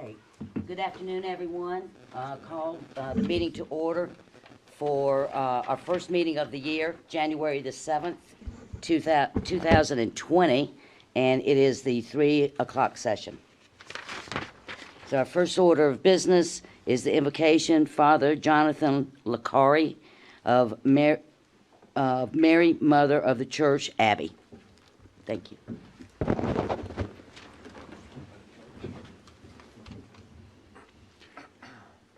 Okay, good afternoon, everyone. Call the meeting to order for our first meeting of the year, January the 7th, 2020, and it is the 3 o'clock session. So our first order of business is the invocation. Father Jonathan Lacari of Mary, Mother of the Church, Abbey. Thank you.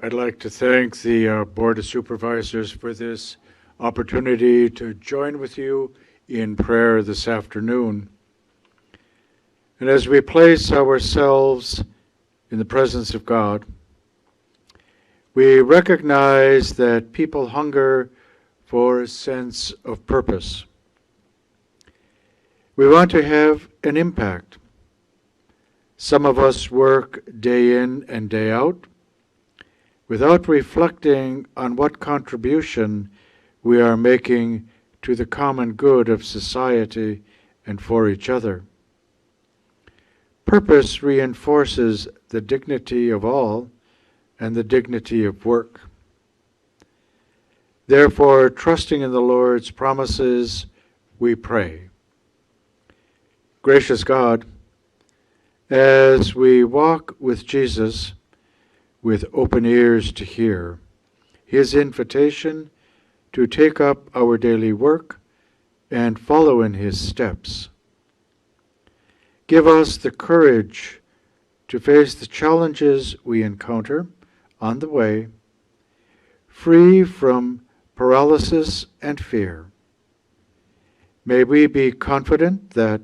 I'd like to thank the Board of Supervisors for this opportunity to join with you in prayer this afternoon. And as we place ourselves in the presence of God, we recognize that people hunger for a sense of purpose. We want to have an impact. Some of us work day in and day out, without reflecting on what contribution we are making to the common good of society and for each other. Purpose reinforces the dignity of all and the dignity of work. Therefore, trusting in the Lord's promises, we pray. Gracious God, as we walk with Jesus, with open ears to hear his invitation to take up our daily work and follow in his steps. Give us the courage to face the challenges we encounter on the way, free from paralysis and fear. May we be confident that,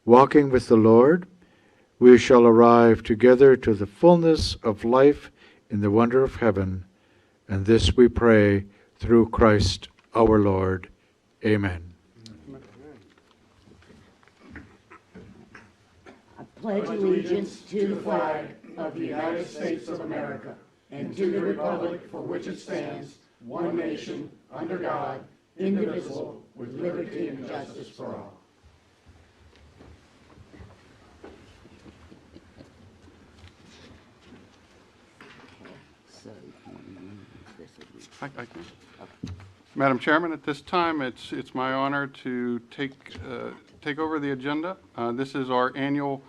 walking with the Lord, we shall arrive together to the fullness of life in the wonder of heaven, and this we pray through Christ our Lord. Amen. I pledge allegiance to the flag of the United States of America and to the republic for which it stands, one nation, under God, indivisible, with liberty and justice for all. Madam Chairman, at this time, it's my honor to take over the agenda. This is our annual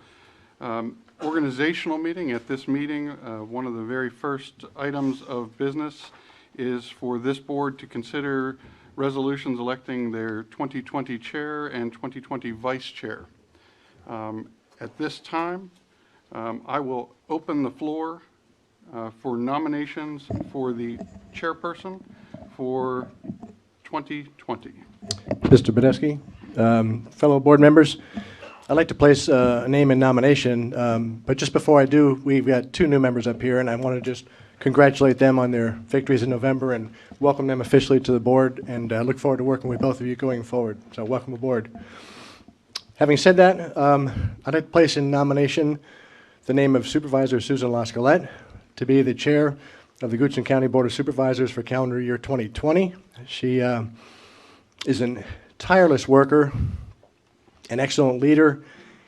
organizational meeting. At this meeting, one of the very first items of business is for this board to consider resolutions electing their 2020 chair and 2020 vice chair. At this time, I will open the floor for nominations for the chairperson for 2020. Mr. Badesky, fellow board members, I'd like to place a name in nomination, but just before I do, we've got two new members up here, and I want to just congratulate them on their victories in November and welcome them officially to the board, and I look forward to working with both of you going forward. So welcome aboard. Having said that, I'd like to place in nomination the name of Supervisor Susan Lascalette to be the chair of the Goochland County Board of Supervisors for calendar year 2020. She is a tireless worker, an excellent leader,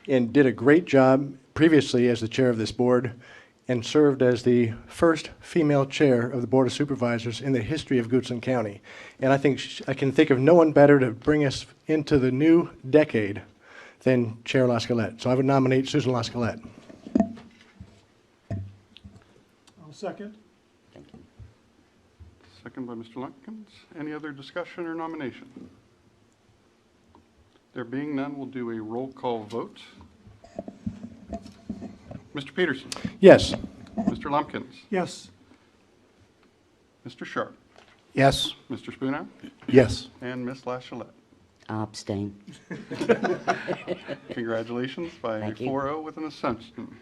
and did a great job previously as the chair of this board and served as the first female chair of the Board of Supervisors in the history of Goochland County. And I think I can think of no one better to bring us into the new decade than Chair Lascalette. So I would nominate Susan Lascalette. Second. Second by Mr. Lumpkins. Any other discussion or nomination? There being none, we'll do a roll call vote. Mr. Peterson? Yes. Mr. Lumpkins? Yes. Mr. Sharp? Yes. Mr. Spoonow? Yes. And Ms. Lascalette? I'll abstain. Congratulations by Thank you. 4-0 with an ascension.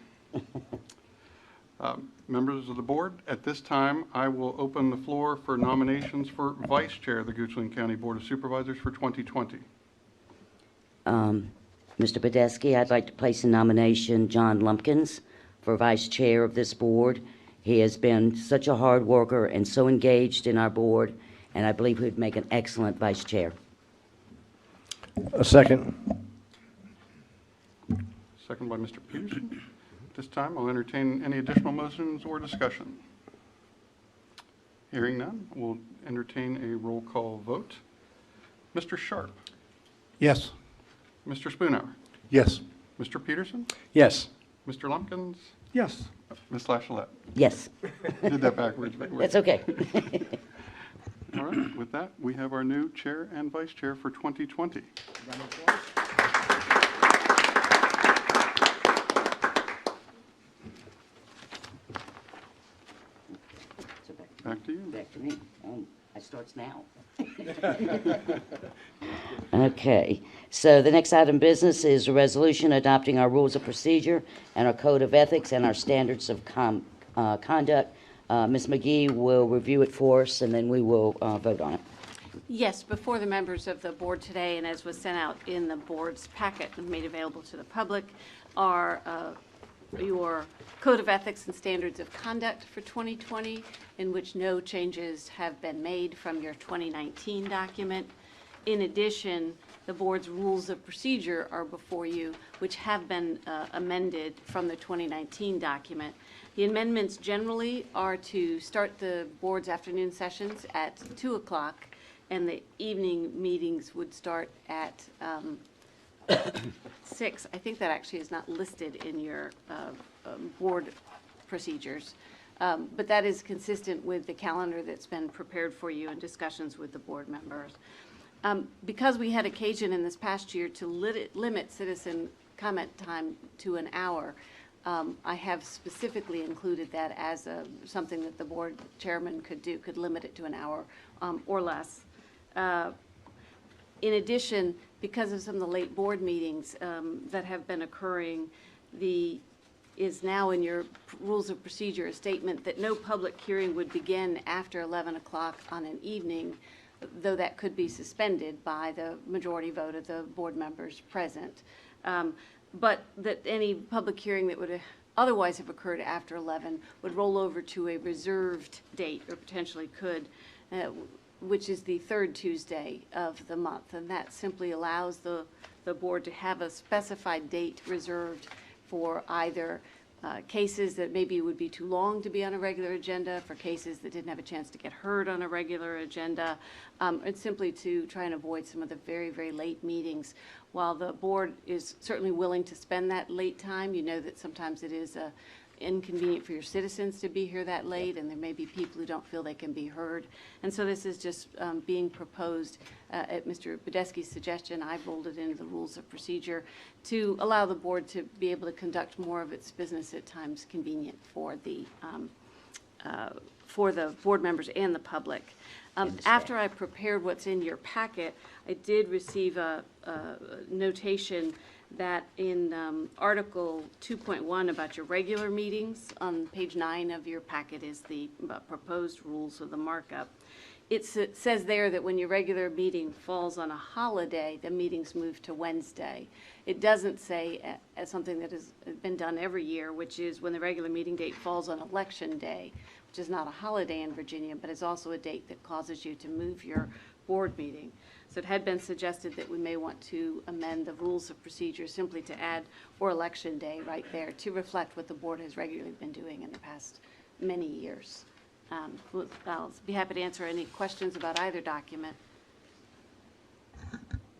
Members of the board, at this time, I will open the floor for nominations for Vice Chair of the Goochland County Board of Supervisors for 2020. Mr. Badesky, I'd like to place in nomination John Lumpkins for Vice Chair of this board. He has been such a hard worker and so engaged in our board, and I believe he'd make an excellent Vice Chair. A second. Second by Mr. Peterson. This time, I'll entertain any additional motions or discussion. Hearing none, we'll entertain a roll call vote. Mr. Sharp, Yes. Mr. Spoonhour, Yes. Mr. Peterson, Yes. Mr. Lumpkins, Yes. Ms. Lachelette. Yes, Did that backwards. But that's okay. All right, with that, we have our new chair and vice chair for 2020. Back to you. Back to me. It starts now. Okay, so the next item of business is a resolution adopting our rules of procedure and our code of ethics and our standards of conduct. Ms. McGee will review it for us, and then we will vote on it. Yes, before the members of the board today, and as was sent out in the board's packet and made available to the public, are your Code of Ethics and Standards of Conduct for 2020, in which no changes have been made from your 2019 document. In addition, the board's Rules of Procedure are before you, which have been amended from the 2019 document. The amendments generally are to start the board's afternoon sessions at 2 o'clock, and the evening meetings would start at 6. I think that actually is not listed in your board procedures, but that is consistent with the calendar that's been prepared for you in discussions with the board members. Because we had occasion in this past year to limit citizen comment time to an hour, I have specifically included that as something that the board chairman could do, could limit it to an hour or less. In addition, because of some of the late board meetings that have been occurring, is now in your rules of procedure a statement that no public hearing would begin after 11 o'clock on an evening, though that could be suspended by the majority vote of the board members present. But that any public hearing that would otherwise have occurred after 11 would roll over to a reserved date, or potentially could, which is the third Tuesday of the month. And that simply allows the board to have a specified date reserved for either cases that maybe would be too long to be on a regular agenda, for cases that didn't have a chance to get heard on a regular agenda, and simply to try and avoid some of the very, very late meetings. While the board is certainly willing to spend that late time, you know that sometimes it is inconvenient for your citizens to be here that late, and there may be people who don't feel they can be heard. And so this is just being proposed at Mr. Badesky's suggestion. I rolled it into the rules of procedure to allow the board to be able to conduct more of its business at times convenient for the board members and the public. After I prepared what's in your packet, I did receive a notation that in Article 2.1 about your regular meetings, on page 9 of your packet is the proposed rules of the markup. It says there that when your regular meeting falls on a holiday, the meetings move to Wednesday. It doesn't say as something that has been done every year, which is when the regular meeting date falls on Election Day, which is not a holiday in Virginia, but is also a date that causes you to move your board meeting. So it had been suggested that we may want to amend the rules of procedure simply to add "or Election Day" right there to reflect what the board has regularly been doing in the past many years. I'll be happy to answer any questions about either document.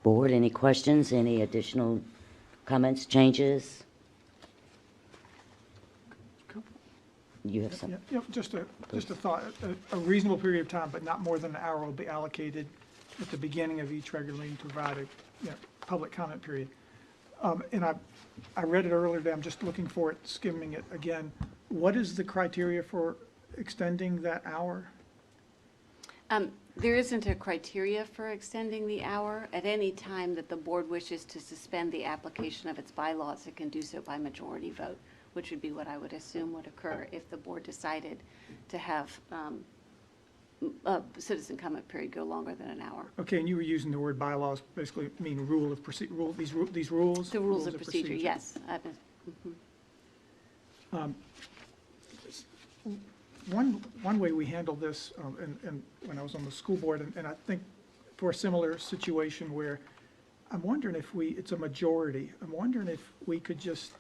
Board, any questions, any additional comments, changes? You have some? Yeah, just a thought, a reasonable period of time, but not more than an hour, will be allocated at the beginning of each regular meeting to provide a public comment period. And I read it earlier today, I'm just looking for it, skimming it again. What is the criteria for extending that hour? There isn't a criteria for extending the hour. At any time that the board wishes to suspend the application of its bylaws, it can do so by majority vote, which would be what I would assume would occur if the board decided to have a citizen comment period go longer than an hour. Okay, and you were using the word bylaws, basically mean rule of procedure, these rules? The rules of procedure, yes. One way we handled this, and when I was on the school board, and I think for a similar situation where I'm wondering if it's a majority, I'm wondering if we could just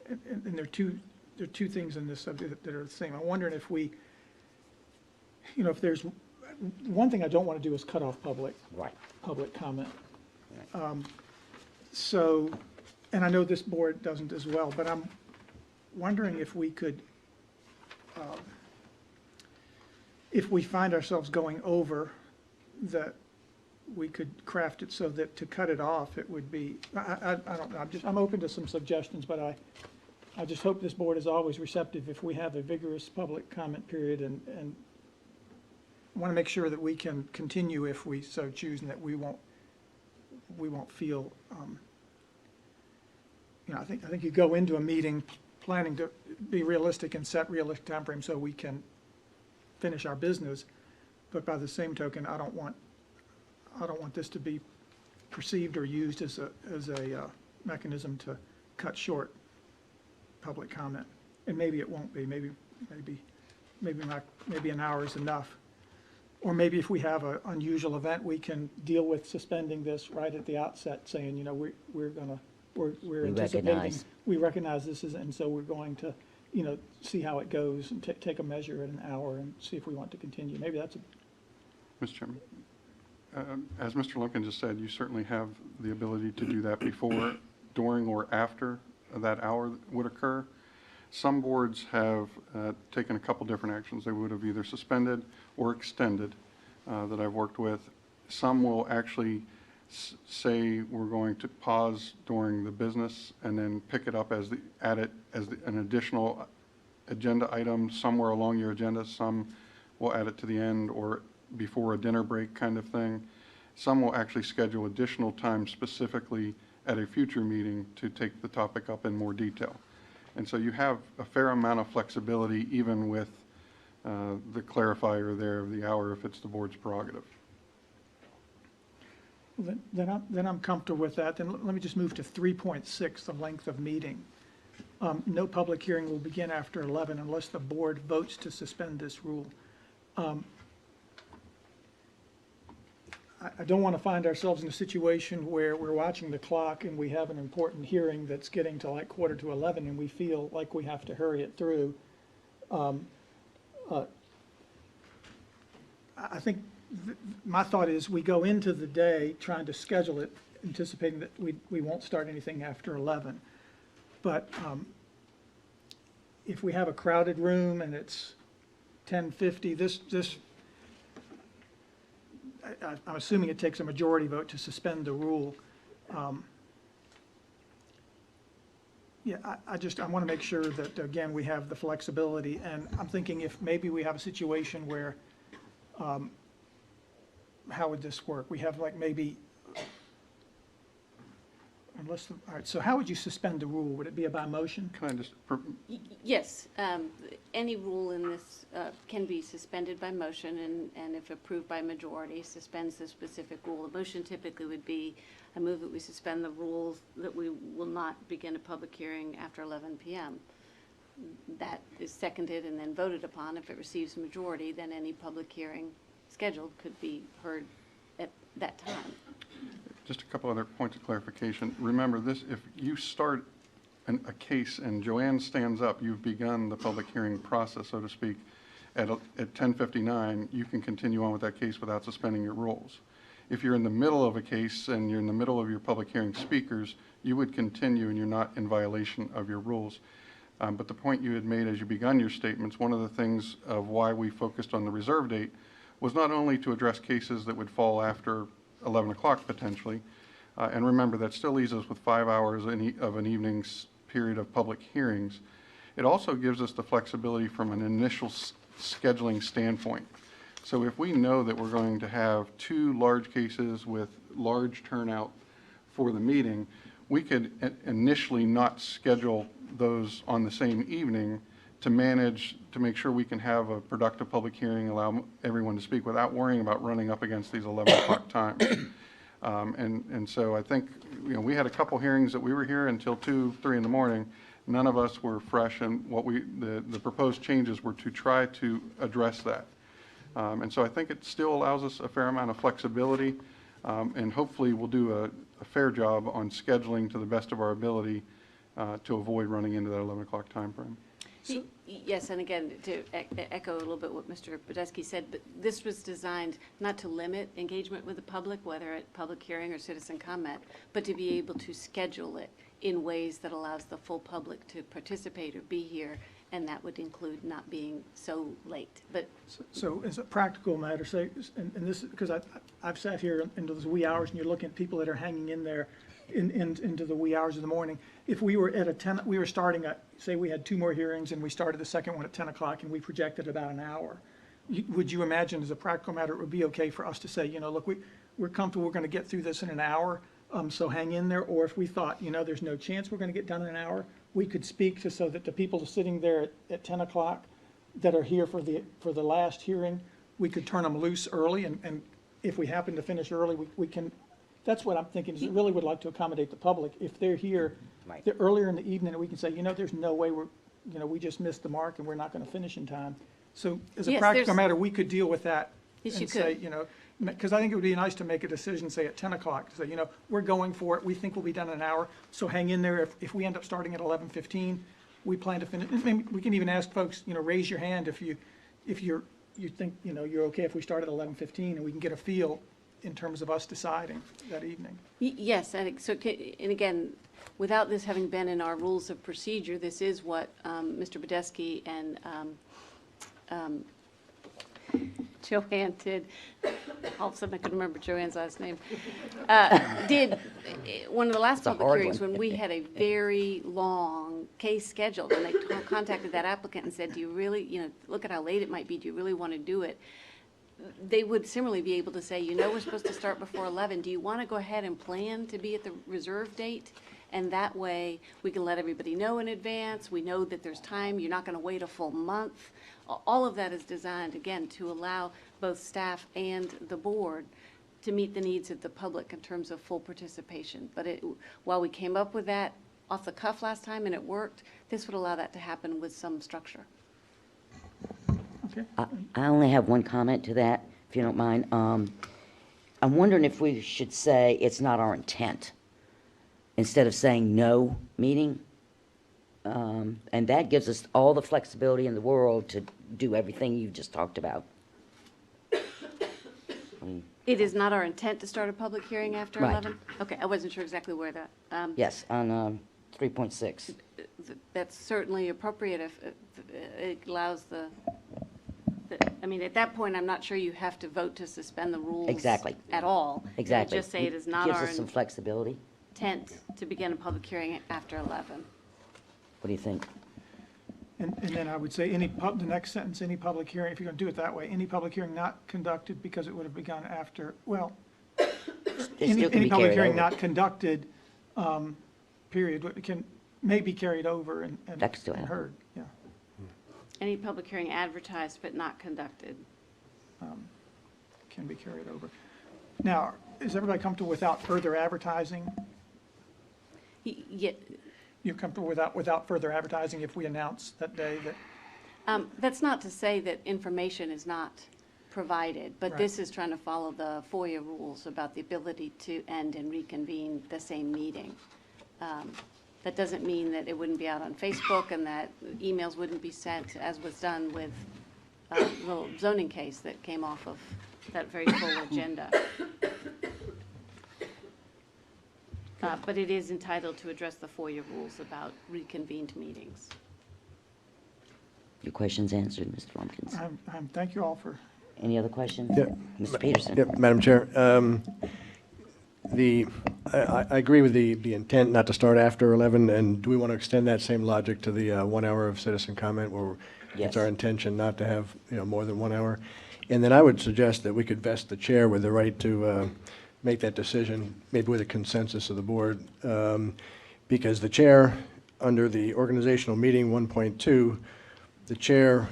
and there are two things in this subject that are the same. I'm wondering if we, if there's, one thing I don't want to do is cut off public Right. comment. Right. So, and I know this board doesn't as well, but I'm wondering if we could, if we find ourselves going over, that we could craft it so that to cut it off, it would be, I don't know, I'm open to some suggestions, but I just hope this board is always receptive if we have a vigorous public comment period, and want to make sure that we can continue if we so choose, and that we won't feel, I think you go into a meeting planning to be realistic and set realistic timeframes so we can finish our business, but by the same token, I don't want this to be perceived or used as a mechanism to cut short public comment. And maybe it won't be, maybe an hour is enough. Or maybe if we have an unusual event, we can deal with suspending this right at the outset, saying, we're anticipating, we recognize this is, and so we're going to, see how it goes and take a measure at an hour and see if we want to continue. Maybe that's Mr. Chairman, as Mr. Lumpkin just said, you certainly have the ability to do that before, during, or after that hour would occur. Some boards have taken a couple different actions. They would have either suspended or extended that I've worked with. Some will actually say we're going to pause during the business and then pick it up as an additional agenda item somewhere along your agenda. Some will add it to the end or before a dinner break kind of thing. Some will actually schedule additional time specifically at a future meeting to take the topic up in more detail. And so you have a fair amount of flexibility even with the clarifier there of the hour if it's the board's prerogative. Then I'm comfortable with that. Then let me just move to 3.6, the length of meeting. No public hearing will begin after 11 unless the board votes to suspend this rule. I don't want to find ourselves in a situation where we're watching the clock and we have an important hearing that's getting to like 11:15 and we feel like we have to hurry it through. I think my thought is we go into the day trying to schedule it, anticipating that we won't start anything after 11. But if we have a crowded room and it's 10:50, I'm assuming it takes a majority vote to suspend the rule. I want to make sure that, again, we have the flexibility, and I'm thinking if maybe we have a situation where, how would this work? We have like maybe, all right, so how would you suspend the rule? Would it be by motion? Can I just, Yes, any rule in this can be suspended by motion, and if approved by majority, suspends the specific rule. A motion typically would be, I move that we suspend the rules that we will not begin a public hearing after 11 p.m. That is seconded and then voted upon. If it receives majority, then any public hearing scheduled could be heard at that time. just a couple other points of clarification. Remember this, if you start a case and Joanne stands up, you've begun the public hearing process, so to speak, at 10:59, you can continue on with that case without suspending your rules. If you're in the middle of a case and you're in the middle of your public hearing speakers, you would continue and you're not in violation of your rules. But the point you had made as you begun your statements, one of the things of why we focused on the reserve date was not only to address cases that would fall after 11 o'clock potentially, and remember that still leaves us with 5 hours of an evening's period of public hearings. It also gives us the flexibility from an initial scheduling standpoint. So if we know that we're going to have 2 large cases with large turnout for the meeting, we could initially not schedule those on the same evening to make sure we can have a productive public hearing, allow everyone to speak without worrying about running up against these 11 o'clock times. And so I think, we had a couple hearings that we were here until 2, 3 in the morning. None of us were fresh, and the proposed changes were to try to address that. And so I think it still allows us a fair amount of flexibility, and hopefully we'll do a fair job on scheduling to the best of our ability to avoid running into that 11 o'clock timeframe. Yes, and again, to echo a little bit what Mr. Podesky said, but this was designed not to limit engagement with the public, whether at public hearing or citizen comment, but to be able to schedule it in ways that allows the full public to participate or be here, and that would include not being so late. But So as a practical matter, say, and this, because I've sat here into those wee hours and you're looking at people that are hanging in there into the wee hours of the morning. If we were at we were starting at, say we had 2 more hearings and we started the second one at 10 o'clock and we projected about an hour, would you imagine as a practical matter, it would be okay for us to say, look, we're comfortable, we're going to get through this in an hour, so hang in there? Or if we thought, there's no chance we're going to get done in an hour, we could speak to so that the people sitting there at 10 o'clock that are here for the last hearing, we could turn them loose early, and if we happen to finish early, we can, that's what I'm thinking, is we really would like to accommodate the public. If they're here, Right. they're earlier in the evening, we can say, there's no way we just missed the mark and we're not gonna finish in time. So as a Yes, practical there's- matter, we could deal with that. Yes, you And say, could. because I think it would be nice to make a decision, say at 10 o'clock, to say, we're going for it, we think we'll be done in an hour, so hang in there. If we end up starting at 11:15, we plan to finish, maybe we can even ask folks, raise your hand if you think, you're okay if we start at 11:15, and we can get a feel in terms of us deciding that evening. Yes, and and again, without this having been in our rules of procedure, this is what Mr. Podesky and Joanne did. All of a sudden, I couldn't remember Joanne's last name. Did one of the last It's a public hard hearings one. when we had a very long case scheduled, and they contacted that applicant and said, do you really, look at how late it might be, do you really want to do it? They would similarly be able to say, we're supposed to start before 11. Do you want to go ahead and plan to be at the reserve date? And that way, we can let everybody know in advance. We know that there's time. You're not going to wait a full month. All of that is designed, again, to allow both staff and the board to meet the needs of the public in terms of full participation. But while we came up with that off the cuff last time and it worked, this would allow that to happen with some structure. Okay? I only have one comment to that, if you don't mind. I'm wondering if we should say it's not our intent, instead of saying no meeting. And that gives us all the flexibility in the world to do everything you've just talked about. It is not our intent to start a public hearing after Right. 11? Okay, I wasn't sure exactly where that. Yes, on 3.6. That's certainly appropriate if it allows I mean, at that point, I'm not sure you have to vote to suspend the rules. Exactly. At all. Exactly. Just say it is not Gives our us some flexibility. intent to begin a public hearing after 11. What do you think? And then I would say the next sentence, any public hearing, if you're gonna do it that way, any public hearing not conducted because it would have begun after, well, It any still can be public carried hearing over. not conducted, period, may be carried over and That could still and happen. heard, yeah. Any public hearing advertised but not conducted. Can be carried over. Now, is everybody comfortable without further advertising? Yeah, You're comfortable without further advertising if we announce that day that? that's not to say that information is not provided, but Right. this is trying to follow the FOIA rules about the ability to end and reconvene the same meeting. That doesn't mean that it wouldn't be out on Facebook and that emails wouldn't be sent, as was done with a little zoning case that came off of that very full agenda. But it is entitled to address the FOIA rules about reconvened meetings. Your question's answered, Mr. Lumpkins. Thank you all for, Any other questions? Yeah. Mr. Peterson? Yep, Madam Chair. I agree with the intent not to start after 11, and do we want to extend that same logic to the 1 hour of citizen comment, where Yes. it's our intention not to have, more than 1 hour? And then I would suggest that we could vest the chair with the right to make that decision, maybe with a consensus of the board, because the chair, under the organizational meeting 1.2, the chair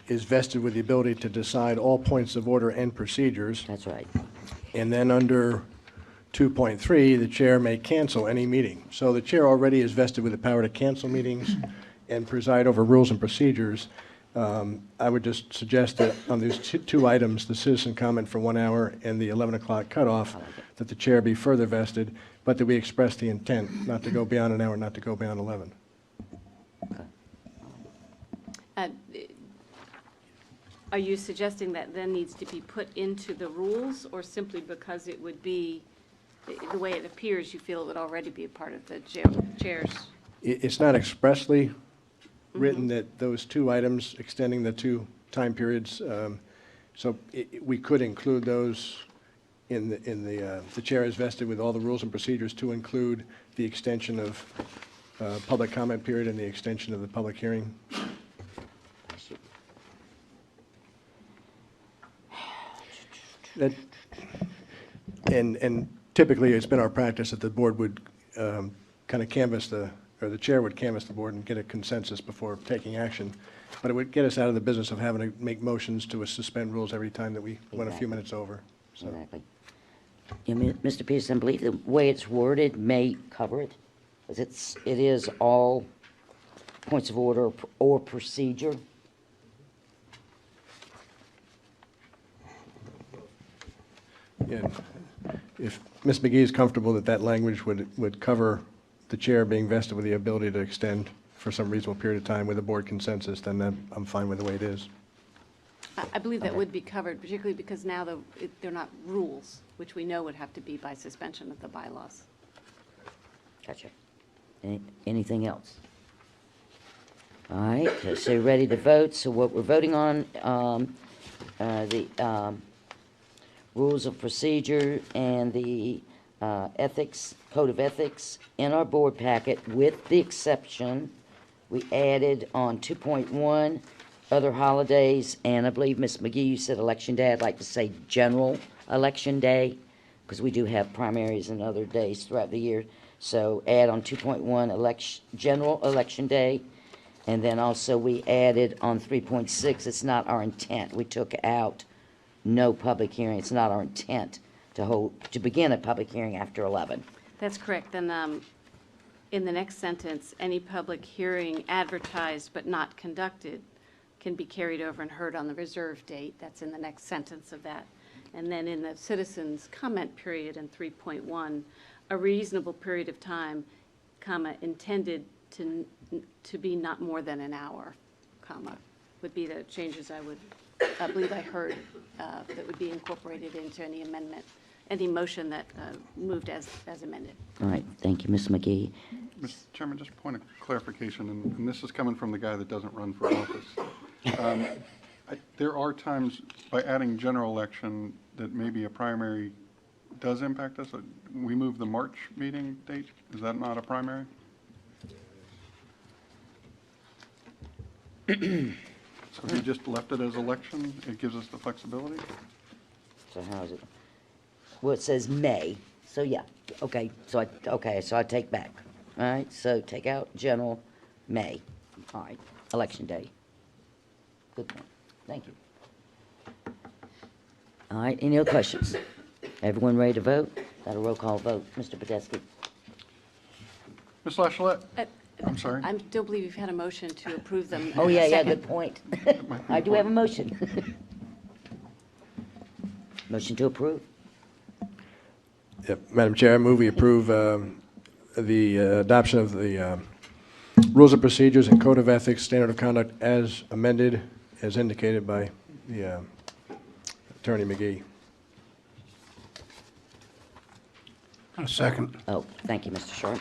is vested with the ability to decide all points of order and procedures. That's right. And then under 2.3, the chair may cancel any meeting. So the chair already is vested with the power to cancel meetings and preside over rules and procedures. I would just suggest that on these two items, the citizen comment for 1 hour and the 11 o'clock cutoff, that the chair be further vested, but that we express the intent not to go beyond an hour, not to go beyond 11. Uh, Are you suggesting that then needs to be put into the rules, or simply because it would be, the way it appears, you feel it would already be a part of the chair's? It's not expressly written that those two items, extending the two time periods, so we could include those in the chair is vested with all the rules and procedures to include the extension of public comment period and the extension of the public hearing. That, and typically, it's been our practice that the board would kind of canvass or the chair would canvass the board and get a consensus before taking action. But it would get us out of the business of having to make motions to suspend rules every time that we went a few minutes over. So. Exactly. Yeah, Mr. Peterson, I believe the way it's worded may cover it, because it is all points of order or procedure. And if Ms. McGee is comfortable that that language would cover the chair being vested with the ability to extend for some reasonable period of time with a board consensus, then I'm fine with the way it is. I believe that would be covered, particularly because now they're not rules, which we know would have to be by suspension of the bylaws. Gotcha. Anything else? All right, so ready to vote. So what we're voting on, the rules of procedure and the ethics, code of ethics in our board packet, with the exception, we added on 2.1, other holidays, and I believe, Ms. McGee, you said election day. I'd like to say general election day, because we do have primaries and other days throughout the year. So add on 2.1, general election day. And then also we added on 3.6, it's not our intent. We took out no public hearing. It's not our intent to begin a public hearing after 11. That's correct. Then in the next sentence, any public hearing advertised but not conducted can be carried over and heard on the reserved date. That's in the next sentence of that. And then in the citizens' comment period in 3.1, a reasonable period of time, comma, intended to be not more than an hour, comma, would be the changes I believe I heard that would be incorporated into any amendment, any motion that moved as amended. All right, thank you, Ms. McGee. Mr. Chairman, just a point of clarification, and this is coming from the guy that doesn't run for office. There are times by adding general election that maybe a primary does impact us. We move the March meeting date. Is that not a primary? So if you just left it as election, it gives us the flexibility? So how is it? Well, it says May, so yeah, okay, so I take back. All right, so take out general, May. All right, election day. Good point, thank you. All right, any other questions? Everyone ready to vote? Got a roll call vote. Mr. Podesky? Ms. Lachelette? I'm sorry? I don't believe you've had a motion to approve them. Oh, yeah, Second. good point. I do have a motion. Motion to approve? Yep. Madam Chair, I move we approve the adoption of the rules of procedures and code of ethics, standard of conduct as amended, as indicated by the Attorney McGee. A second. Oh, thank you, Mr. Sharp.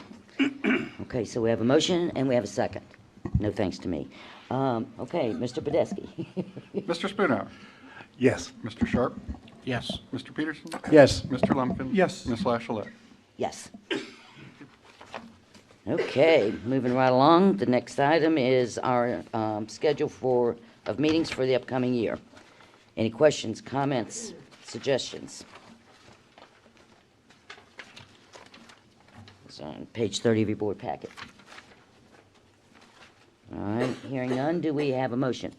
Okay, so we have a motion and we have a second. No thanks to me. Okay, Mr. Podesky? Mr. Spoonhour? Yes. Mr. Sharp? Yes. Mr. Peterson? Yes. Mr. Lumpkin? Yes. Ms. Lachelette? Yes. Okay, moving right along. The next item is our schedule of meetings for the upcoming year. Any questions, comments, suggestions? It's on page 30 of your board packet. All right, hearing none, do we have a motion?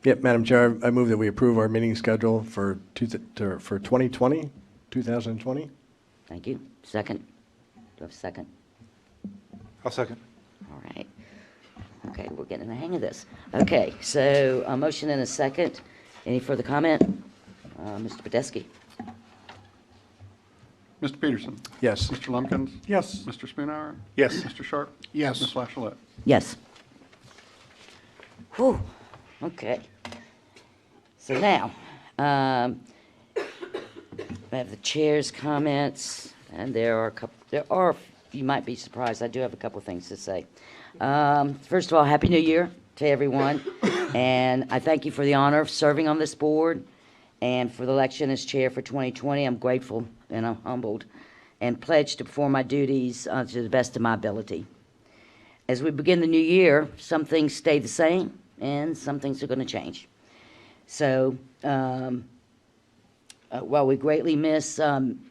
Yep, Madam Chair, I move that we approve our meeting schedule for 2020. Thank you. Second? Do I have a second? I'll second. All right. Okay, we're getting the hang of this. Okay, so a motion and a second. Any further comment? Mr. Podesky? Mr. Peterson? Yes. Mr. Lumpkins? Yes. Mr. Spoonhour? Yes. Mr. Sharp? Yes. Ms. Lachelette? Yes. Whew, okay. So now, I have the chair's comments, and you might be surprised, I do have a couple things to say. First of all, Happy New Year to everyone, and I thank you for the honor of serving on this board, and for the election as chair for 2020. I'm grateful and I'm humbled, and pledged to perform my duties to the best of my ability. As we begin the new year, some things stay the same, and some things are going to change. So, while we greatly miss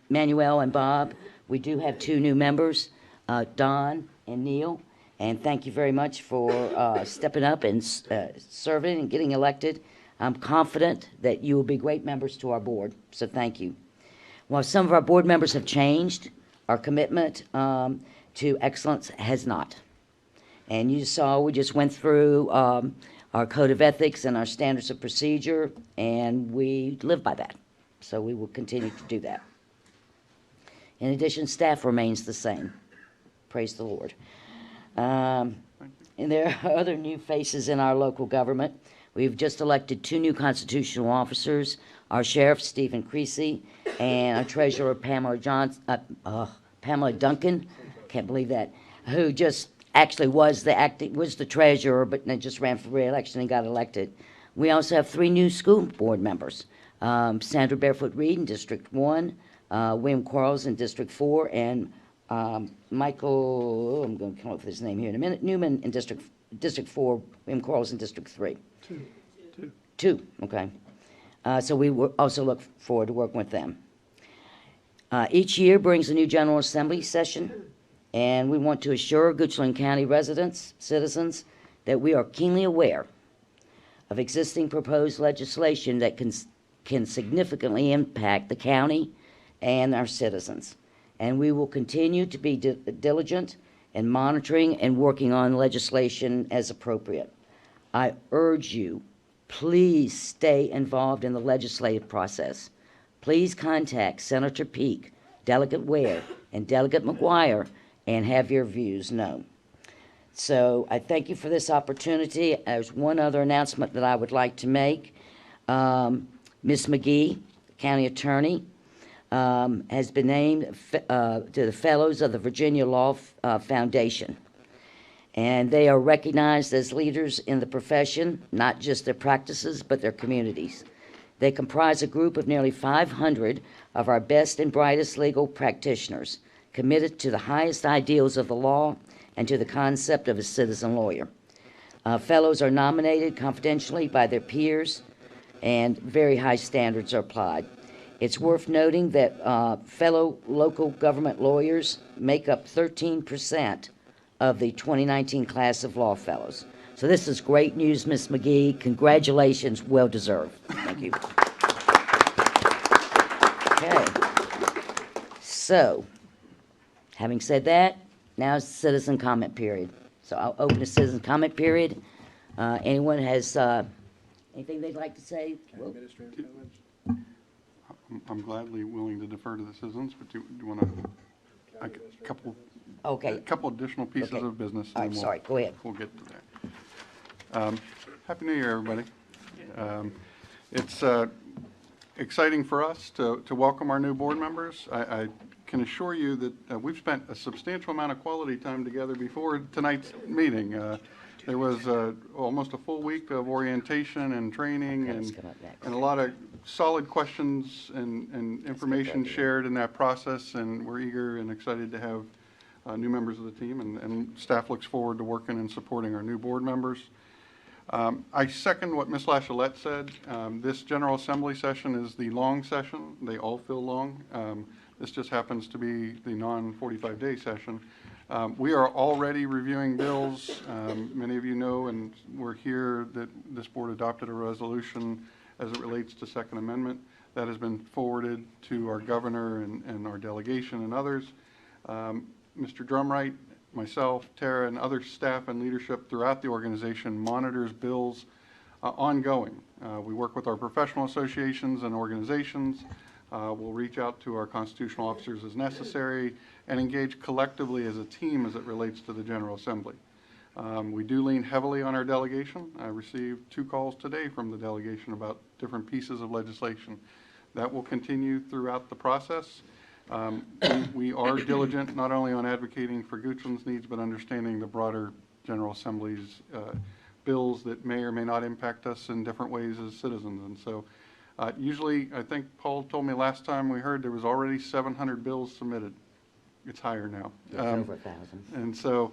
Manuel and Bob, we do have two new members, Don and Neil, and thank you very much for stepping up and serving and getting elected. I'm confident that you will be great members to our board, so thank you. While some of our board members have changed, our commitment to excellence has not. And you saw, we just went through our code of ethics and our standards of procedure, and we live by that. So we will continue to do that. In addition, staff remains the same. Praise the Lord. And there are other new faces in our local government. We've just elected two new constitutional officers, our sheriff, Stephen Creasy, and our treasurer, Pamela Duncan, can't believe that, who just actually was the treasurer, but then just ran for re-election and got elected. We also have three new school board members. Sandra Barefoot Reed in District 1, William Quarles in District 4, and Michael, I'm going to come up with his name here in a minute, Newman in District 4, William Quarles in District 3. Two, okay. So we will also look forward to working with them. Each year brings a new General Assembly session, and we want to assure Goochland County residents, citizens, that we are keenly aware of existing proposed legislation that can significantly impact the county and our citizens. And we will continue to be diligent in monitoring and working on legislation as appropriate. I urge you, please stay involved in the legislative process. Please contact Senator Peake, Delegate Ware, and Delegate McGuire and have your views known. So I thank you for this opportunity. There's one other announcement that I would like to make. Ms. McGee, County Attorney, has been named to the Fellows of the Virginia Law Foundation. And they are recognized as leaders in the profession, not just their practices, but their communities. They comprise a group of nearly 500 of our best and brightest legal practitioners, committed to the highest ideals of the law and to the concept of a citizen lawyer. Fellows are nominated confidentially by their peers, and very high standards are applied. It's worth noting that fellow local government lawyers make up 13% of the 2019 class of law fellows. So this is great news, Ms. McGee. Congratulations, well deserved. Thank you. Okay. So, having said that, now is the citizen comment period. So I'll open the citizen comment period. Anyone has anything they'd like to say? Well, I'm gladly willing to defer to the citizens, but do you want to, a couple additional pieces Okay. of business. All and right, then sorry, go ahead. We'll get to that. Happy New Year, everybody. It's exciting for us to welcome our new board members. I can assure you that we've spent a substantial amount of quality time together before tonight's meeting. There was almost a full week of orientation and training Let's come up next. and a lot of solid questions and information shared in that process, and we're eager and excited to have new members of the team, and staff looks forward to working and supporting our new board members. I second what Ms. Lachelette said. This General Assembly session is the long session. They all feel long. This just happens to be the non-45-day session. We are already reviewing bills. Many of you know, and we're here, that this board adopted a resolution as it relates to Second Amendment. That has been forwarded to our governor and our delegation and others. Mr. Drumright myself, Tara, and other staff and leadership throughout the organization monitors bills ongoing. We work with our professional associations and organizations. We'll reach out to our constitutional officers as necessary and engage collectively as a team as it relates to the General Assembly. We do lean heavily on our delegation. I received 2 calls today from the delegation about different pieces of legislation. That will continue throughout the process. We are diligent not only on advocating for Goochland's needs, but understanding the broader General Assembly's bills that may or may not impact us in different ways as citizens. And so usually, I think Paul told me last time we heard there was already 700 bills submitted. It's higher now. It's over 1,000. And so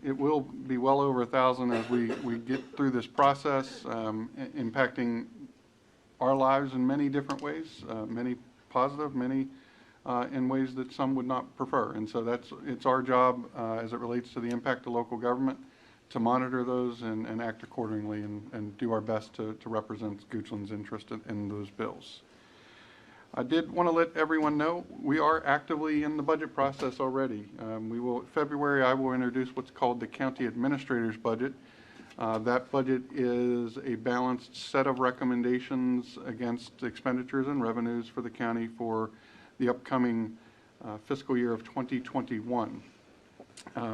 it will be well over 1,000 as we get through this process, impacting our lives in many different ways, many positive, many in ways that some would not prefer. And so it's our job as it relates to the impact of local government to monitor those and act accordingly and do our best to represent Goochland's interest in those bills. I did want to let everyone know we are actively in the budget process already. February, I will introduce what's called the county administrator's budget. That budget is a balanced set of recommendations against expenditures and revenues for the county for the upcoming fiscal year of 2021.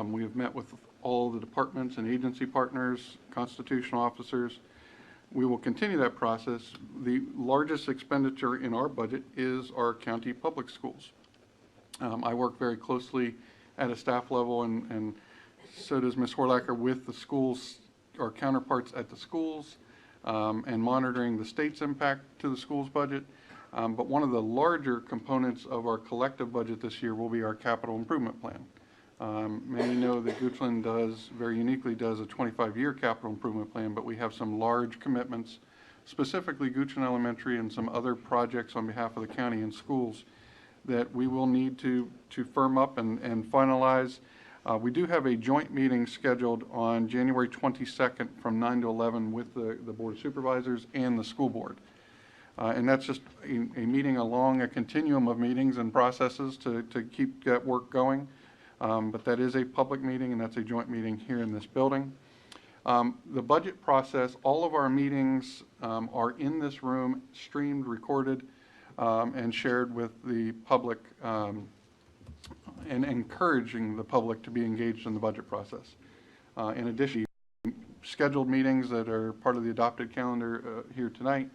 We have met with all the departments and agency partners, constitutional officers. We will continue that process. The largest expenditure in our budget is our county public schools. I work very closely at a staff level, and so does Ms. Horlacher, with the schools, our counterparts at the schools, and monitoring the state's impact to the schools budget. But one of the larger components of our collective budget this year will be our capital improvement plan. Many know that Goochland very uniquely does a 25-year capital improvement plan, but we have some large commitments, specifically Goochland Elementary and some other projects on behalf of the county and schools that we will need to firm up and finalize. We do have a joint meeting scheduled on January 22nd from 9 to 11 with the Board of Supervisors and the school board. And that's just a meeting along a continuum of meetings and processes to keep that work going. But that is a public meeting, and that's a joint meeting here in this building. The budget process, all of our meetings are in this room, streamed, recorded, and shared with the public, and encouraging the public to be engaged in the budget process. In addition, scheduled meetings that are part of the adopted calendar here tonight,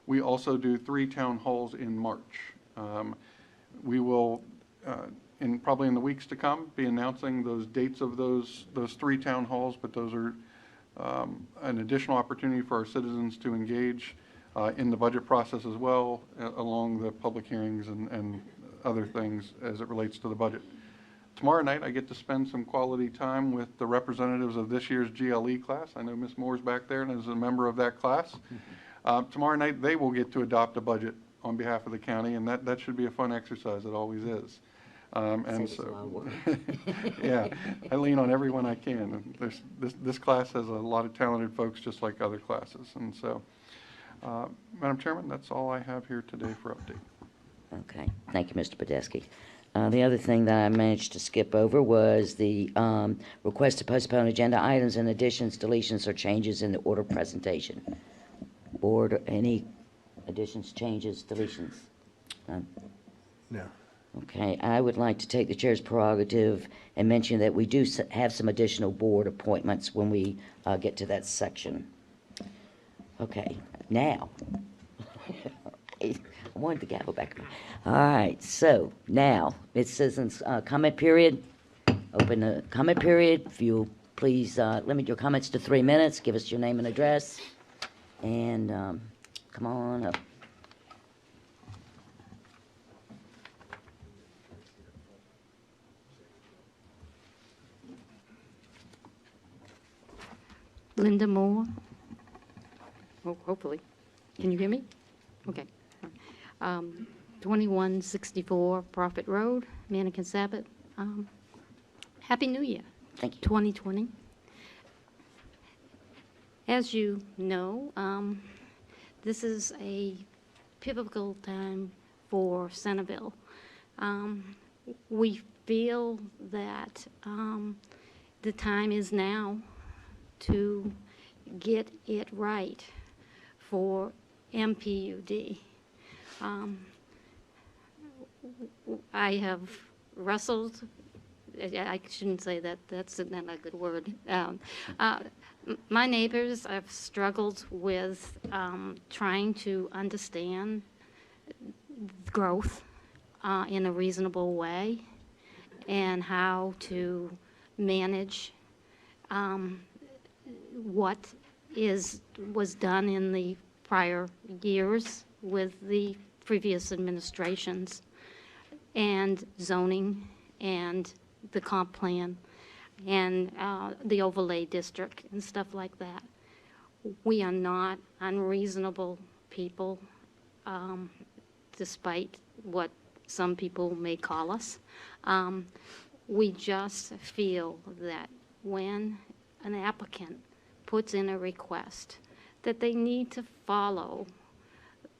we also do 3 town halls in March. We will probably in the weeks to come, be announcing those dates of those 3 town halls, but those are an additional opportunity for our citizens to engage in the budget process as well, along the public hearings and other things as it relates to the budget. Tomorrow night, I get to spend some quality time with the representatives of this year's GLE class. I know Ms. Moore's back there and is a member of that class. Tomorrow night, they will get to adopt a budget on behalf of the county, and that should be a fun exercise. It always is. And so, yeah, I lean on everyone I can. This class has a lot of talented folks, just like other classes. And so, Madam Chairman, that's all I have here today for update. Okay, thank you, Mr. Podeski. The other thing that I managed to skip over was the request to postpone agenda items and additions, deletions, or changes in the order of presentation. Board, any additions, changes, deletions? None? No. Okay, I would like to take the chair's prerogative and mention that we do have some additional board appointments when we get to that section. Okay, now, I wanted the gavel back. All right, so now, it's citizens' comment period. Open the comment period. If you'll please limit your comments to 3 minutes, give us your name and address, and come on up. Linda Moore. Oh, hopefully. Can you hear me? Okay. 2164 Prophet Road, Mannequin Sabbath. Happy New Year. Thank you. 2020. As you know, this is a pivotal time for Centerville. We feel that the time is now to get it right for MPUD. I have wrestled, I shouldn't say that, that's not a good word. My neighbors have struggled with trying to understand growth in a reasonable way and how to manage what was done in the prior years with the previous administrations and zoning and the comp plan and the overlay district and stuff like that. We are not unreasonable people, despite what some people may call us. We just feel that when an applicant puts in a request, that they need to follow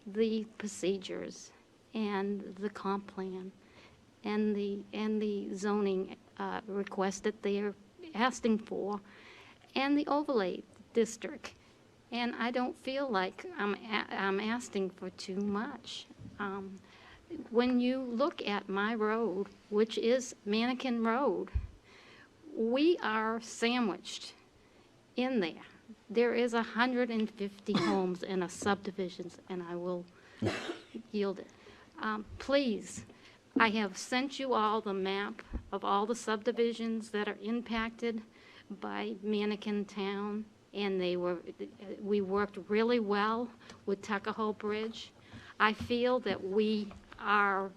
the procedures and the comp plan and the zoning request that they're asking for, and the overlay district. And I don't feel like I'm asking for too much. When you look at my road, which is Mannequin Road, we are sandwiched in there. There is 150 homes in a subdivisions, and I will yield it. Please, I have sent you all the map of all the subdivisions that are impacted by Mannequin Town, and we worked really well with Tuckahoe Bridge. I feel that we are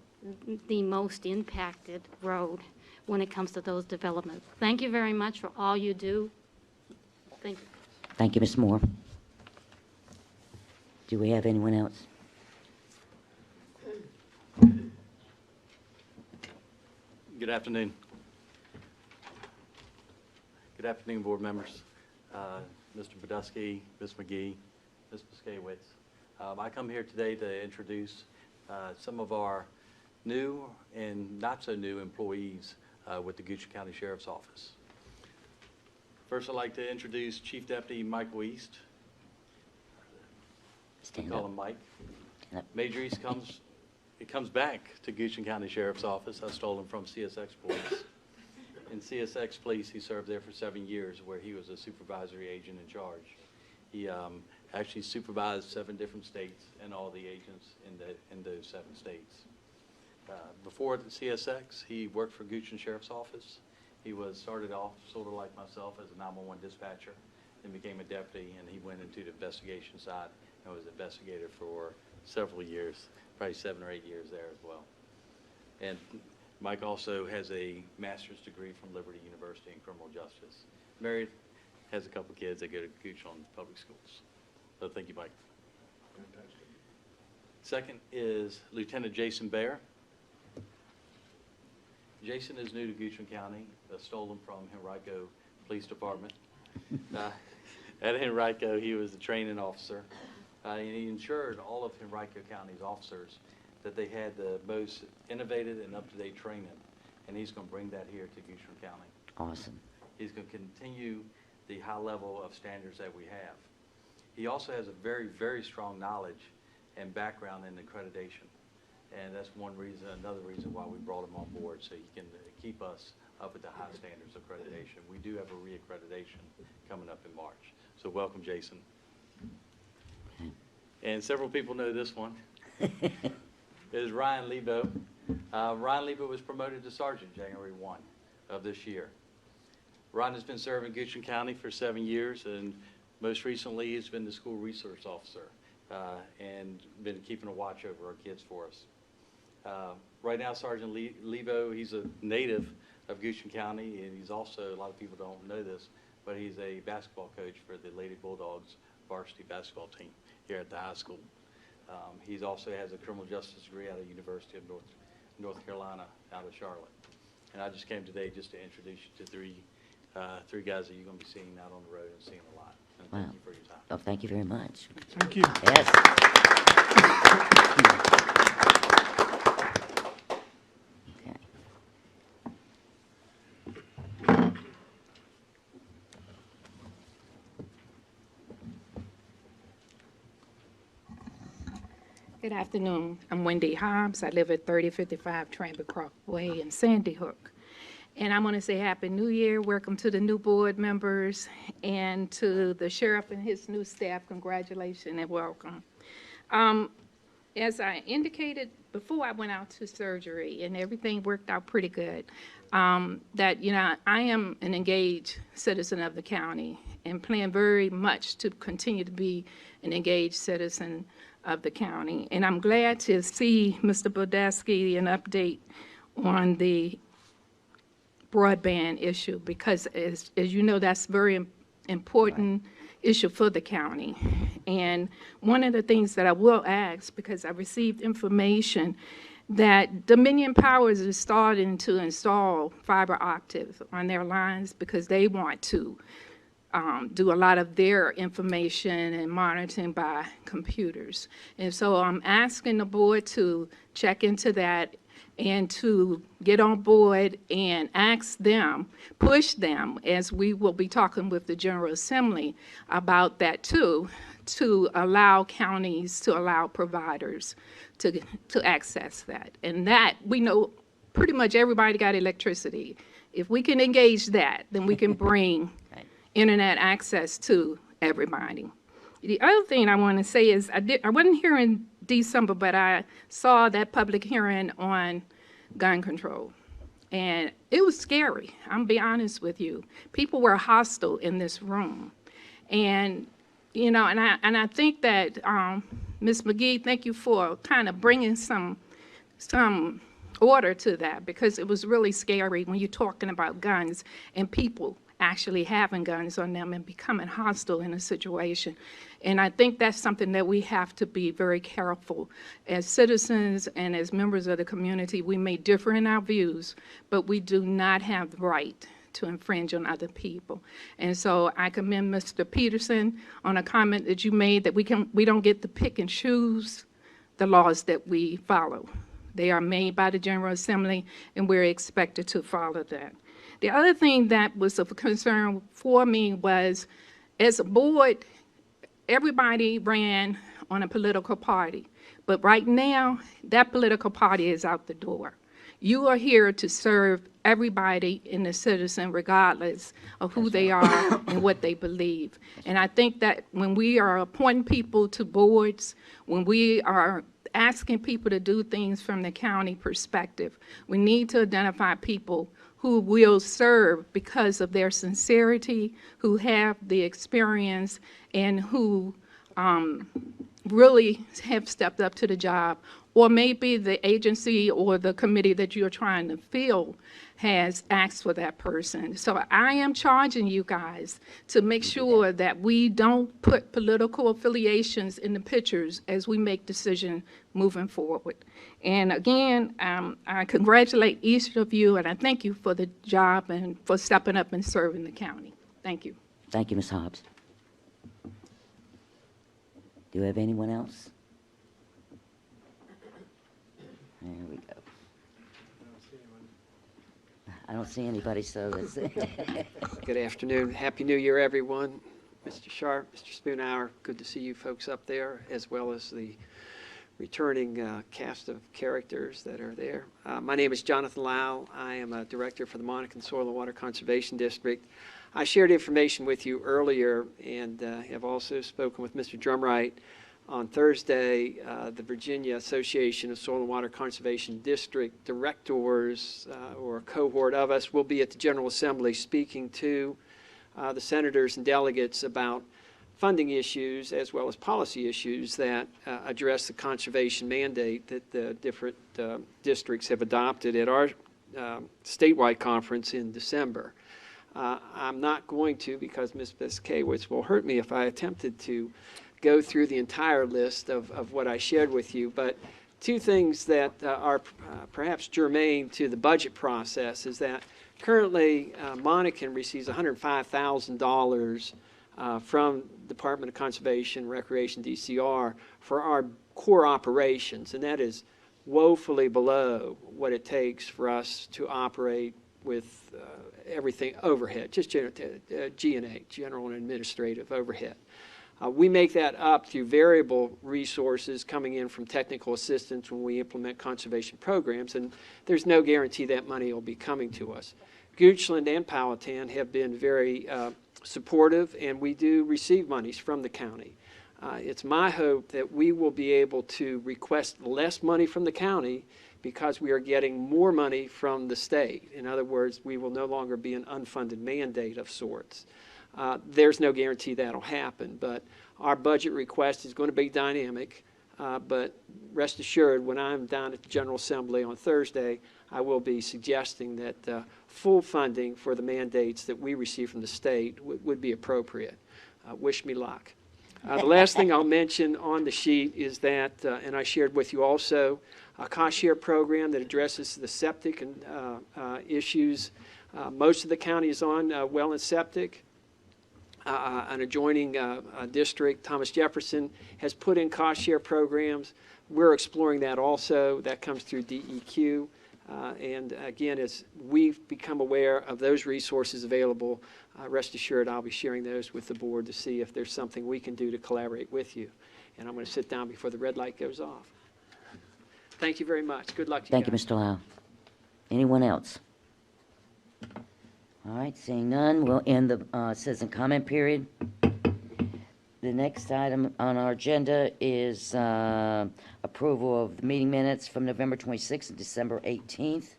the most impacted road when it comes to those developments. Thank you very much for all you do. Thank you. Thank you, Ms. Moore. Do we have anyone else? Good afternoon. Good afternoon, board members. Mr. Badusky, Ms. McGee, Ms. Piskewicz. I come here today to introduce some of our new and not so new employees with the Goochland County Sheriff's Office. First, I'd like to introduce Chief Deputy Michael East. Stand Call up. him Mike. Stand up. Major East comes back to Goochland County Sheriff's Office. I stole him from CSX Police. In CSX Police, he served there for 7 years, where he was a supervisory agent in charge. He actually supervised 7 different states and all the agents in those 7 states. Before the CSX, he worked for Goochland Sheriff's Office. He started off sort of like myself as a 911 dispatcher, then became a deputy, and he went into the investigation side and was an investigator for several years, probably 7 or 8 years there as well. And Mike also has a master's degree from Liberty University in criminal justice. Married, has a couple kids that go to Goochland Public Schools. So thank you, Mike. Second is Lieutenant Jason Baer. Jason is new to Goochland County. Stole him from Henrico Police Department. At Henrico, he was the training officer. And he ensured all of Henrico County's officers that they had the most innovative and up-to-date training. And he's going to bring that here to Goochland County. Awesome. He's going to continue the high level of standards that we have. He also has a very, very strong knowledge and background in accreditation. And that's another reason why we brought him on board, so he can keep us up at the high standards of accreditation. We do have a reaccreditation coming up in March. So welcome, Jason. Okay. And several people know this one. It is Ryan Lebo. Ryan Lebo was promoted to sergeant January 1 of this year. Ryan has been serving Goochland County for 7 years, and most recently he's been the school resource officer and been keeping a watch over our kids for us. Right now, Sergeant Lebo, he's a native of Goochland County, and he's also, a lot of people don't know this, but he's a basketball coach for the Lady Bulldogs varsity basketball team here at the high school. He also has a criminal justice degree out of the University of North Carolina out of Charlotte. And I just came today just to introduce you to three guys that you're going to be seeing out on the road and seeing a lot. And Wow. thank you for your time. Oh, thank you very much. Thank you. Yes. Okay. Good afternoon. I'm Wendy Hobbs. I live at 3055 Tranbycroft Way in Sandy Hook. And I want to say Happy New Year. Welcome to the new board members and to the sheriff and his new staff. Congratulations and welcome. As I indicated before I went out to surgery, and everything worked out pretty good, that, I am an engaged citizen of the county and plan very much to continue to be an engaged citizen of the county. And I'm glad to see Mr. Bodesky an update on the broadband issue, because as you know, that's very important issue for the county. And one of the things that I will ask, because I received information that Dominion Powers is starting to install fiber optics on their lines because they want to do a lot of their information and monitoring by computers. And so I'm asking the board to check into that and to get on board and ask them, push them, as we will be talking with the General Assembly about that too, to allow counties, to allow providers to access that. And that, we know pretty much everybody got electricity. If we can engage that, then we can bring internet access to everybody. The other thing I want to say is I wasn't here in December, but I saw that public hearing on gun control. And it was scary, I'm gonna be honest with you. People were hostile in this room. And, and I think that, Ms. McGee, thank you for kind of bringing some order to that, because it was really scary when you're talking about guns and people actually having guns on them and becoming hostile in a situation. And I think that's something that we have to be very careful. As citizens and as members of the community, we may differ in our views, but we do not have the right to infringe on other people. And so I commend Mr. Peterson on a comment that you made that we don't get to pick and choose the laws that we follow. They are made by the General Assembly, and we're expected to follow that. The other thing that was of concern for me was, as a board, everybody ran on a political party. But right now, that political party is out the door. You are here to serve everybody in the citizen, regardless of who they are and what they believe. And I think that when we are appointing people to boards, when we are asking people to do things from the county perspective, we need to identify people who will serve because of their sincerity, who have the experience, and who really have stepped up to the job. Or maybe the agency or the committee that you're trying to fill has asked for that person. So I am charging you guys to make sure that we don't put political affiliations in the pictures as we make decisions moving forward. And again, I congratulate each of you, and I thank you for the job and for stepping up and serving the county. Thank you. Thank you, Ms. Hobbs. Do we have anyone else? There we go. I don't see anybody, so that's it. Good afternoon. Happy New Year, everyone. Mr. Sharp, Mr. Spoonhour, good to see you folks up there, as well as the returning cast of characters that are there. My name is Jonathan Lau. I am a director for the Monacan Soil and Water Conservation District. I shared information with you earlier and have also spoken with Mr. Drumright. On Thursday, the Virginia Association of Soil and Water Conservation District directors, or a cohort of us, will be at the General Assembly speaking to the senators and delegates about funding issues as well as policy issues that address the conservation mandate that the different districts have adopted at our statewide conference in December. I'm not going to, because Ms. Biskewitz will hurt me if I attempted to go through the entire list of what I shared with you, but two things that are perhaps germane to the budget process is that currently Monacan receives $105,000 from Department of Conservation, Recreation, DCR for our core operations, and that is woefully below what it takes for us to operate with everything overhead, just G&A, general and administrative overhead. We make that up through variable resources coming in from technical assistance when we implement conservation programs, and there's no guarantee that money will be coming to us. Goochland and Powhatan have been very supportive, and we do receive monies from the county. It's my hope that we will be able to request less money from the county because we are getting more money from the state. In other words, we will no longer be an unfunded mandate of sorts. There's no guarantee that'll happen, but our budget request is going to be dynamic. But rest assured, when I'm down at the General Assembly on Thursday, I will be suggesting that full funding for the mandates that we receive from the state would be appropriate. Wish me luck. The last thing I'll mention on the sheet is that, and I shared with you also, a cost share program that addresses the septic and issues. Most of the county is on well and septic. An adjoining district, Thomas Jefferson, has put in cost share programs. We're exploring that also. That comes through DEQ. And again, as we've become aware of those resources available, rest assured I'll be sharing those with the board to see if there's something we can do to collaborate with you. And I'm going to sit down before the red light goes off. Thank you very much. Good luck to you Thank you, guys. Mr. Lau. Anyone else? All right, seeing none, we'll end the citizen comment period. The next item on our agenda is approval of the meeting minutes from November 26th and December 18th.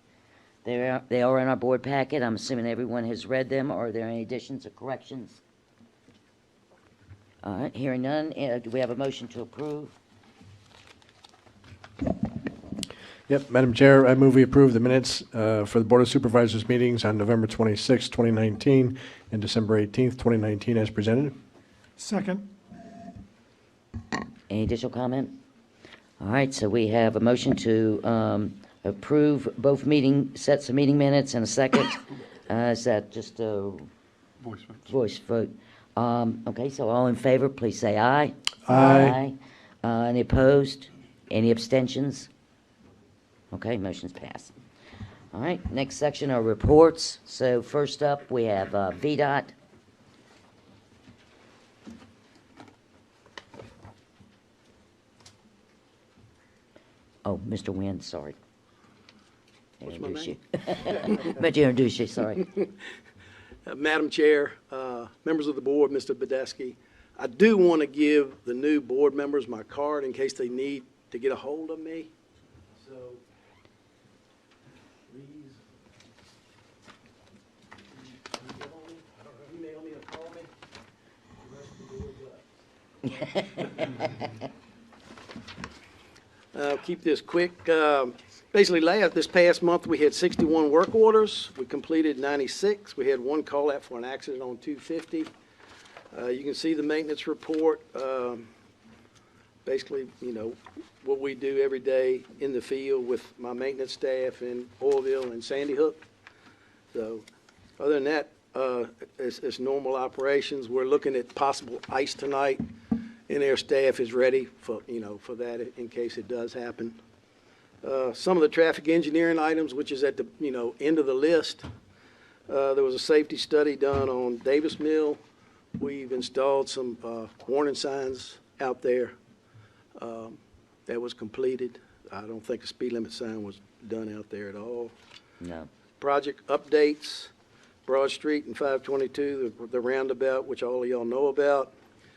They are in our board packet. I'm assuming everyone has read them. Are there any additions or corrections? All right, hearing none, do we have a motion to approve? Yep, Madam Chair, I move we approve the minutes for the Board of Supervisors meetings on November 26, 2019, and December 18th, 2019, as presented. Second. Any additional comment? All right, so we have a motion to approve both sets of meeting minutes and a second. Is that just a Voice vote. voice vote? Okay, so all in favor, please say aye. Aye. Any opposed? Any abstentions? Okay, motion's passed. All right, next section are reports. So first up, we have VDOT. Oh, Mr. Wynn, sorry. What's my Introduce you. But you introduce you, sorry. Madam Chair, members of the board, Mr. Badesky, I do want to give the new board members my card in case they need to get a hold of me. So, please, email me or call me. The rest of the board does. I'll keep this quick. Basically, this past month, we had 61 work orders. We completed 96. We had one call out for an accident on 250. You can see the maintenance report. Basically, you know, what we do every day in the field with my maintenance staff in Oilville and Sandy Hook. So, other than that, it's normal operations. We're looking at possible ice tonight, and our staff is ready for, for that in case it does happen. Some of the traffic engineering items, which is at the, end of the list. There was a safety study done on Davis Mill. We've installed some warning signs out there. That was completed. I don't think a speed limit sign was done out there at all. No. Project updates, Broad Street and 522, the roundabout, which all of y'all know about.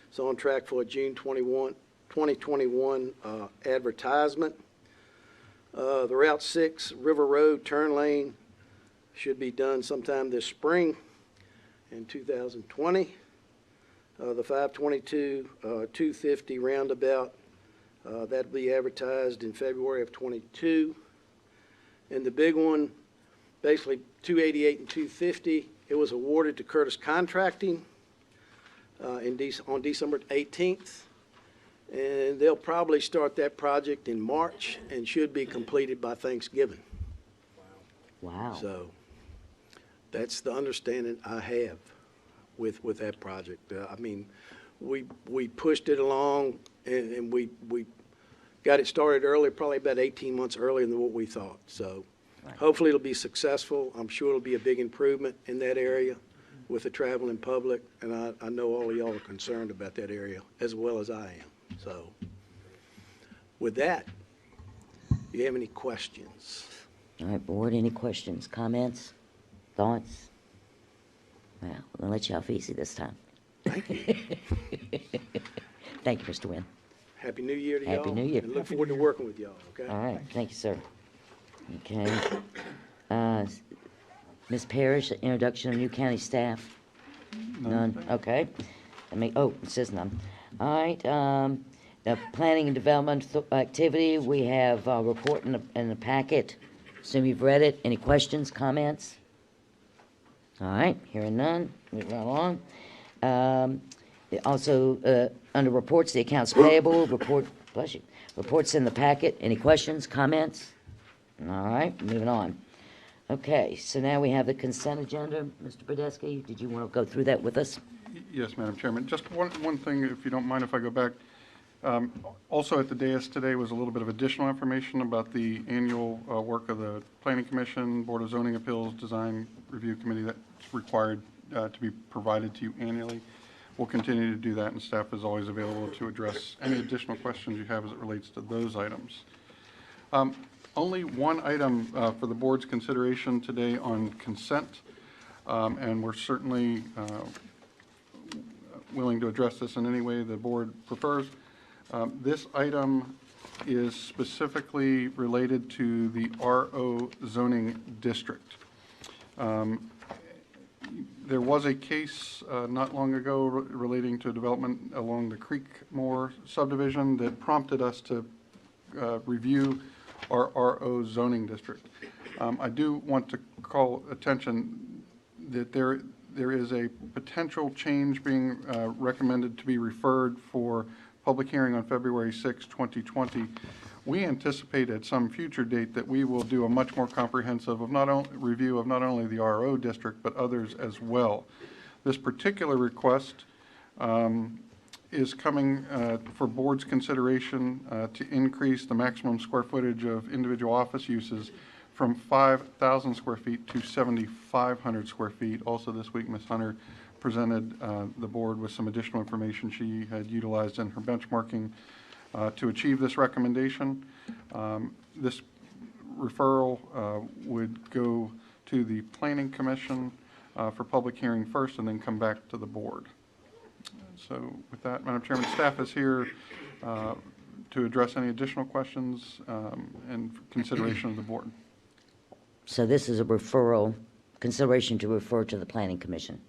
It's on track for a June 2021 advertisement. The Route 6 River Road turn lane should be done sometime this spring in 2020. The 522, 250 roundabout, that'll be advertised in February of 22. And the big one, basically 288 and 250, it was awarded to Curtis Contracting on December 18th. And they'll probably start that project in March and should be completed by Thanksgiving. Wow. So that's the understanding I have with that project. I mean, we pushed it along and we got it started early, probably about 18 months earlier than what we thought. So hopefully it'll be successful. I'm sure it'll be a big improvement in that area. with the traveling public, and I know all of y'all are concerned about that area as well as I am. So with that, do you have any questions? All right, board, any questions, comments, thoughts? Well, we're gonna let you off easy this time. Thank you. Thank you, Mr. Wynn. Happy New Year to y'all. Happy New Year. And look forward to working with y'all, okay? All right, thank you, sir. Okay. Ms. Parrish, introduction of new county staff? None, okay. Oh, it says none. All right, the planning and development activity, we have a report in the packet. Assume you've read it. Any questions, comments? All right, hearing none, moving right along. Also, under reports, the accounts payable, bless you, reports in the packet. Any questions, comments? All right, moving on. Okay, so now we have the consent agenda. Mr. Badesky, did you want to go through that with us? Yes, Madam Chairman. Just one thing, if you don't mind if I go back. Also at the dais today was a little bit of additional information about the annual work of the Planning Commission, Board of Zoning Appeals, Design Review Committee that's required to be provided to you annually. We'll continue to do that, and staff is always available to address any additional questions you have as it relates to those items. Only one item for the board's consideration today on consent, and we're certainly willing to address this in any way the board prefers. This item is specifically related to the RO zoning district. There was a case not long ago relating to development along the Creekmore subdivision that prompted us to review our RO zoning district. I do want to call attention that there is a potential change being recommended to be referred for public hearing on February 6, 2020. We anticipate at some future date that we will do a much more comprehensive review of not only the RO district, but others as well. This particular request is coming for board's consideration to increase the maximum square footage of individual office uses from 5,000 square feet to 7,500 square feet. Also this week, Ms. Hunter presented the board with some additional information she had utilized in her benchmarking to achieve this recommendation. This referral would go to the Planning Commission for public hearing first and then come back to the board. So with that, Madam Chairman, staff is here to address any additional questions and consideration of the board. So this is a referral, consideration to refer to the Planning Commission,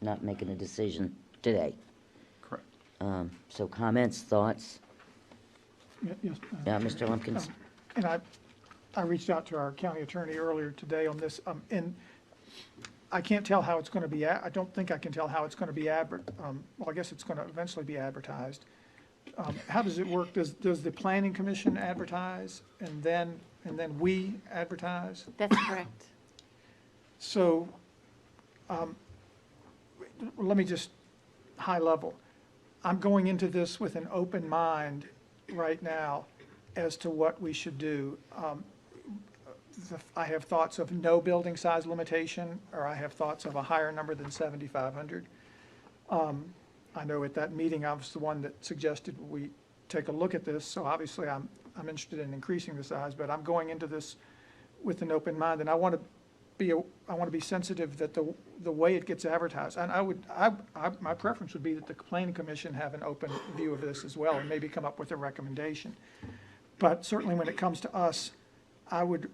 not making a decision today. Correct. So comments, thoughts? Yes. Yeah, Mr. Lumpkins? And I reached out to our county attorney earlier today on this, and I can't tell how it's going to be, I don't think I can tell how it's going to be, well, I guess it's going to eventually be advertised. How does it work? Does the Planning Commission advertise, and then we advertise? That's correct. So, let me just, high level. I'm going into this with an open mind right now as to what we should do. I have thoughts of no building size limitation, or I have thoughts of a higher number than 7,500. I know at that meeting, I was the one that suggested we take a look at this, so obviously I'm interested in increasing the size, but I'm going into this with an open mind, and I want to be sensitive that the way it gets advertised, and my preference would be that the Planning Commission have an open view of this as well, and maybe come up with a recommendation. But certainly when it comes to us, I would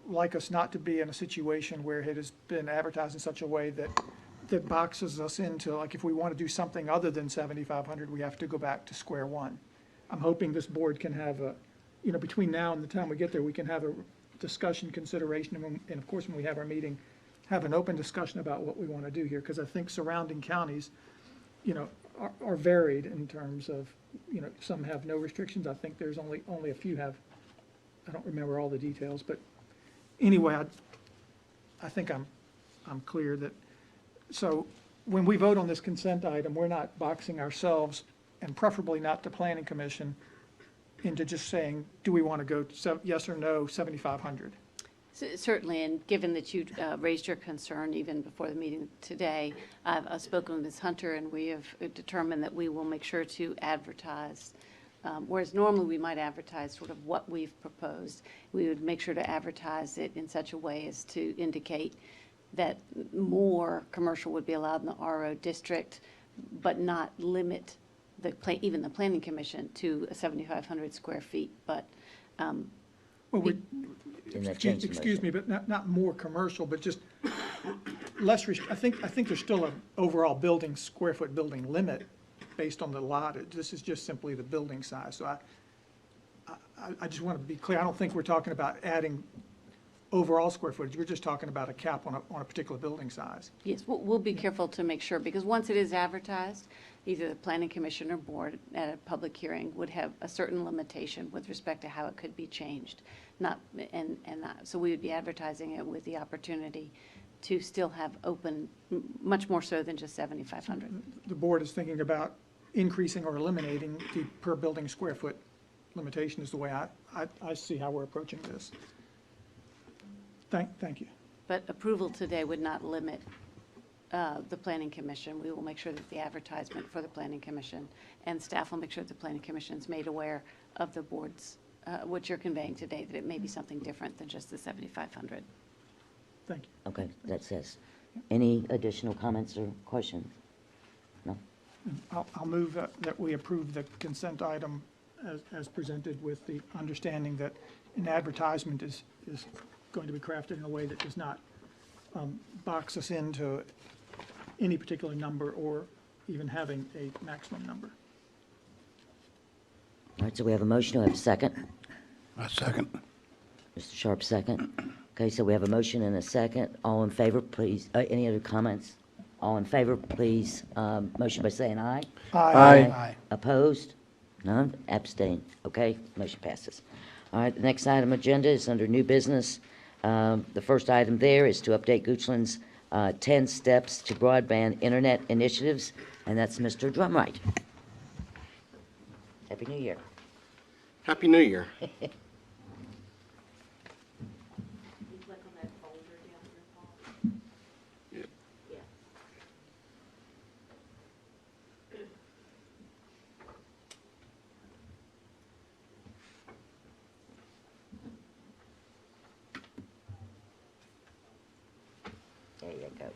like us not to be in a situation where it has been advertised in such a way that boxes us into, like, if we want to do something other than 7,500, we have to go back to square one. I'm hoping this board can have between now and the time we get there, we can have a discussion, consideration, and of course, when we have our meeting, have an open discussion about what we want to do here, because I think surrounding counties, are varied in terms of, some have no restrictions. I think there's only a few have. I don't remember all the details, but anyway, I think I'm clear that, so when we vote on this consent item, we're not boxing ourselves, and preferably not the Planning Commission, into just saying, do we want to go yes or no 7,500? Certainly, and given that you raised your concern even before the meeting today, I've spoken with Ms. Hunter, and we have determined that we will make sure to advertise, whereas normally we might advertise sort of what we've proposed, we would make sure to advertise it in such a way as to indicate that more commercial would be allowed in the RO district, but not limit even the planning commission to 7,500 square feet, but Well, we, Didn't that change the excuse me, but not more commercial, but just less, I think there's still an overall building, square foot building limit based on the lot. This is just simply the building size. So I just want to be clear, I don't think we're talking about adding overall square footage. We're just talking about a cap on a particular building size. yes, we'll be careful to make sure, because once it is advertised, either the planning commission or board at a public hearing would have a certain limitation with respect to how it could be changed. So we would be advertising it with the opportunity to still have open, much more so than just 7,500. The board is thinking about increasing or eliminating the per building square foot limitation is the way I see how we're approaching this. Thank you. But approval today would not limit the planning commission. We will make sure that the advertisement for the planning commission, and staff will make sure that the planning commission is made aware of the board's, what you're conveying today, that it may be something different than just the 7,500. Thank you. Okay, that's it. Any additional comments or questions? No? I'll move that we approve the consent item as presented, with the understanding that an advertisement is going to be crafted in a way that does not box us into any particular number or even having a maximum number. All right, so we have a motion. Do I have a second? A second. Mr. Sharp, second. Okay, so we have a motion and a second. All in favor, please. Any other comments? All in favor, please. Motion by saying aye. Aye. Opposed? None? Abstain. Okay, motion passes. All right, the next item agenda is under new business. The first item there is to update Goochland's 10 steps to broadband internet initiatives, and that's Mr. Drumright. Happy New Year. Happy New Year. Yep. There you go.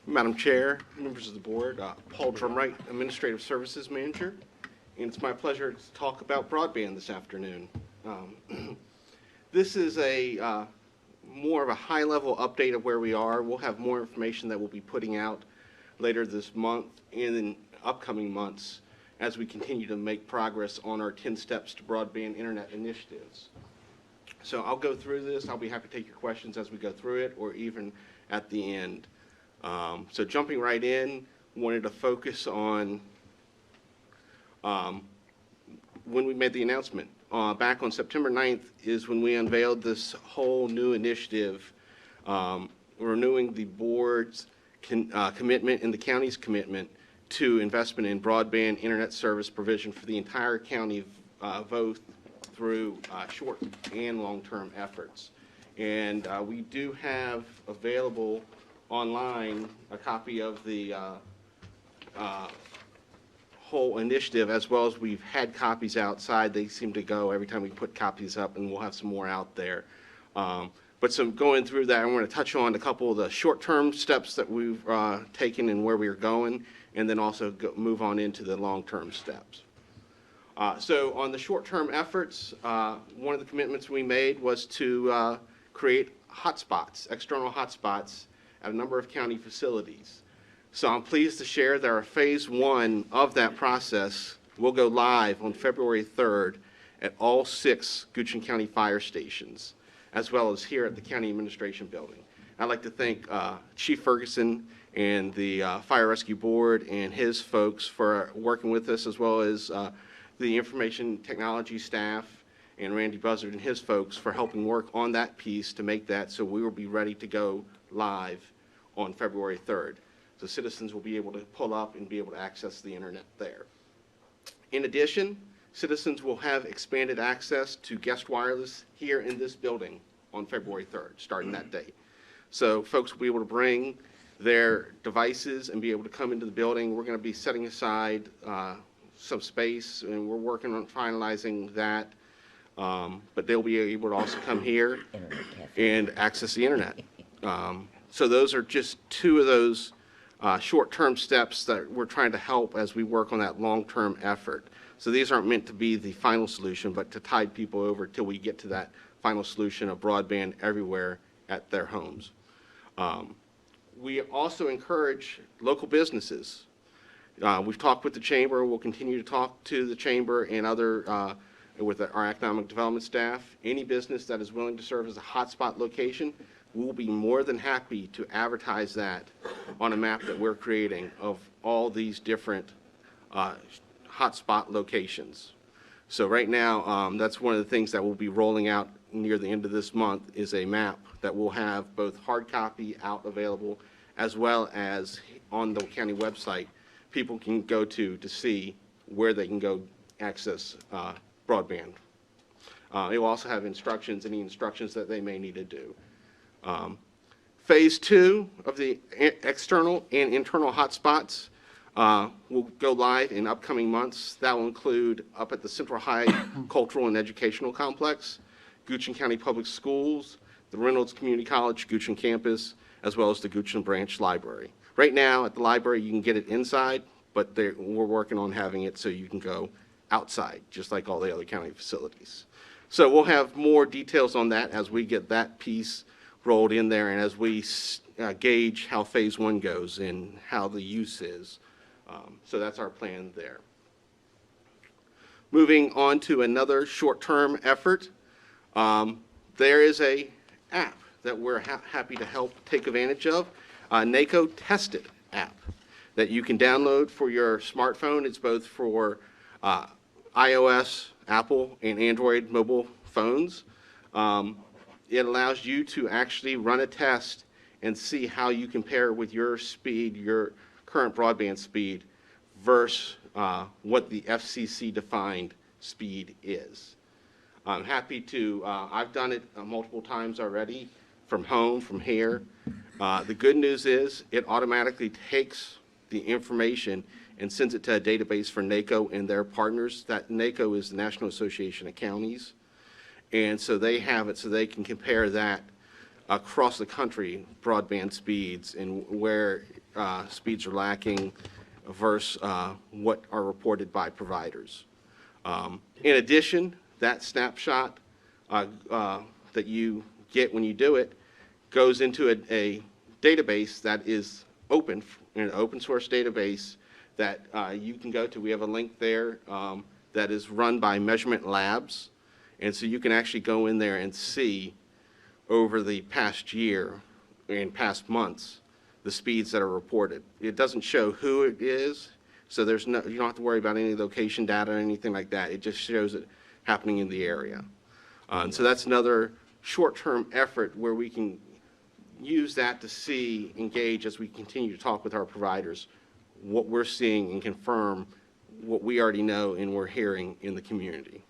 Madam Chair, members of the board, Paul Drumright, Administrative Services Manager, and it's my pleasure to talk about broadband this afternoon. This is a more of a high-level update of where we are. We'll have more information that we'll be putting out later this month and in upcoming months as we continue to make progress on our 10 steps to broadband internet initiatives. So I'll go through this. I'll be happy to take your questions as we go through it, or even at the end. So jumping right in, wanted to focus on when we made the announcement. Back on September 9th is when we unveiled this whole new initiative, renewing the board's commitment and the county's commitment to investment in broadband internet service provision for the entire county, both through short and long-term efforts. And we do have available online a copy of the whole initiative, as well as we've had copies outside. They seem to go every time we put copies up, and we'll have some more out there. But so going through that, I want to touch on a couple of the short-term steps that we've taken and where we are going, and then also move on into the long-term steps. So on the short-term efforts, one of the commitments we made was to create hotspots, external hotspots at a number of county facilities. So I'm pleased to share that our phase 1 of that process will go live on February 3rd at all 6 Goochland County fire stations, as well as here at the County Administration Building. I'd like to thank Chief Ferguson and the Fire Rescue Board and his folks for working with us, as well as the information technology staff and Randy Buzzard and his folks for helping work on that piece to make that so we will be ready to go live on February 3rd. So citizens will be able to pull up and be able to access the internet there. In addition, citizens will have expanded access to guest wireless here in this building on February 3rd, starting that date. So folks will be able to bring their devices and be able to come into the building. We're going to be setting aside some space, and we're working on finalizing that. But they'll be able to also come here and access the internet. So those are just two of those short-term steps that we're trying to help as we work on that long-term effort. So these aren't meant to be the final solution, but to tide people over till we get to that final solution of broadband everywhere at their homes. We also encourage local businesses. We've talked with the chamber. We'll continue to talk to the chamber and other with our economic development staff. Any business that is willing to serve as a hotspot location, we'll be more than happy to advertise that on a map that we're creating of all these different hotspot locations. So right now, that's one of the things that we'll be rolling out near the end of this month is a map that will have both hard copy out available as well as on the county website people can go to see where they can go access broadband. It will also have instructions, any instructions that they may need to do. Phase 2 of the external and internal hotspots will go live in upcoming months. That will include up at the Central High Cultural and Educational Complex, Goochland County Public Schools, the Reynolds Community College, Goochland Campus, as well as the Goochland Branch Library. Right now at the library you can get it inside, but we're working on having it so you can go outside, just like all the other county facilities. So we'll have more details on that as we get that piece rolled in there and as we gauge how phase 1 goes and how the use is. So that's our plan there. Moving on to another short-term effort, there is a app that we're happy to help take advantage of, NACO Tested app that you can download for your smartphone. It's both for iOS, Apple, and Android mobile phones. It allows you to actually run a test and see how you compare with your speed, your current broadband speed, versus what the FCC defined speed is. I'm happy to, I've done it multiple times already from home, from here. The good news is it automatically takes the information and sends it to a database for NACO and their partners. That NACO is the National Association of Counties. And so they have it so they can compare that across the country, broadband speeds and where speeds are lacking versus what are reported by providers. In addition, that snapshot that you get when you do it goes into a database that is open, an open source database that you can go to. We have a link there that is run by Measurement Labs. And so you can actually go in there and see over the past year and past months the speeds that are reported. It doesn't show who it is, so there's no, you don't have to worry about any location data or anything like that. It just shows it happening in the area. And so that's another short-term effort where we can use that to see, engage as we continue to talk with our providers, what we're seeing and confirm what we already know and we're hearing in the community.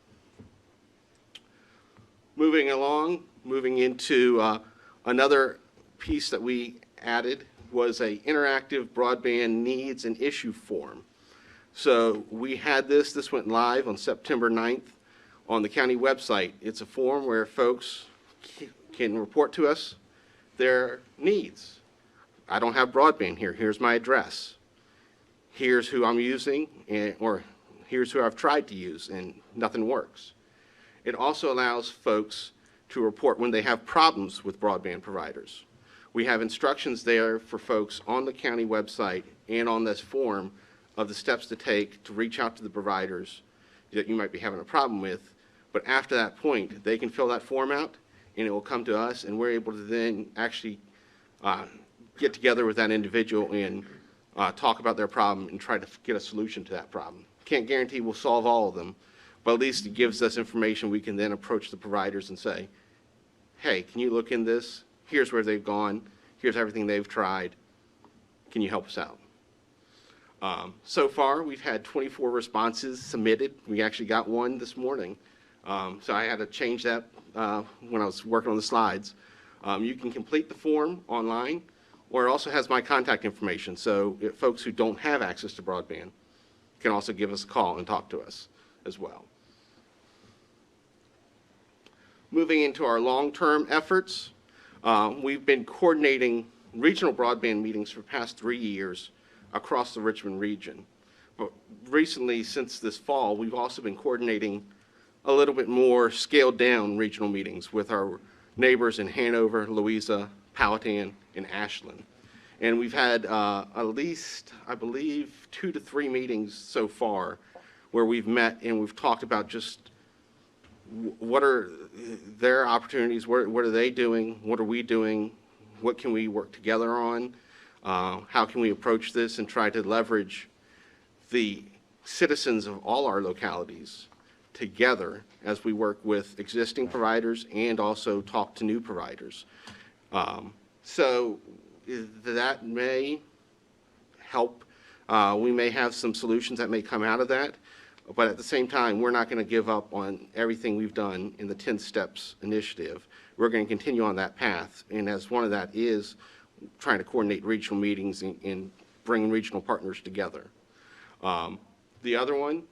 Moving along, moving into another piece that we added was a interactive broadband needs and issue form. So we had this went live on September 9th on the county website. It's a form where folks can report to us their needs. I don't have broadband here. Here's my address. Here's who I'm using, or here's who I've tried to use, and nothing works. It also allows folks to report when they have problems with broadband providers. We have instructions there for folks on the county website and on this form of the steps to take to reach out to the providers that you might be having a problem with. But after that point, they can fill that form out and it will come to us, and we're able to then actually get together with that individual and talk about their problem and try to get a solution to that problem. Can't guarantee we'll solve all of them, but at least it gives us information we can then approach the providers and say, hey, can you look in this? Here's where they've gone. Here's everything they've tried. Can you help us out? So far, we've had 24 responses submitted. We actually got one this morning So I had to change that when I was working on the slides. You can complete the form online, or it also has my contact information. So if folks who don't have access to broadband can also give us a call and talk to us as well. Moving into our long-term efforts, we've been coordinating regional broadband meetings for the past 3 years across the Richmond region. But recently, since this fall, we've also been coordinating a little bit more scaled-down regional meetings with our neighbors in Hanover, Louisa, Powhatan, and Ashland. And we've had at least, I believe, 2 to 3 meetings so far where we've met and we've talked about just what are their opportunities, what are they doing, what are we doing, what can we work together on, how can we approach this and try to leverage the citizens of all our localities together as we work with existing providers and also talk to new providers. So that may help. We may have some solutions that may come out of that, but at the same time, we're not going to give up on everything we've done in the 10 Steps initiative. We're going to continue on that path, and as one of that is trying to coordinate regional meetings and bring regional partners together. The other one,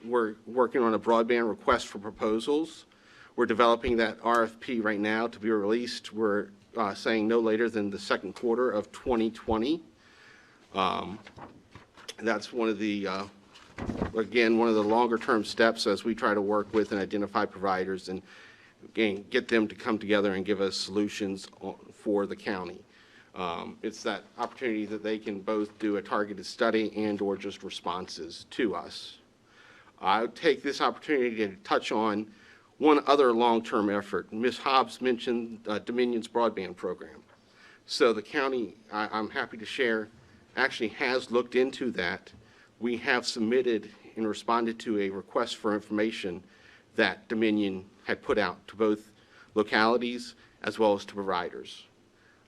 we're working on a broadband request for proposals. We're developing that RFP right now to be released. We're saying no later than the second quarter of 2020. That's one of the, again, one of the longer term steps as we try to work with and identify providers and again, get them to come together and give us solutions for the county. It's that opportunity that they can both do a targeted study and or just responses to us. I would take this opportunity to touch on one other long-term effort. Ms. Hobbs mentioned Dominion's broadband program. So the county, I'm happy to share, actually has looked into that. We have submitted and responded to a request for information that Dominion had put out to both localities as well as to providers.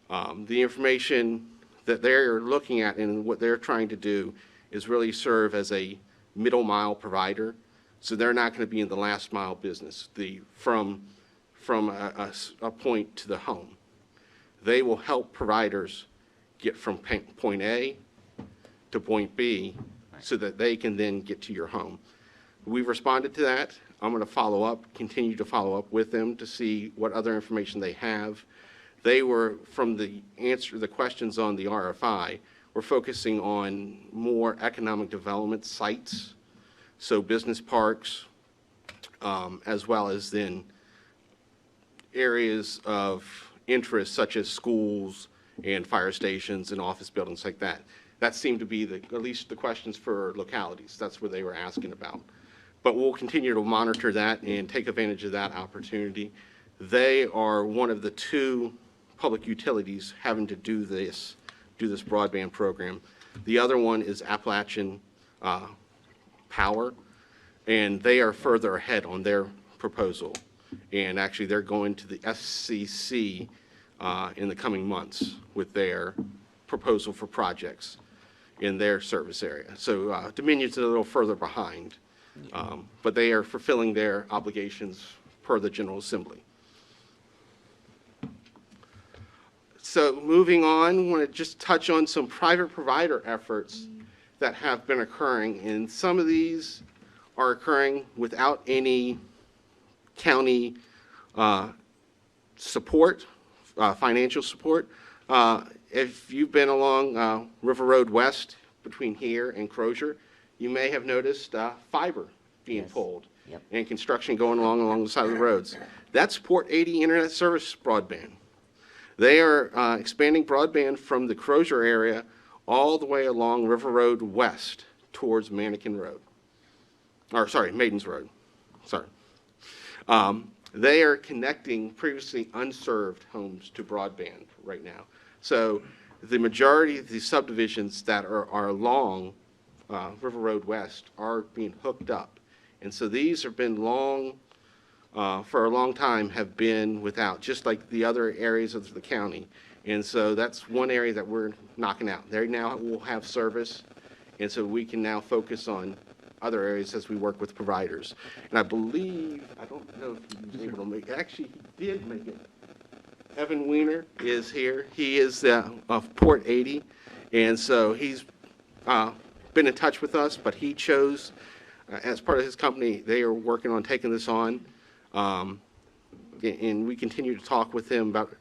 The information that they're looking at and what they're trying to do is really serve as a middle mile provider. So they're not going to be in the last mile business, from a point to the home. They will help providers get from point A to point B so that they can then get to your home. We've responded to that. I'm going to follow up, continue to follow up with them to see what other information they have. They were, from the questions on the RFI, we're focusing on more economic development sites, so business parks, as well as then areas of interest such as schools and fire stations and office buildings like that. That seemed to be at least the questions for localities. That's what they were asking about. But we'll continue to monitor that and take advantage of that opportunity. They are one of the 2 public utilities having to do this broadband program. The other one is Appalachian Power, and they are further ahead on their proposal. And actually, they're going to the FCC in the coming months with their proposal for projects in their service area. So Dominion's a little further behind, but they are fulfilling their obligations per the General Assembly. So moving on, I want to just touch on some private provider efforts that have been occurring, and some of these are occurring without any county support, financial support. If you've been along River Road West between here and Crozier, you may have noticed fiber being pulled and construction going along the side of the roads. That's Port 80 Internet Service broadband. They are expanding broadband from the Crozier area all the way along River Road West towards Maidens Road. Sorry. They are connecting previously unserved homes to broadband right now. So the majority of the subdivisions that are along River Road West are being hooked up. And so these have been for a long time have been without, just like the other areas of the county. And so that's one area that we're knocking out. They now will have service, and so we can now focus on other areas as we work with providers. And I believe, I don't know if he was able to make, actually, he did make it. Evan Weiner is here. He is of Port 80, and so he's been in touch with us, but he chose, as part of his company, they are working on taking this on. And we continue to talk with him about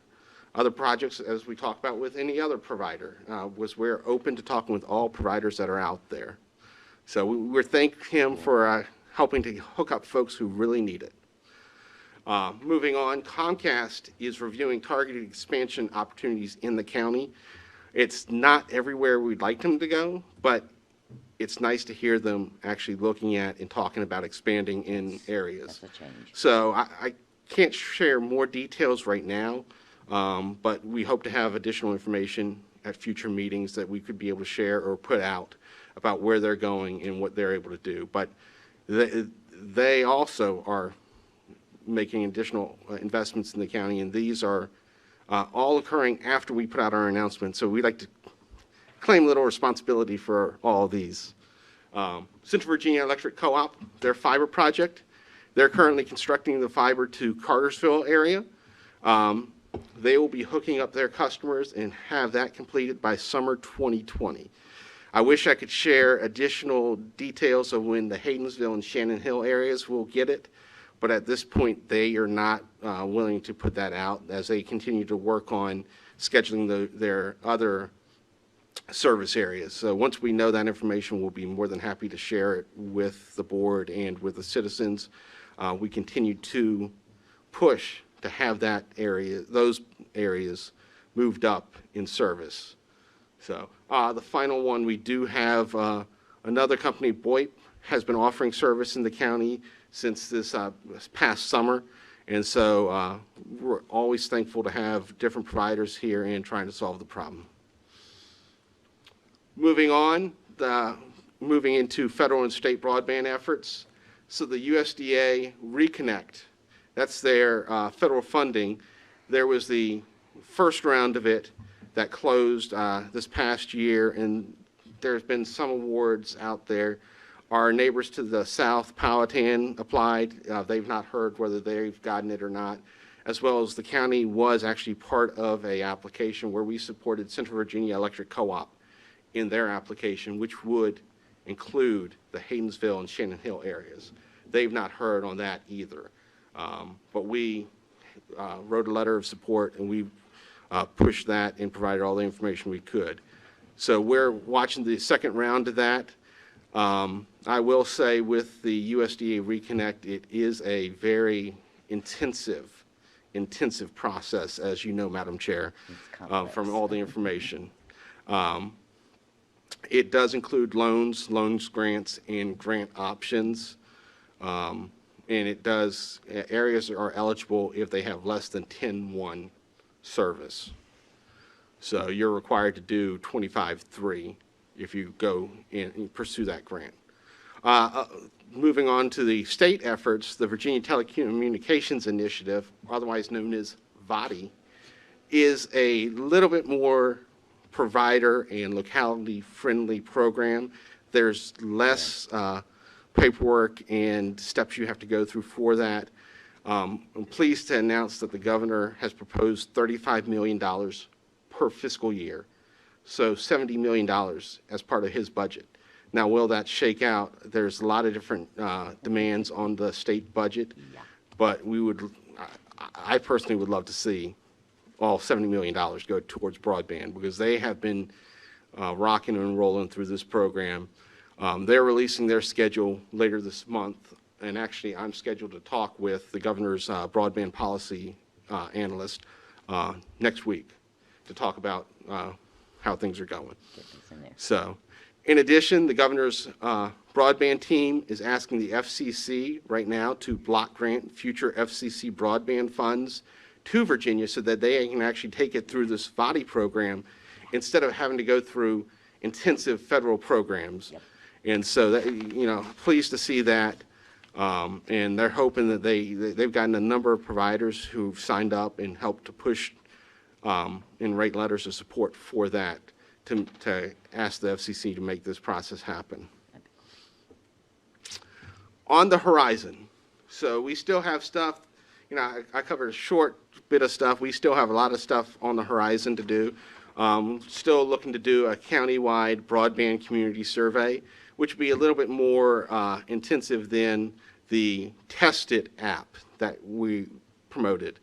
other projects as we talk about with any other provider. We're open to talking with all providers that are out there. So we thank him for helping to hook up folks who really need it. Moving on, Comcast is reviewing targeted expansion opportunities in the county. It's not everywhere we'd like them to go, but it's nice to hear them actually looking at and talking about expanding in areas. That's a change. So I can't share more details right now, but we hope to have additional information at future meetings that we could be able to share or put out about where they're going and what they're able to do. But they also are making additional investments in the county, and these are all occurring after we put out our announcement. So we'd like to claim a little responsibility for all of these. Central Virginia Electric Co-op, their fiber project, they're currently constructing the fiber to Cartersville area. They will be hooking up their customers and have that completed by summer 2020. I wish I could share additional details of when the Haydensville and Shannon Hill areas will get it, but at this point they are not willing to put that out as they continue to work on scheduling their other service areas. So once we know that information, we'll be more than happy to share it with the board and with the citizens. We continue to push to have that area, those areas moved up in service. So the final one, we do have another company, BOIP, has been offering service in the county since this past summer. And so we're always thankful to have different providers here and trying to solve the problem. Moving on, moving into federal and state broadband efforts. So the USDA Reconnect, that's their federal funding. There was the first round of it that closed this past year, and there's been some awards out there. Our neighbors to the south, Powhatan, applied. They've not heard whether they've gotten it or not, as well as the county was actually part of an application where we supported Central Virginia Electric Co-op in their application, which would include the Haydensville and Shannon Hill areas. They've not heard on that either. But we wrote a letter of support, and we pushed that and provided all the information we could. So we're watching the second round of that. I will say with the USDA Reconnect, it is a very intensive process, as you know, Madam Chair, from all the information. It does include loans, grants, and grant options. And it does, areas are eligible if they have less than 10-1 service. So you're required to do 25-3 if you go in and pursue that grant. Moving on to the state efforts, the Virginia Telecommunications Initiative, otherwise known as VOTI, is a little bit more provider and locality-friendly program. There's less paperwork and steps you have to go through for that. I'm pleased to announce that the governor has proposed $35 million per fiscal year, so $70 million as part of his budget. Now, will that shake out? There's a lot of different demands on the state budget, but I personally would love to see all $70 million go towards broadband, because they have been rocking and rolling through this program. They're releasing their schedule later this month, and actually I'm scheduled to talk with the governor's broadband policy analyst next week to talk about how things are going. So, in addition, the governor's broadband team is asking the FCC right now to block grant future FCC broadband funds to Virginia so that they can actually take it through this VOTI program instead of having to go through intensive federal programs. Yep. And so, that, pleased to see that. And they're hoping that they've gotten a number of providers who've signed up and helped to push and write letters of support for that to ask the FCC to make this process happen. on the horizon. So we still have stuff, I covered a short bit of stuff. We still have a lot of stuff on the horizon to do. Still looking to do a countywide broadband community survey, which would be a little bit more intensive than the Test It app that we promoted.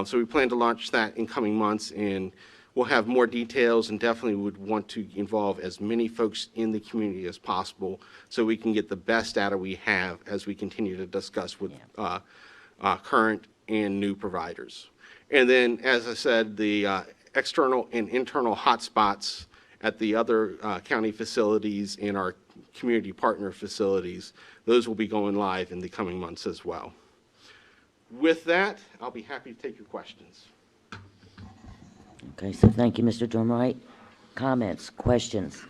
So we plan to launch that in coming months, and we'll have more details, and definitely would want to involve as many folks in the community as possible so we can get the best data we have as we continue to discuss with current and new providers. And then, as I said, the external and internal hotspots at the other county facilities and our community partner facilities, those will be going live in the coming months as well. With that, I'll be happy to take your questions. Okay, so thank you, Mr. Drumright. Comments, questions?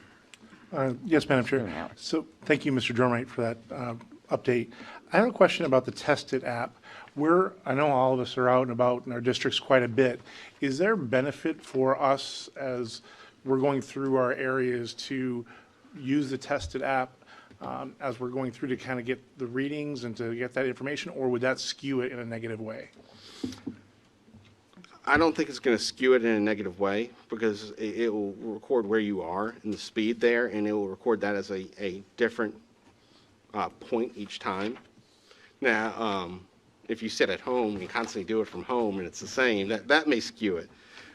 Yes, Madam Chair. Howard. So thank you, Mr. Drumright, for that update. I have a question about the Test It app. I know all of us are out and about in our districts quite a bit. Is there benefit for us as we're going through our areas to use the Test It app as we're going through to kind of get the readings and to get that information, or would that skew it in a negative way? I don't think it's going to skew it in a negative way, because it will record where you are and the speed there, and it will record that as a different point each time. Now, if you sit at home and constantly do it from home and it's the same, that may skew it.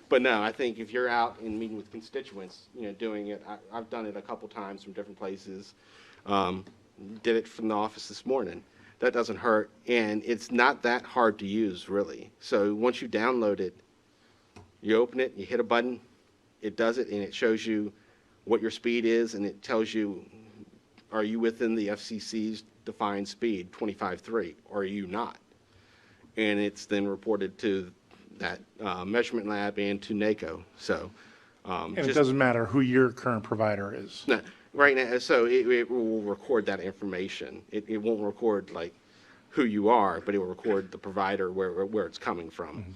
But no, I think if you're out and meeting with constituents, doing it, I've done it a couple times from different places. Did it from the office this morning. That doesn't hurt, and it's not that hard to use, really. So once you download it, you open it, you hit a button, it does it, and it shows you what your speed is, and it tells you, are you within the FCC's defined speed, 25.3, or are you not? And it's then reported to that measurement lab and to NACO. So, And it doesn't matter who your current provider is. No, right now, so it will record that information. It won't record like who you are, but it will record the provider where it's coming from,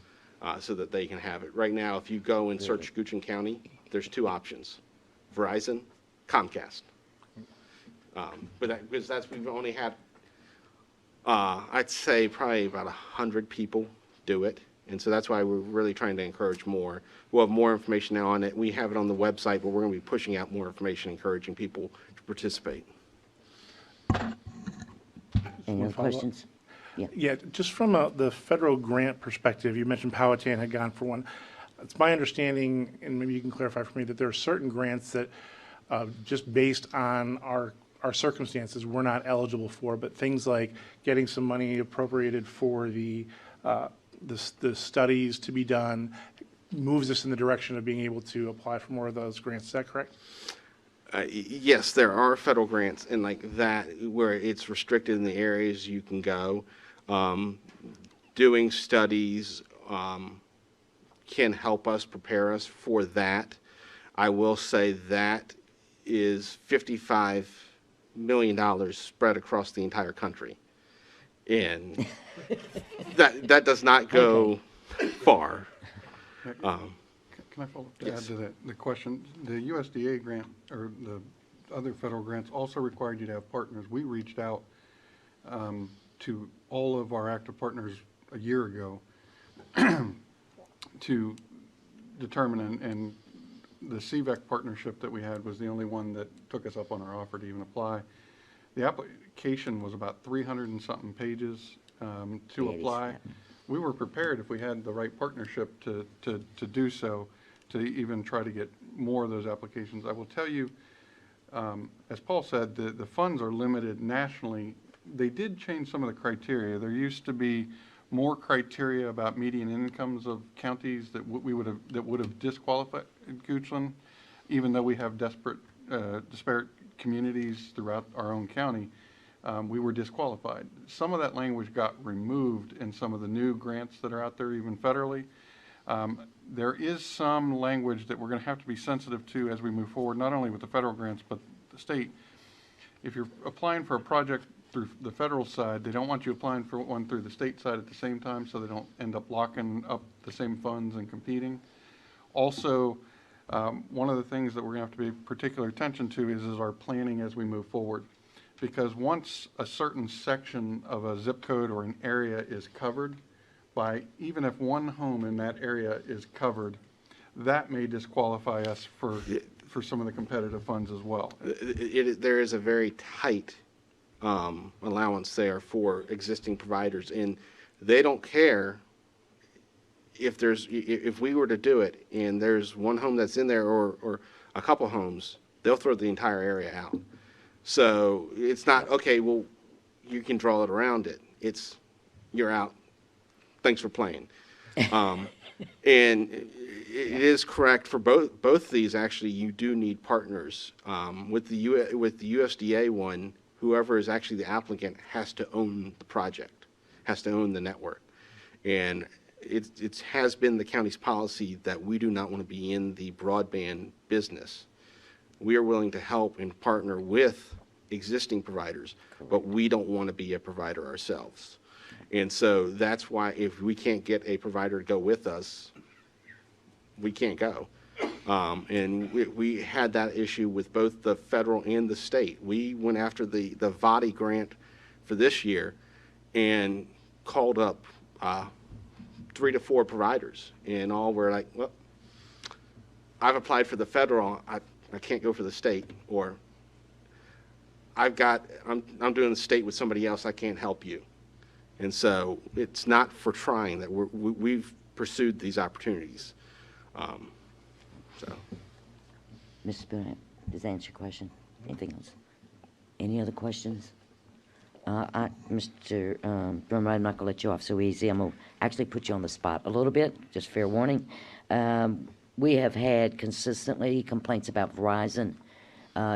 so that they can have it. Right now, if you go and search Goochland County, there's two options: Verizon, Comcast. Because we've only had, I'd say probably about 100 people do it. And so that's why we're really trying to encourage more. We'll have more information now on it. We have it on the website, but we're going to be pushing out more information, encouraging people to participate. Any other questions? Yeah, just from the federal grant perspective, you mentioned Powhatan had gone for one. It's my understanding, and maybe you can clarify for me, that there are certain grants that just based on our circumstances we're not eligible for, but things like getting some money appropriated for the studies to be done moves us in the direction of being able to apply for more of those grants. Is that correct? Yes, there are federal grants and like that where it's restricted in the areas you can go. Doing studies can help us, prepare us for that. I will say that is $55 million spread across the entire country. And that does not go far. Can I follow up to add to the question? The USDA grant, or the other federal grants, also required you to have partners. We reached out to all of our active partners a year ago to determine, and the CVEC partnership that we had was the only one that took us up on our offer to even apply. The application was about 300 and something pages to apply. We were prepared, if we had the right partnership, to do so, to even try to get more of those applications. I will tell you, as Paul said, the funds are limited nationally. They did change some of the criteria. There used to be more criteria about median incomes of counties that would have disqualified Goochland, even though we have disparate communities throughout our own county. We were disqualified. Some of that language got removed in some of the new grants that are out there, even federally. There is some language that we're going to have to be sensitive to as we move forward, not only with the federal grants, but the state. If you're applying for a project through the federal side, they don't want you applying for one through the state side at the same time, so they don't end up locking up the same funds and competing. Also, one of the things that we're going to have to pay particular attention to is our planning as we move forward. because once a certain section of a zip code or an area is covered by, even if one home in that area is covered, that may disqualify us for some of the competitive funds as well. There is a very tight allowance there for existing providers, and they don't care if we were to do it and there's one home that's in there or a couple homes, they'll throw the entire area out. So it's not, okay, well, you can draw it around it. It's, you're out. Thanks for playing. And it is correct for both these, actually, you do need partners. With the USDA one, whoever is actually the applicant has to own the project, has to own the network. And it has been the county's policy that we do not want to be in the broadband business. We are willing to help and partner with existing providers, but we don't want to be a provider ourselves. And so that's why if we can't get a provider to go with us, we can't go. And we had that issue with both the federal and the state. We went after the VADI grant for this year and called up 3 to 4 providers, and all were like, well, I've applied for the federal, I can't go for the state, or I'm doing the state with somebody else, I can't help you. And so it's not for trying that we've pursued these opportunities. Mr. Spooner, does that answer your question? Anything else? Any other questions? Mr. Drummer, I'm not going to let you off so easy. I'm going to actually put you on the spot a little bit, just fair warning. We have had consistently complaints about Verizon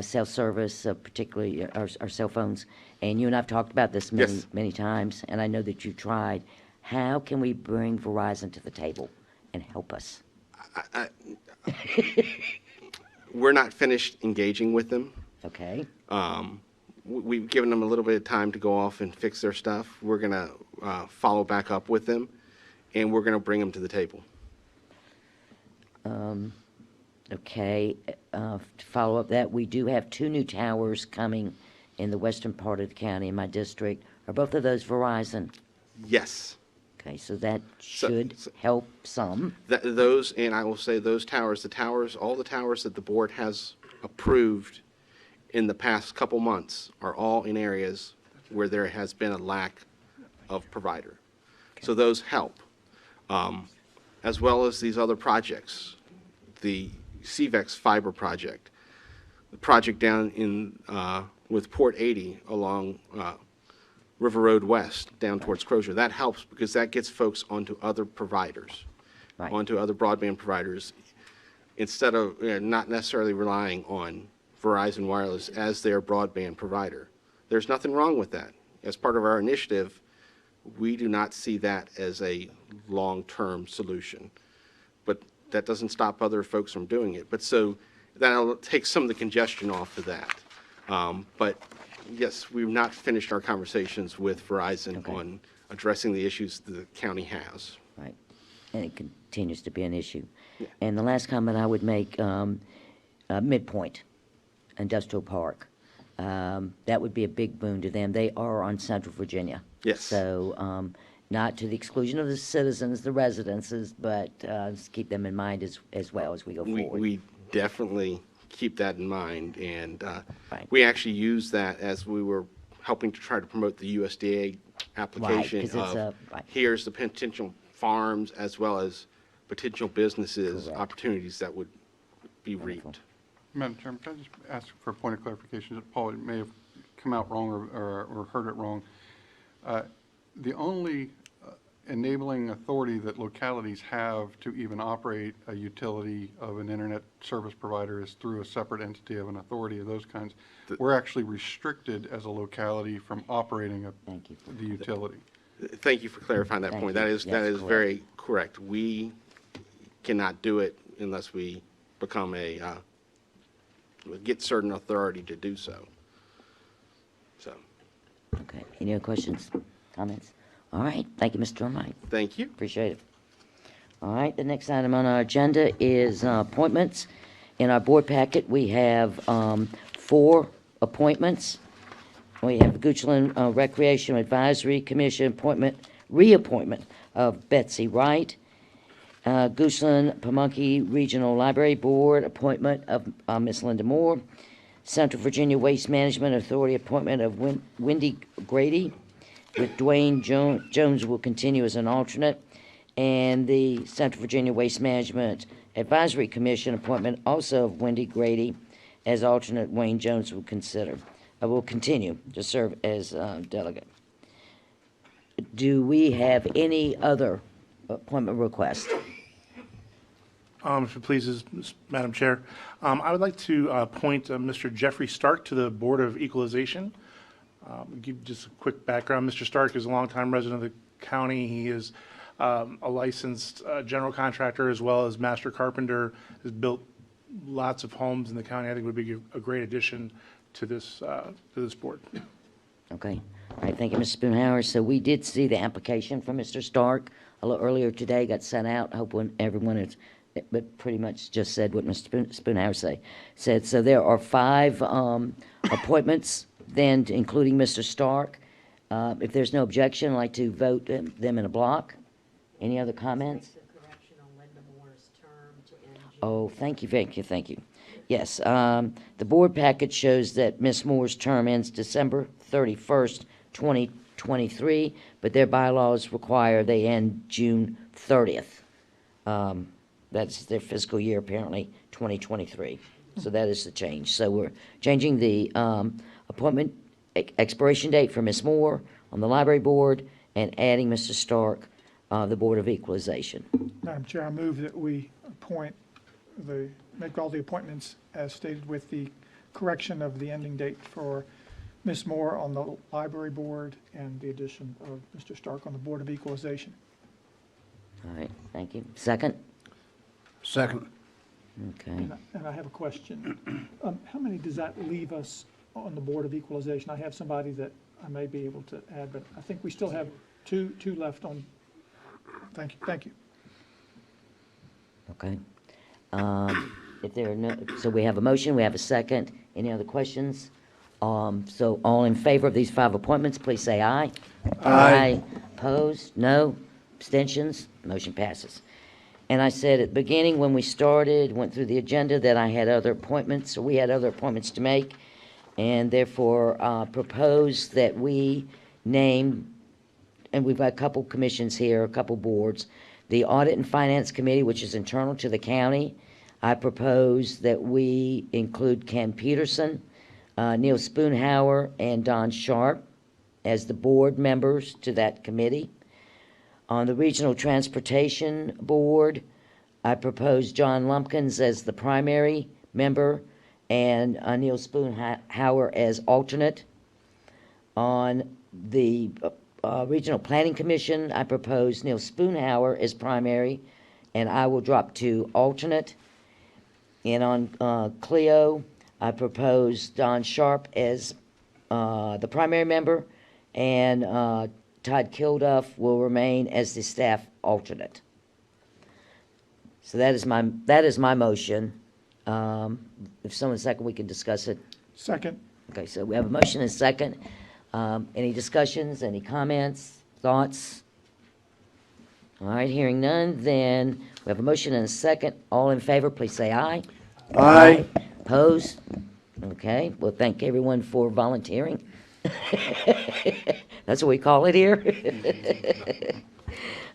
cell service, particularly our cell phones, and you and I have talked about this many times, and I know that you tried. How can we bring Verizon to the table and help us? We're not finished engaging with them. Okay. We've given them a little bit of time to go off and fix their stuff. We're going to follow back up with them, and we're going to bring them to the table. Okay. To follow up that, we do have 2 new towers coming in the western part of the county in my district. Are both of those Verizon? Yes. Okay, so that should help some. Those, and I will say those towers, all the towers that the board has approved in the past couple months are all in areas where there has been a lack of provider. Okay. So those help, as well as these other projects, the CVEX fiber project, the project down in with Port 80 along River Road West down towards Crozier. That helps because that gets folks onto other providers, onto other broadband providers, instead of not necessarily relying on Verizon Wireless as their broadband provider. There's nothing wrong with that. As part of our initiative, we do not see that as a long-term solution. But that doesn't stop other folks from doing it. But so that'll take some of the congestion off of that. But yes, we've not finished our conversations with Verizon on addressing the issues the county has. Right. And it continues to be an issue. Yeah. And the last comment I would make, Midpoint Industrial Park. That would be a big boon to them. They are on Central Virginia. Yes. So not to the exclusion of the citizens, the residences, but just keep them in mind as well as we go forward. We definitely keep that in mind, and we actually use that as we were helping to try to promote the USDA application of here's the potential farms as well as potential businesses, opportunities that would be reaped. Madam Chairman, can I just ask for a point of clarification? Paul, it may have come out wrong or heard it wrong. The only enabling authority that localities have to even operate a utility of an internet service provider is through a separate entity of an authority of those kinds. We're actually restricted as a locality from operating the utility. Thank you for clarifying that point. That is very correct. We cannot do it unless we become get certain authority to do so. Okay. Any other questions, comments? All right. Thank you, Mr. Drumright. Thank you. Appreciate it. All right. The next item on our agenda is appointments. In our board packet, we have 4 appointments. We have Goochland Recreation Advisory Commission reappointment of Betsy Wright. Goochland Pamunkey Regional Library Board, appointment of Miss Linda Moore. Central Virginia Waste Management Authority, appointment of Wendy Grady, with Dwayne Jones will continue as an alternate. And the Central Virginia Waste Management Advisory Commission, appointment also of Wendy Grady as alternate. Wayne Jones will continue to serve as delegate. Do we have any other appointment requests? If it pleases, Madam Chair, I would like to appoint Mr. Jeffrey Stark to the Board of Equalization. Give just a quick background. Mr. Stark is a longtime resident of the county. He is a licensed general contractor as well as master carpenter, has built lots of homes in the county. I think would be a great addition to this board. Okay. All right, thank you, Mr. Spoonhour. So we did see the application from Mr. Stark a little earlier today, got sent out. I hope everyone is, but pretty much just said what Mr. Spoonhour said. So there are 5 appointments then, including Mr. Stark. If there's no objection, I'd like to vote them in a block. Any other comments? Oh, thank you. Yes, the board package shows that Ms. Moore's term ends December 31st, 2023, but their bylaws require they end June 30th. That's their fiscal year, apparently, 2023. So that is the change. So we're changing the appointment expiration date for Ms. Moore on the library board and adding Mr. Stark, the Board of Equalization. Madam Chair, I move that we make all the appointments as stated with the correction of the ending date for Ms. Moore on the library board and the addition of Mr. Stark on the Board of Equalization. All right, thank you. Second? Second. Okay. And I have a question. How many does that leave us on the Board of Equalization? I have somebody that I may be able to add, but I think we still have two left on. Thank you. Okay. If there are no, so we have a motion, we have a second. Any other questions? So all in favor of these 5 appointments, please say aye. Aye. Opposed? No? Abstentions? Motion passes. And I said at the beginning when we started, went through the agenda, that I had other appointments, or we had other appointments to make, and therefore propose that we name, and we've got a couple commissions here, a couple boards, the Audit and Finance Committee, which is internal to the county. I propose that we include Ken Peterson, Neil Spoonhour, and Don Sharp as the board members to that committee. On the Regional Transportation Board, I propose John Lumpkins as the primary member and Neil Spoonhour as alternate. On the Regional Planning Commission, I propose Neil Spoonhour as primary, and I will drop to alternate. And on Clio, I propose Don Sharp as the primary member, and Todd Kilduff will remain as the staff alternate. So that is my motion. If someone's second, we can discuss it. Second. Okay, so we have a motion and a second. Any discussions, any comments, thoughts? All right, hearing none, then we have a motion and a second. All in favor, please say aye. Aye. Opposed? Okay, well, thank everyone for volunteering. That's what we call it here.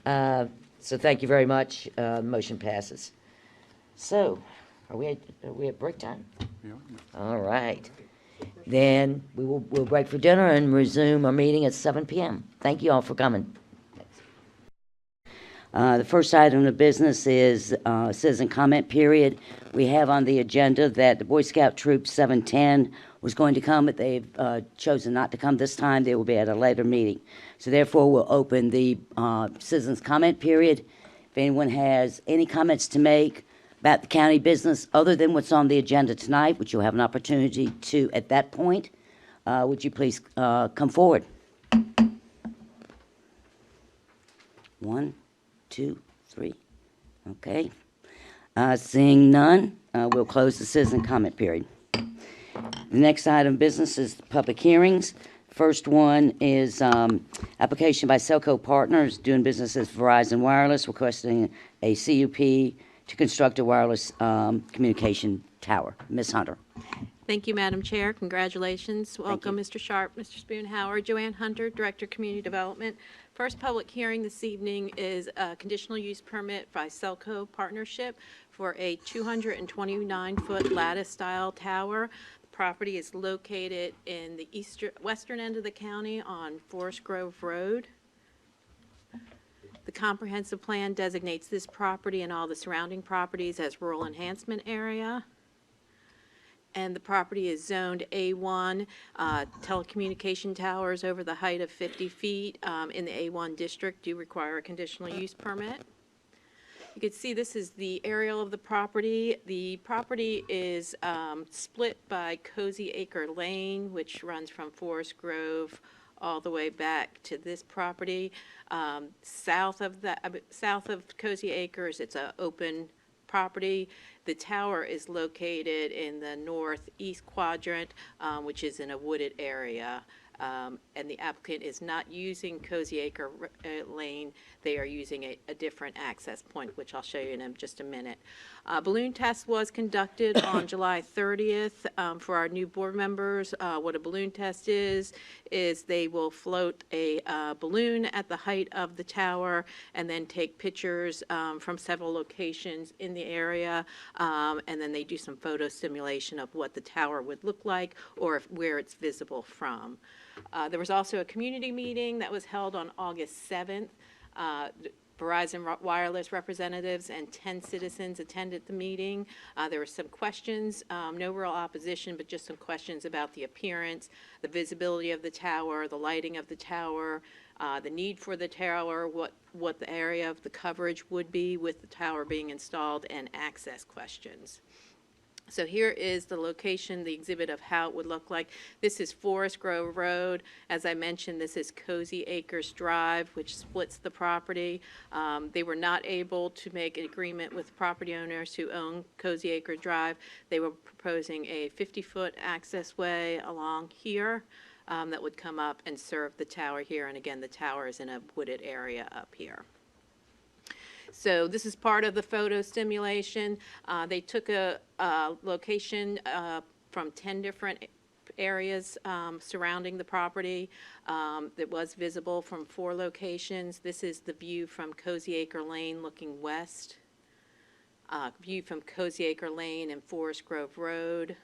So thank you very much. Motion passes. So, are we at break time? Yeah. All right. Then we'll break for dinner and resume our meeting at 7 p.m. Thank you all for coming. The first item of business is citizen comment period. We have on the agenda that the Boy Scout Troop 710 was going to come, but they've chosen not to come this time. They will be at a later meeting. So therefore, we'll open the citizens comment period. If anyone has any comments to make about the county business other than what's on the agenda tonight, which you'll have an opportunity to at that point, would you please come forward? 1, 2, 3. Okay. Seeing none, we'll close the citizen comment period. The next item of business is public hearings. First one is application by Selco Partners, doing business as Verizon Wireless, requesting a CUP to construct a wireless communication tower. Ms. Hunter. Thank you, Madam Chair. Congratulations. Welcome, you. Mr. Sharp, Mr. Spoonhour. Joanne Hunter, Director, Community Development. First public hearing this evening is a conditional use permit by Selco Partnership for a 229-foot lattice-style tower. The property is located in the western end of the county on Forest Grove Road. The comprehensive plan designates this property and all the surrounding properties as rural enhancement area. And the property is zoned A1, telecommunication towers over the height of 50 feet in the A1 district do require a conditional use permit. You can see this is the aerial of the property. The property is split by Cozy Acre Lane, which runs from Forest Grove all the way back to this property. South of Cozy Acres, it's an open property. The tower is located in the northeast quadrant, which is in a wooded area. And the applicant is not using Cozy Acre Lane. They are using a different access point, which I'll show you in just a minute. Balloon test was conducted on July 30th for our new board members. What a balloon test is they will float a balloon at the height of the tower and then take pictures from several locations in the area, and then they do some photo simulation of what the tower would look like or where it's visible from. There was also a community meeting that was held on August 7th. Verizon Wireless representatives and 10 citizens attended the meeting. There were some questions, no real opposition, but just some questions about the appearance, the visibility of the tower, the lighting of the tower, the need for the tower, what the area of the coverage would be with the tower being installed, and access questions. So here is the location, the exhibit of how it would look like. This is Forest Grove Road. As I mentioned, this is Cozy Acres Drive, which splits the property. They were not able to make an agreement with property owners who own Cozy Acre Drive. They were proposing a 50-foot access way along here that would come up and serve the tower here. And again, the tower is in a wooded area up here. So this is part of the photo simulation. They took a location from 10 different areas surrounding the property that was visible from 4 locations. This is the view from Cozy Acre Lane looking west, view from Cozy Acre Lane and Forest Grove Road,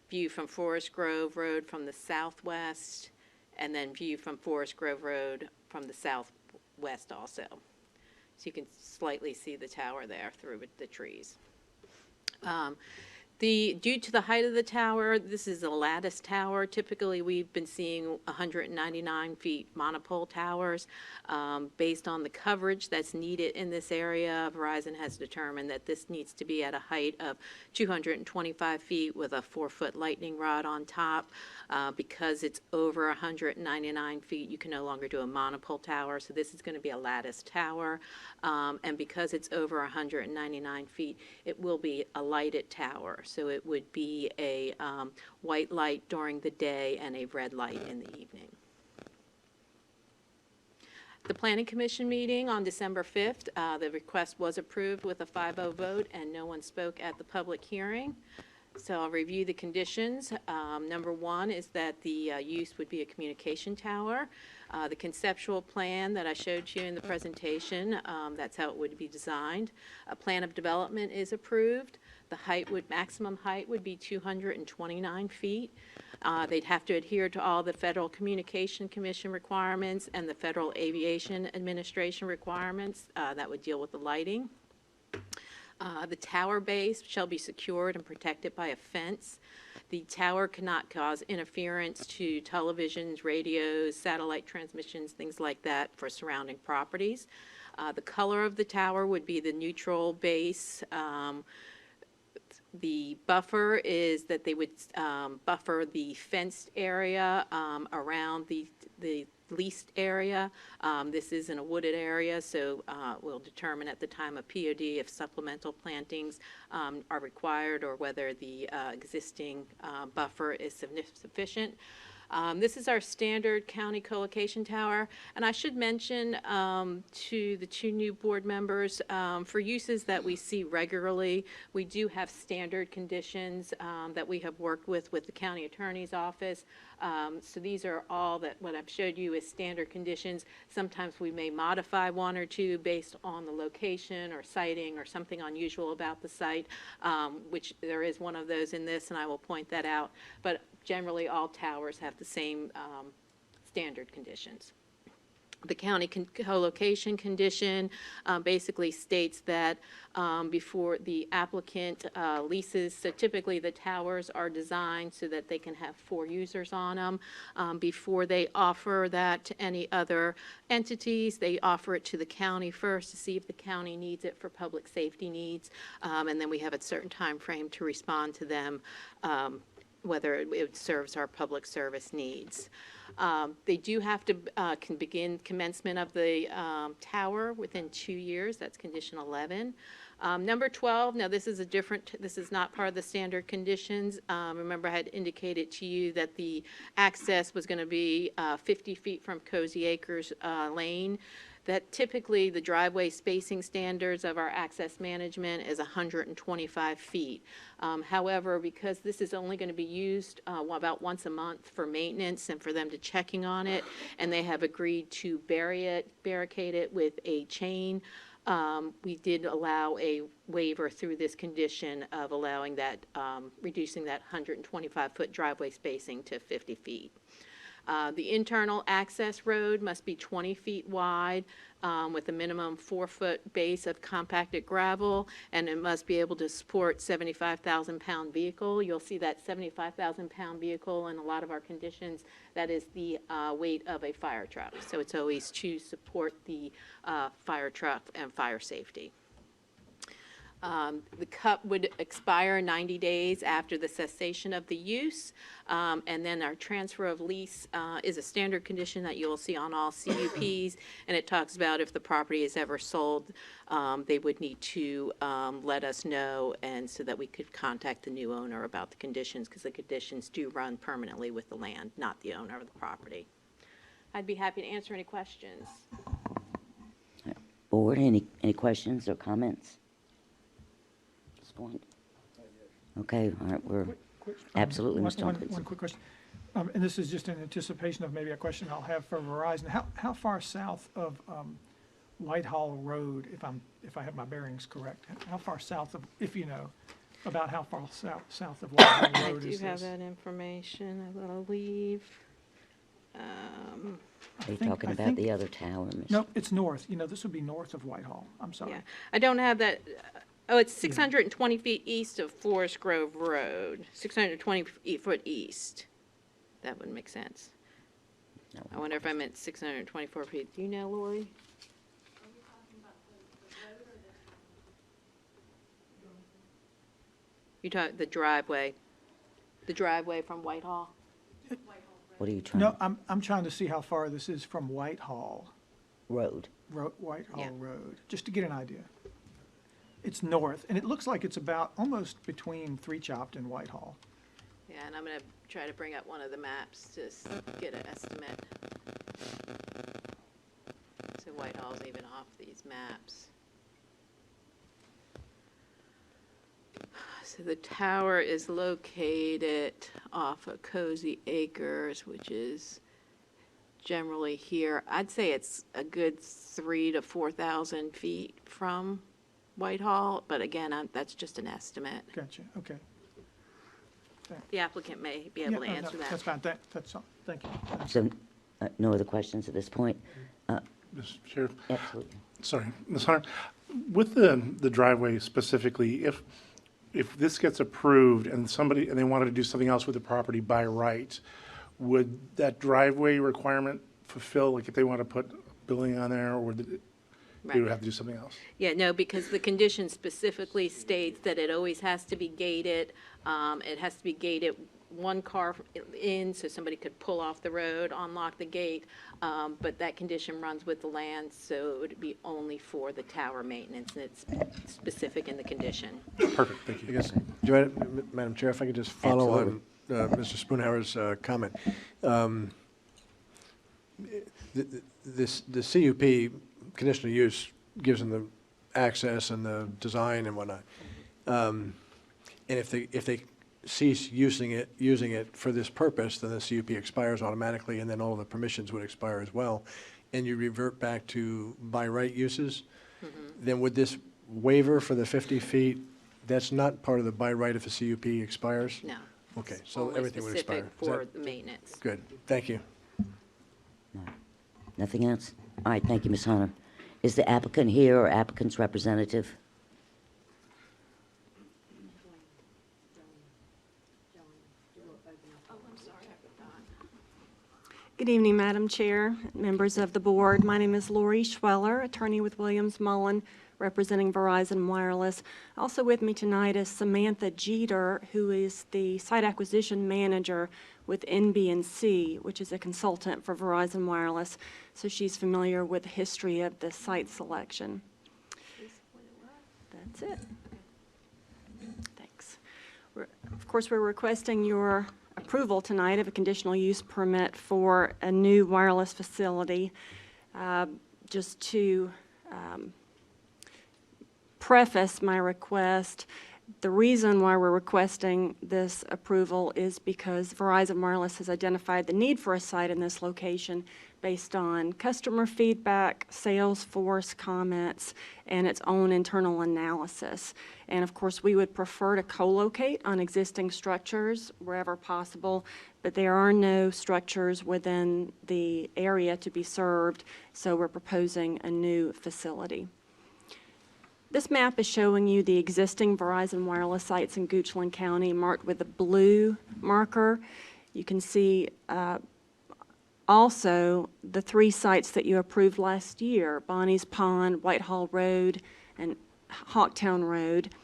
view from Forest Grove Road from the southwest, and then view from Forest Grove Road from the southwest also. So you can slightly see the tower there through the trees. Due to the height of the tower, this is a lattice tower. Typically, we've been seeing 199 feet monopole towers. Based on the coverage that's needed in this area, Verizon has determined that this needs to be at a height of 225 feet with a 4-foot lightning rod on top. Because it's over 199 feet, you can no longer do a monopole tower, so this is going to be a lattice tower. And because it's over 199 feet, it will be a lighted tower. So it would be a white light during the day and a red light in the evening. The Planning Commission meeting on December 5th, the request was approved with a 5-0 vote, and no one spoke at the public hearing. So I'll review the conditions. Number 1 is that the use would be a communication tower. The conceptual plan that I showed you in the presentation, that's how it would be designed. A plan of development is approved. The maximum height would be 229 feet. They'd have to adhere to all the Federal Communication Commission requirements and the Federal Aviation Administration requirements that would deal with the lighting. The tower base shall be secured and protected by a fence. The tower cannot cause interference to televisions, radios, satellite transmissions, things like that for surrounding properties. The color of the tower would be the neutral base. The buffer is that they would buffer the fenced area around the leased area. This is in a wooded area, so we'll determine at the time of POD if supplemental plantings are required or whether the existing buffer is sufficient. This is our standard county co-location tower, and I should mention to the two new board members, for uses that we see regularly, we do have standard conditions that we have worked with the county attorney's office. So these are all that what I've showed you is standard conditions. Sometimes we may modify one or two based on the location or siting or something unusual about the site, which there is one of those in this, and I will point that out. But generally, all towers have the same standard conditions. The county co-location condition basically states that before the applicant leases, so typically the towers are designed so that they can have 4 users on them. Before they offer that to any other entities, they offer it to the county first to see if the county needs it for public safety needs, and then we have a certain time frame to respond to them, whether it serves our public service needs. They do have to can begin commencement of the tower within 2 years. That's condition 11. Number 12, now this is a different, this is not part of the standard conditions. Remember I had indicated to you that the access was going to be 50 feet from Cozy Acres Lane. That typically the driveway spacing standards of our access management is 125 feet. However, because this is only going to be used about once a month for maintenance and for them to checking on it, and they have agreed to barricade it with a chain, we did allow a waiver through this condition of allowing that, reducing that 125-foot driveway spacing to 50 feet. The internal access road must be 20 feet wide with a minimum 4-foot base of compacted gravel, and it must be able to support 75,000-pound vehicle. You'll see that 75,000-pound vehicle in a lot of our conditions. That is the weight of a fire truck. So it's always to support the fire truck and fire safety. The CUP would expire 90 days after the cessation of the use, and then our transfer of lease is a standard condition that you'll see on all CUPs, and it talks about if the property is ever sold, they would need to let us know, and so that we could contact the new owner about the conditions, because the conditions do run permanently with the land, not the owner of the property. I'd be happy to answer any questions. Board, any questions or comments? Point. Okay, all right, we're absolutely, Mr. Tompkins. One quick question, and this is just in anticipation of maybe a question I'll have for Verizon. How far south of Whitehall Road, if I have my bearings correct, how far south of, if you know, about how far south of Whitehall Road is this? I do have that information, I believe. Are you talking about the other tower, Mr.? No, it's north. You know, this would be north of Whitehall. I'm sorry. Yeah, I don't have that. Oh, it's 620 feet east of Forest Grove Road, 620 foot east. That would make sense. I wonder if I meant 624 feet. Do you know, Lori? You talk the driveway from Whitehall? What are you trying? No, I'm trying to see how far this is from Whitehall. Road. Whitehall Road, just to get an idea. It's north, and it looks like it's about almost between Three Chopped and Whitehall. Yeah, and I'm going to try to bring up one of the maps to get an estimate. So Whitehall's even off these maps. So the tower is located off of Cozy Acres, which is generally here. I'd say it's a good 3,000 to 4,000 feet from Whitehall, but again, that's just an estimate. Gotcha, okay. The applicant may be able to answer that. That's fine, that's all, thank you. So, no other questions at this point? Mr. Sheriff? Absolutely. Sorry, Ms. Hunter, with the driveway specifically, if this gets approved and they wanted to do something else with the property by right, would that driveway requirement fulfill, like if they want to put a building on there, or would they would have to do something else? Yeah, no, because the condition specifically states that it always has to be gated. It has to be gated one car in, so somebody could pull off the road, unlock the gate. But that condition runs with the land, so it would be only for the tower maintenance, and it's specific in the condition. Perfect, thank you. I guess, Madam Chair, if I could just follow Absolutely. Mr. Spoonhour's comment. The CUP, conditional use, gives them the access and the design and whatnot. And if they cease using it for this purpose, then the CUP expires automatically, and then all the permissions would expire as well, and you revert back to by right uses. Then would this waiver for the 50 feet, that's not part of the by right if a CUP expires? No. Okay, It's so only everything would expire. specific Is for that- the maintenance. Good, thank you. Nothing else? All right, thank you, Ms. Hunter. Is the applicant here or applicant's representative? Good evening, Madam Chair, members of the board. My name is Lori Schweller, attorney with Williams Mullen, representing Verizon Wireless. Also with me tonight is Samantha Jeter, who is the site acquisition manager with NBNC, which is a consultant for Verizon Wireless, so she's familiar with the history of the site selection. That's it. Thanks. Of course, we're requesting your approval tonight of a conditional use permit for a new wireless facility. Just to preface my request, the reason why we're requesting this approval is because Verizon Wireless has identified the need for a site in this location based on customer feedback, Salesforce comments, and its own internal analysis. And of course, we would prefer to co-locate on existing structures wherever possible, but there are no structures within the area to be served, so we're proposing a new facility. This map is showing you the existing Verizon Wireless sites in Goochland County marked with a blue marker. You can see also the 3 sites that you approved last year, Bonnie's Pond, Whitehall Road, and Hawktown Road.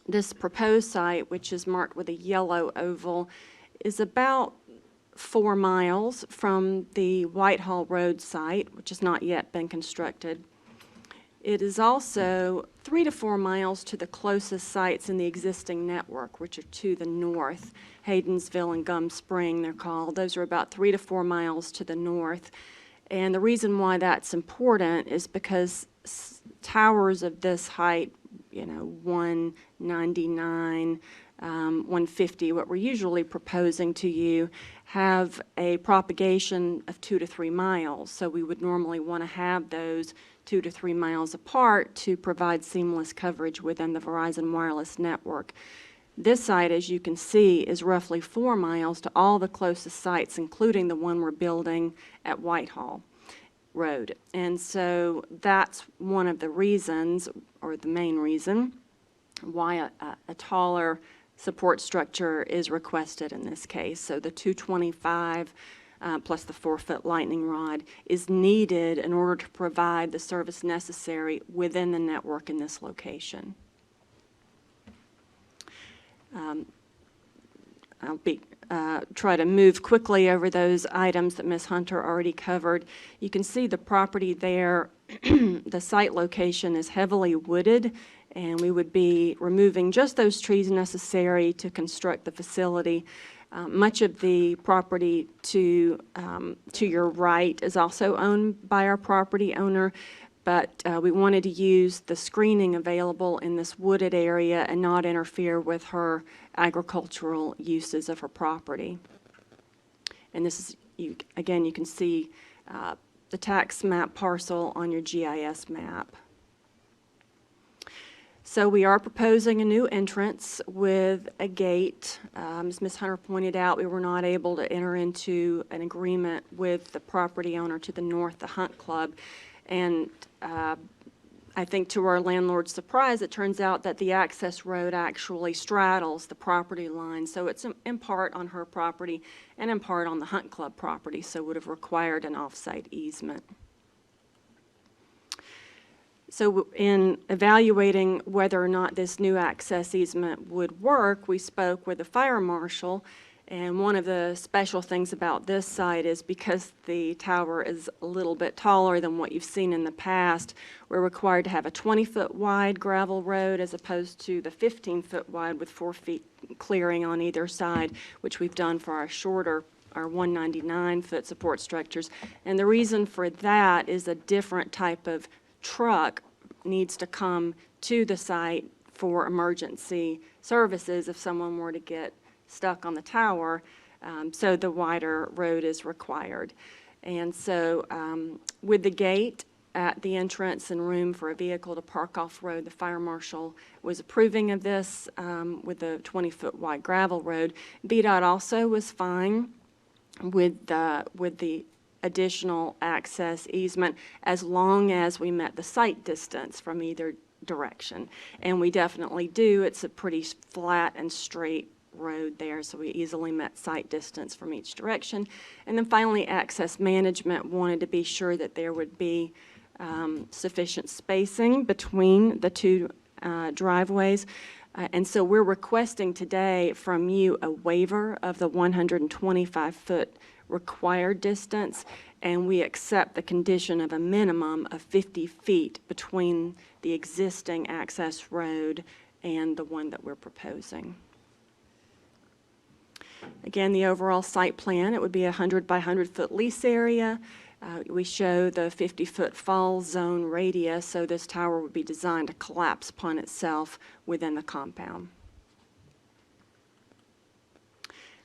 This proposed site, which is marked with a yellow oval, is about 4 miles from the Whitehall Road site, which has not yet been constructed. It is also 3 to 4 miles to the closest sites in the existing network, which are to the north. Haydensville and Gum Spring, they're called. Those are about 3 to 4 miles to the north. And the reason why that's important is because towers of this height, 199, 150, what we're usually proposing to you, have a propagation of 2 to 3 miles. So we would normally want to have those 2 to 3 miles apart to provide seamless coverage within the Verizon Wireless network. This site, as you can see, is roughly 4 miles to all the closest sites, including the one we're building at Whitehall Road. And so that's one of the reasons, or the main reason, why a taller support structure is requested in this case. So the 225 plus the 4-foot lightning rod is needed in order to provide the service necessary within the network in this location. I'll try to move quickly over those items that Ms. Hunter already covered. You can see the property there. The site location is heavily wooded, and we would be removing just those trees necessary to construct the facility. Much of the property to your right is also owned by our property owner, but we wanted to use the screening available in this wooded area and not interfere with her agricultural uses of her property. And this is, again, you can see the tax map parcel on your GIS map. So we are proposing a new entrance with a gate. As Ms. Hunter pointed out, we were not able to enter into an agreement with the property owner to the north, the Hunt Club. And I think to our landlord's surprise, it turns out that the access road actually straddles the property line. So it's in part on her property and in part on the Hunt Club property, so would have required an off-site easement. So in evaluating whether or not this new access easement would work, we spoke with the fire marshal, And one of the special things about this site is because the tower is a little bit taller than what you've seen in the past, we're required to have a 20-foot wide gravel road as opposed to the 15-foot wide with 4 feet clearing on either side, which we've done for our shorter, our 199-foot support structures. And the reason for that is a different type of truck needs to come to the site for emergency services if someone were to get stuck on the tower, so the wider road is required. And so with the gate at the entrance and room for a vehicle to park off-road, the fire marshal was approving of this with the 20-foot wide gravel road. VDOT also was fine with the additional access easement as long as we met the sight distance from either direction. And we definitely do. It's a pretty flat and straight road there, so we easily met sight distance from each direction. And then finally, access management wanted to be sure that there would be sufficient spacing between the two driveways. And so we're requesting today from you a waiver of the 125-foot required distance, and we accept the condition of a minimum of 50 feet between the existing access road and the one that we're proposing. Again, the overall site plan, it would be a 100 by 100-foot lease area. We show the 50-foot fall zone radius, so this tower would be designed to collapse upon itself within the compound.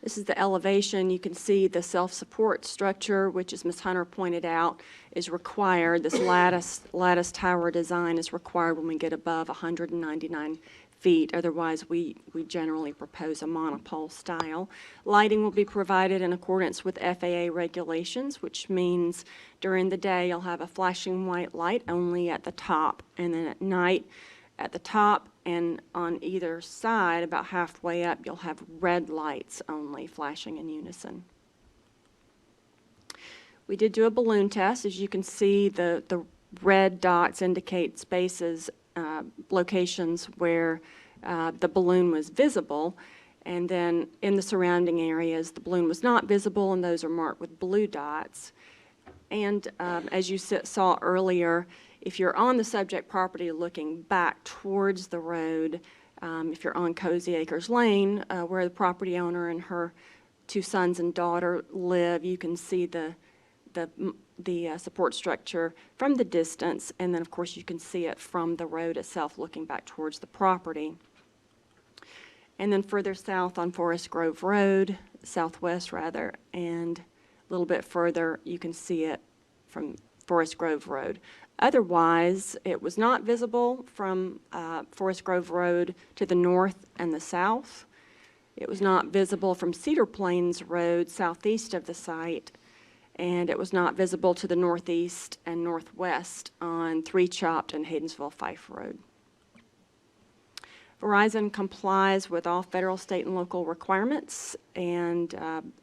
This is the elevation. You can see the self-support structure, which, as Ms. Hunter pointed out, is required. This lattice tower design is required when we get above 199 feet. Otherwise, we generally propose a monopole style. Lighting will be provided in accordance with FAA regulations, which means during the day you'll have a flashing white light only at the top, and then at night at the top and on either side, about halfway up, you'll have red lights only flashing in unison. We did do a balloon test. As you can see, the red dots indicate spaces, locations where the balloon was visible, and then in the surrounding areas the balloon was not visible, and those are marked with blue dots. And as you saw earlier, if you're on the subject property looking back towards the road, if you're on Cozy Acres Lane, where the property owner and her 2 sons and daughter live, you can see the support structure from the distance, and then of course you can see it from the road itself looking back towards the property. And then further south on Forest Grove Road, southwest rather, and a little bit further you can see it from Forest Grove Road. Otherwise, it was not visible from Forest Grove Road to the north and the south. It was not visible from Cedar Plains Road southeast of the site, and it was not visible to the northeast and northwest on 3 Chopped and Haydensville Fife Road. Verizon complies with all federal, state, and local requirements, and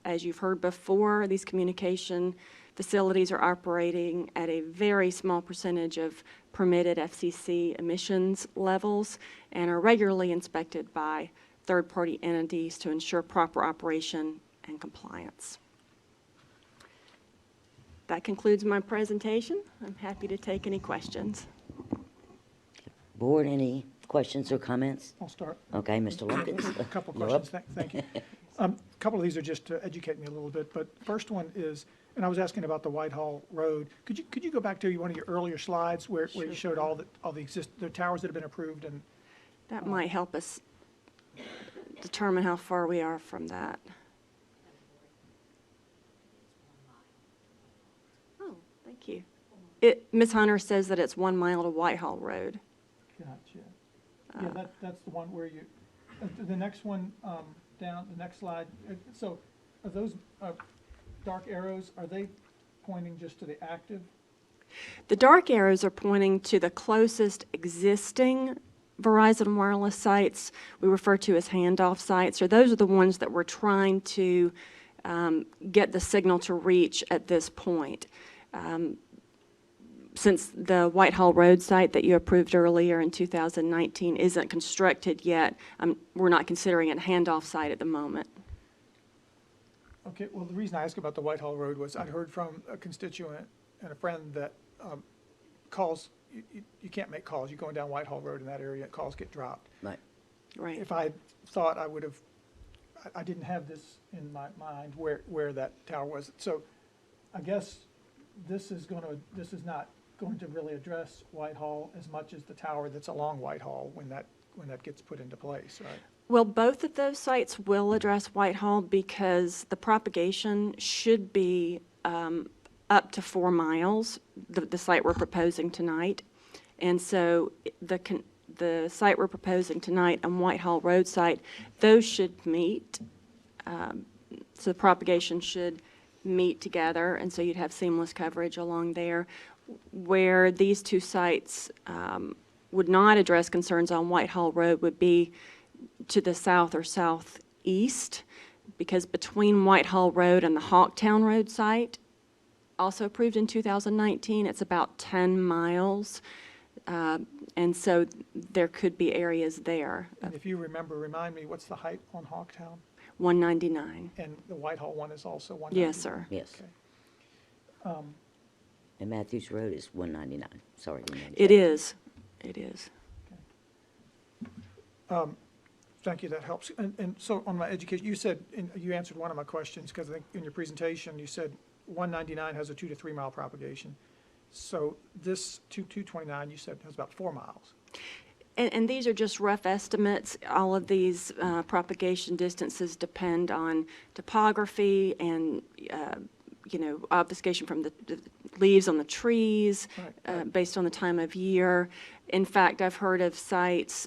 as you've heard before, these communication facilities are operating at a very small percentage of permitted FCC emissions levels and are regularly inspected by third-party entities to ensure proper operation and compliance. That concludes my presentation. I'm happy to take any questions. Board, any questions or comments? I'll start. Okay, Mr. Lumpkins. A couple You're questions, up. thank you. A couple of these are just to educate me a little bit, but first one is, and I was asking about the Whitehall Road. Could you go back to one of your earlier slides where you showed all the towers that have been approved? And that might help us determine how far we are from that. Oh, thank you. Ms. Hunter says that it's 1 mile to Whitehall Road. Gotcha. Yeah, that's the one where you, the next one down, the next slide. So are those dark arrows, are they pointing just to the active? The dark arrows are pointing to the closest existing Verizon wireless sites we refer to as handoff sites, or those are the ones that we're trying to get the signal to reach at this point. Since the Whitehall Road site that you approved earlier in 2019 isn't constructed yet, we're not considering it a handoff site at the moment. Okay, well, the reason I asked about the Whitehall Road was I'd heard from a constituent and a friend that calls, you can't make calls. You're going down Whitehall Road in that area, calls get dropped. Right. Right. If I thought I would have, I didn't have this in my mind where that tower was. So I guess this is not going to really address Whitehall as much as the tower that's along Whitehall when that gets put into place, right? Well, both of those sites will address Whitehall because the propagation should be up to 4 miles, the site we're proposing tonight. And so the site we're proposing tonight on Whitehall Road site, those should meet. So the propagation should meet together, and so you'd have seamless coverage along there. Where these two sites would not address concerns on Whitehall Road would be to the south or southeast, because between Whitehall Road and the Hawktown Road site, also approved in 2019, it's about 10 miles. And so there could be areas there. And if you remember, remind me, what's the height on Hawktown? 199. And the Whitehall one is also 199? Yes, sir. Yes. Okay. And Matthews Road is 199. Sorry. didn't mean to It say. is. It is. Thank you, that helps. And so on my education, you said, you answered one of my questions, because I think in your presentation, you said 199 has a 2 to 3 mile propagation. So this 229, you said, has about 4 miles. And these are just rough estimates. All of these propagation distances depend on topography and, obfuscation from the leaves on the trees, based on the time of year. In fact, I've heard of sites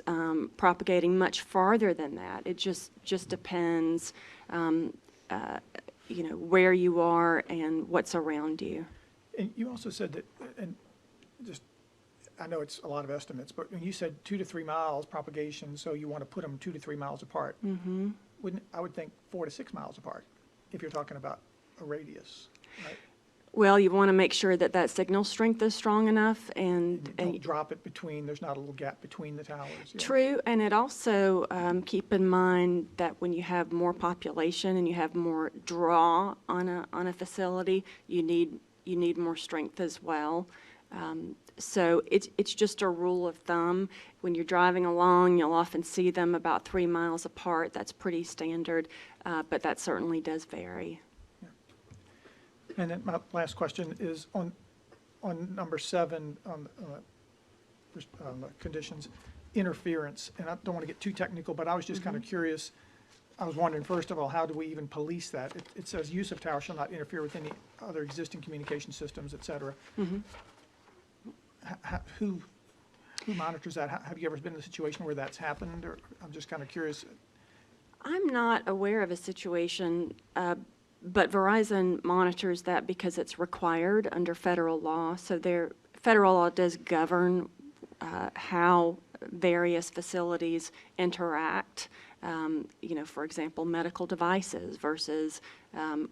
propagating much farther than that. It just depends, where you are and what's around you. And you also said that, and just, I know it's a lot of estimates, but when you said 2 to 3 miles propagation, so you want to put them 2 to 3 miles apart. Mm-hmm. I would think 4 to 6 miles apart, if you're talking about a radius, right? Well, you want to make sure that that signal strength is strong enough and Don't drop it between, there's not a little gap between the towers. Yeah. True, and it also, keep in mind that when you have more population and you have more draw on a facility, you need more strength as well. So it's just a rule of thumb. When you're driving along, you'll often see them about 3 miles apart. That's pretty standard, but that certainly does vary. And then my last question is on number 7, on the conditions, interference. And I don't want to get too technical, but I was just kind of curious. I was wondering, first of all, how do we even police that? It says use of tower shall not interfere with any other existing communication systems, et cetera. Mm-hmm. Who monitors that? Have you ever been in a situation where that's happened? Or I'm just kind of curious. I'm not aware of a situation, but Verizon monitors that because it's required under federal law. So federal law does govern how various facilities interact. For example, medical devices versus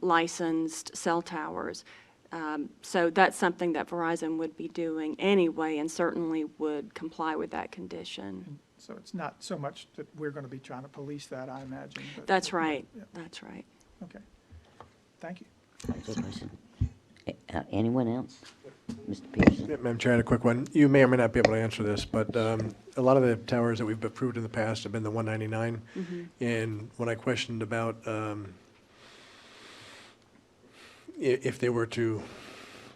licensed cell towers. So that's something that Verizon would be doing anyway and certainly would comply with that condition. So it's not so much that we're going to be trying to police that, I imagine. But That's right. Yeah. That's right. Okay. Thank you. Good question. Anyone else? Mr. Pearson? Yeah, Madam Chair, I had a quick one. You may or may not be able to answer this, but a lot of the towers that we've approved in the past have been the 199. Mm-hmm. And when I questioned about if they were to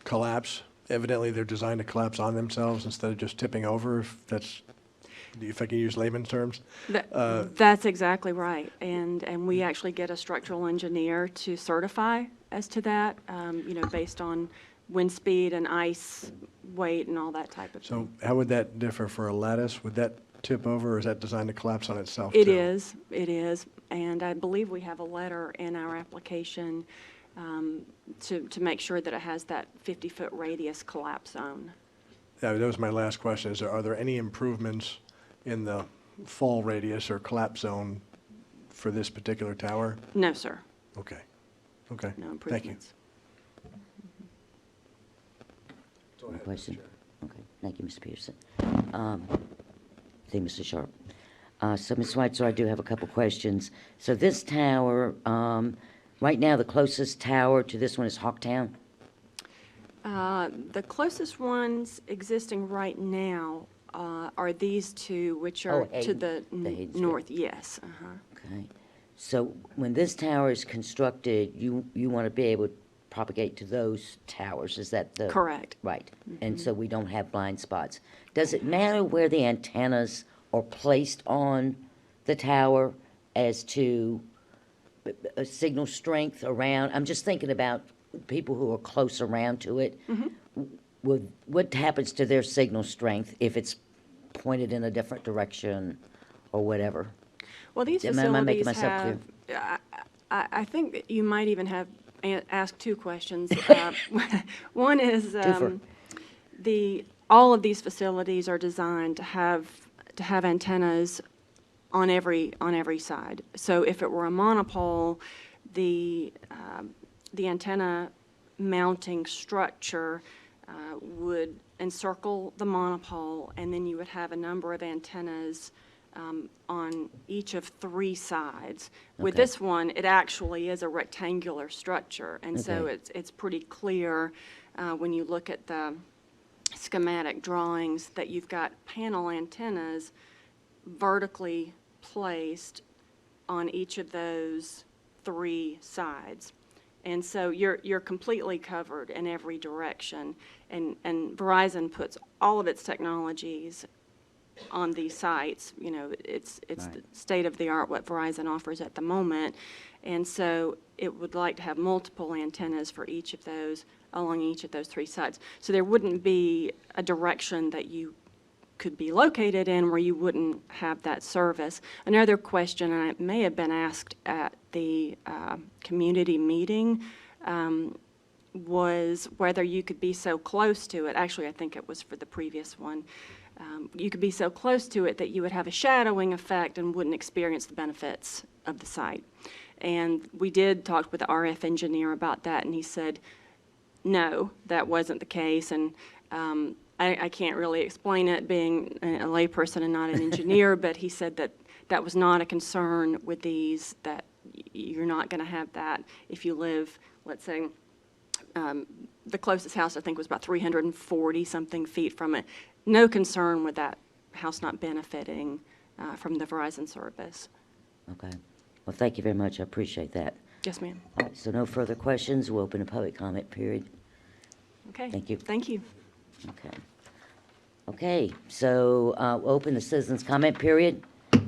collapse, evidently they're designed to collapse on themselves instead of just tipping over, if I can use layman's terms. That's exactly right. And we actually get a structural engineer to certify as to that, based on wind speed and ice weight and all that type of thing. So how would that differ for a lattice? Would that tip over, or is that designed to collapse on itself It too? is. And I believe we have a letter in our application to make sure that it has that 50-foot radius collapse zone. That was my last question. Are there any improvements in the fall radius or collapse zone for this particular tower? No, sir. Okay. No Thank you. improvements. No question? Okay, thank you, Mr. Pearson. Thank you, Mr. Sharp. So, Ms. Schweitzer, I do have a couple questions. So this tower, right now, the closest tower to this one is Hawktown? The closest ones existing right now are these two, which are to Hayden- the Haydensville. north, yes. Uh-huh. Okay. So when this tower is constructed, you want to be able to propagate to those towers, is that the? Correct. Right. And so we don't have blind spots. Does it matter where the antennas are placed on the tower as to a signal strength around? I'm just thinking about people who are close around to it. What happens to their signal strength if it's pointed in a different direction or whatever? Well, these Am I making facilities myself have, I think that you might even have asked two questions. One is Twofer. all of these facilities are designed to have antennas on every side. So if it were a monopole, the antenna mounting structure would encircle the monopole, and then you would have a number of antennas on each of three sides. With Okay. this one, it actually is a rectangular structure, and so Okay. it's pretty clear when you look at the schematic drawings that you've got panel antennas vertically placed on each of those three sides. And so you're completely covered in every direction. And Verizon puts all of its technologies on these sites. You know, it's Right. the state of the art what Verizon offers at the moment. And so it would like to have multiple antennas for each of those, along each of those three sides. So there wouldn't be a direction that you could be located in where you wouldn't have that service. Another question, and it may have been asked at the community meeting, was whether you could be so close to it. Actually, I think it was for the previous one. You could be so close to it that you would have a shadowing effect and wouldn't experience the benefits of the site. And we did talk with the RF engineer about that, and he said, no, that wasn't the case. And I can't really explain it being a layperson and not an engineer, but he said that that was not a concern with these, that you're not going to have that if you live, let's say, the closest house I think was about 340-something feet from it. No concern with that house not benefiting from the Verizon service. Okay. Well, thank you very much. I appreciate that. Yes, ma'am. All right, so no further questions. We'll open a public comment period. Okay. Thank you. Thank you. Okay. Okay, so we'll open the citizens' comment period.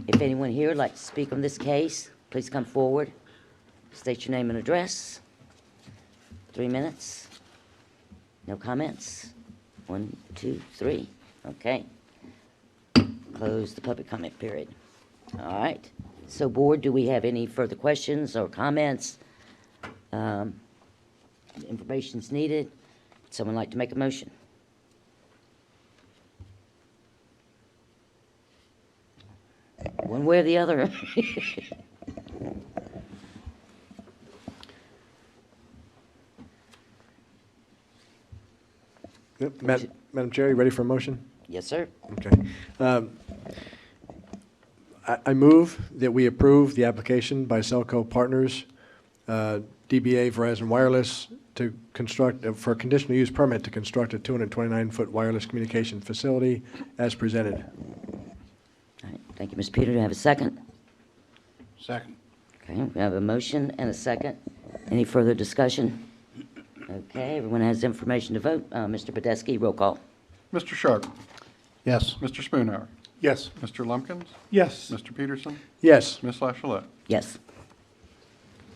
If anyone here would like to speak on this case, please come forward. State your name and address. 3 minutes. No comments? 1, 2, 3. Okay. Close the public comment period. All right. So, board, do we have any further questions or comments? Information's needed. Someone like to make a motion? One way or the other. Yep. Madam Chair, you ready for a motion? Yes, sir. Okay. I move that we approve the application by Cellco Partners, DBA Verizon Wireless, to construct, for a conditional use permit to construct a 229-foot wireless communication facility as presented. All right, thank you, Ms. Peter. Do I have a second? Second. Okay, we have a motion and a second. Any further discussion? Okay, everyone has information to vote. Mr. Podesky, roll call. Mr. Sharp? Yes. Mr. Spoonhour? Yes. Mr. Lumpkins? Yes. Mr. Peterson? Yes. Ms. Lachelette? Yes.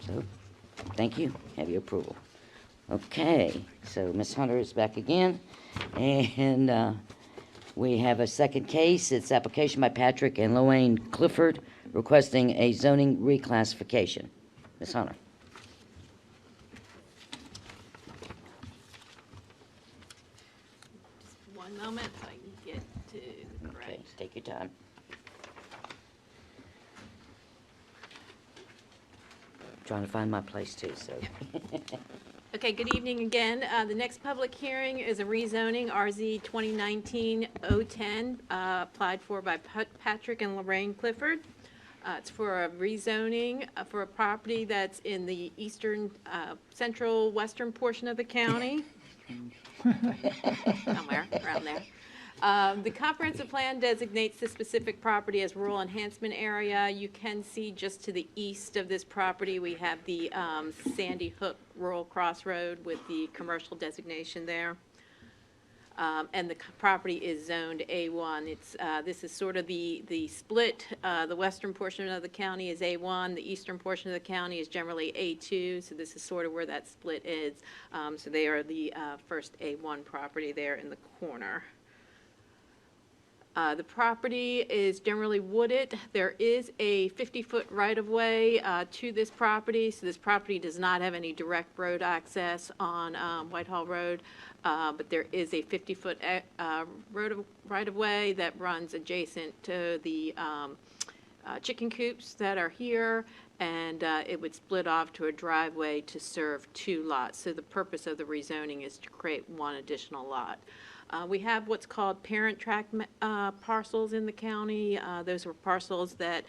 So, thank you. Have your approval. Okay, so Ms. Hunter is back again, and we have a second case. It's application by Patrick and Lorraine Clifford requesting a zoning reclassification. Ms. Hunter. Just one moment so I can get to the Okay, correct. take your time. Trying to find my place too, so. Okay, good evening again. The next public hearing is a rezoning RZ 2019-010, applied for by Patrick and Lorraine Clifford. It's for a rezoning for a property that's in the eastern, central western portion of the county. Somewhere around there. The comprehensive plan designates the specific property as rural enhancement area. You can see just to the east of this property, we have the Sandy Hook Rural Crossroad with the commercial designation there. And the property is zoned A1. It's, this is sort of the split. The western portion of the county is A1. The eastern portion of the county is generally A2. So this is sort of where that split is. So they are the first A1 property there in the corner. The property is generally wooded. There is a 50-foot right-of-way to this property, so this property does not have any direct road access on Whitehall Road, but there is a 50-foot right-of-way that runs adjacent to the chicken coops that are here, and it would split off to a driveway to serve 2 lots. So the purpose of the rezoning is to create 1 additional lot. We have what's called parent tract parcels in the county. Those were parcels that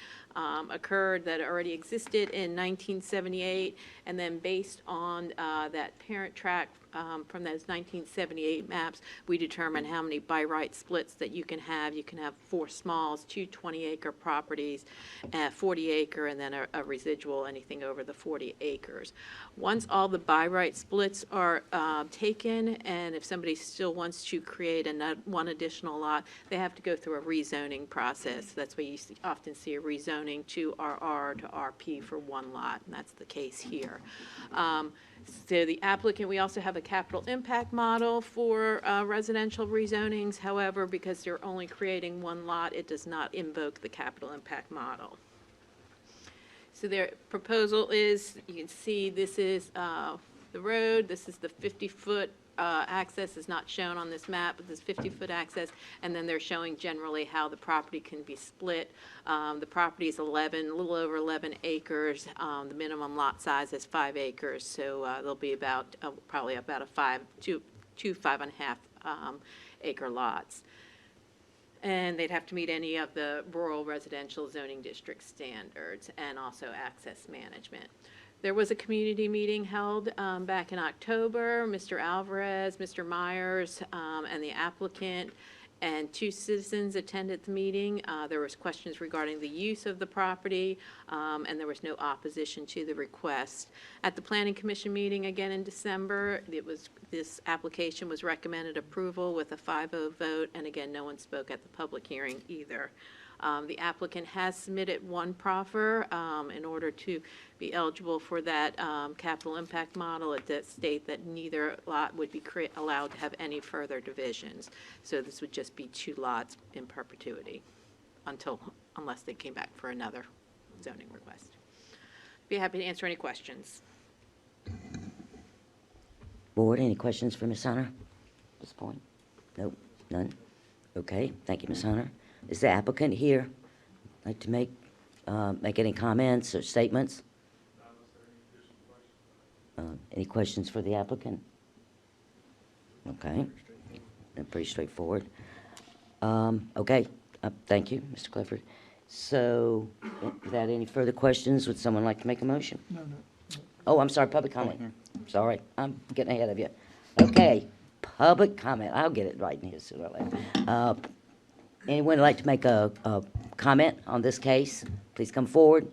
occurred that already existed in 1978, and then based on that parent tract from those 1978 maps, we determine how many by right splits that you can have. You can have 4 smalls, 2 20-acre properties, 40-acre, and then a residual, anything over the 40 acres. Once all the by right splits are taken, and if somebody still wants to create 1 additional lot, they have to go through a rezoning process. That's why you often see a rezoning to RR to RP for 1 lot, and that's the case here. So the applicant, we also have a capital impact model for residential rezonings. However, because they're only creating 1 lot, it does not invoke the capital impact model. So their proposal is, you can see this is the road, this is the 50-foot access is not shown on this map, but this 50-foot access, and then they're showing generally how the property can be split. The property is a little over 11 acres. The minimum lot size is 5 acres, so there'll be about probably about a 2 5.5 acre lots. And they'd have to meet any of the rural residential zoning district standards and also access management. There was a community meeting held back in October. Mr. Alvarez, Mr. Myers, and the applicant and 2 citizens attended the meeting. There was questions regarding the use of the property, and there was no opposition to the request. At the Planning Commission meeting again in December, this application was recommended approval with a 5-0 vote, and again, no one spoke at the public hearing either. The applicant has submitted 1 proffer in order to be eligible for that capital impact model. It does state that neither lot would be allowed to have any further divisions. So this would just be 2 lots in perpetuity unless they came back for another zoning request. Be happy to answer any questions. Board, any questions for Ms. Hunter at this point? Nope, none? Okay, thank you, Ms. Hunter. Is the applicant here? Like to make any comments or statements? Any questions for the applicant? Okay, pretty straightforward. Okay, thank you, Mr. Clifford. So, without any further questions, would someone like to make a motion? No. Oh, I'm sorry, public comment. Sorry, I'm getting ahead of you. Okay, public comment. I'll get it right in here sooner or later. Anyone would like to make a comment on this case? Please come forward.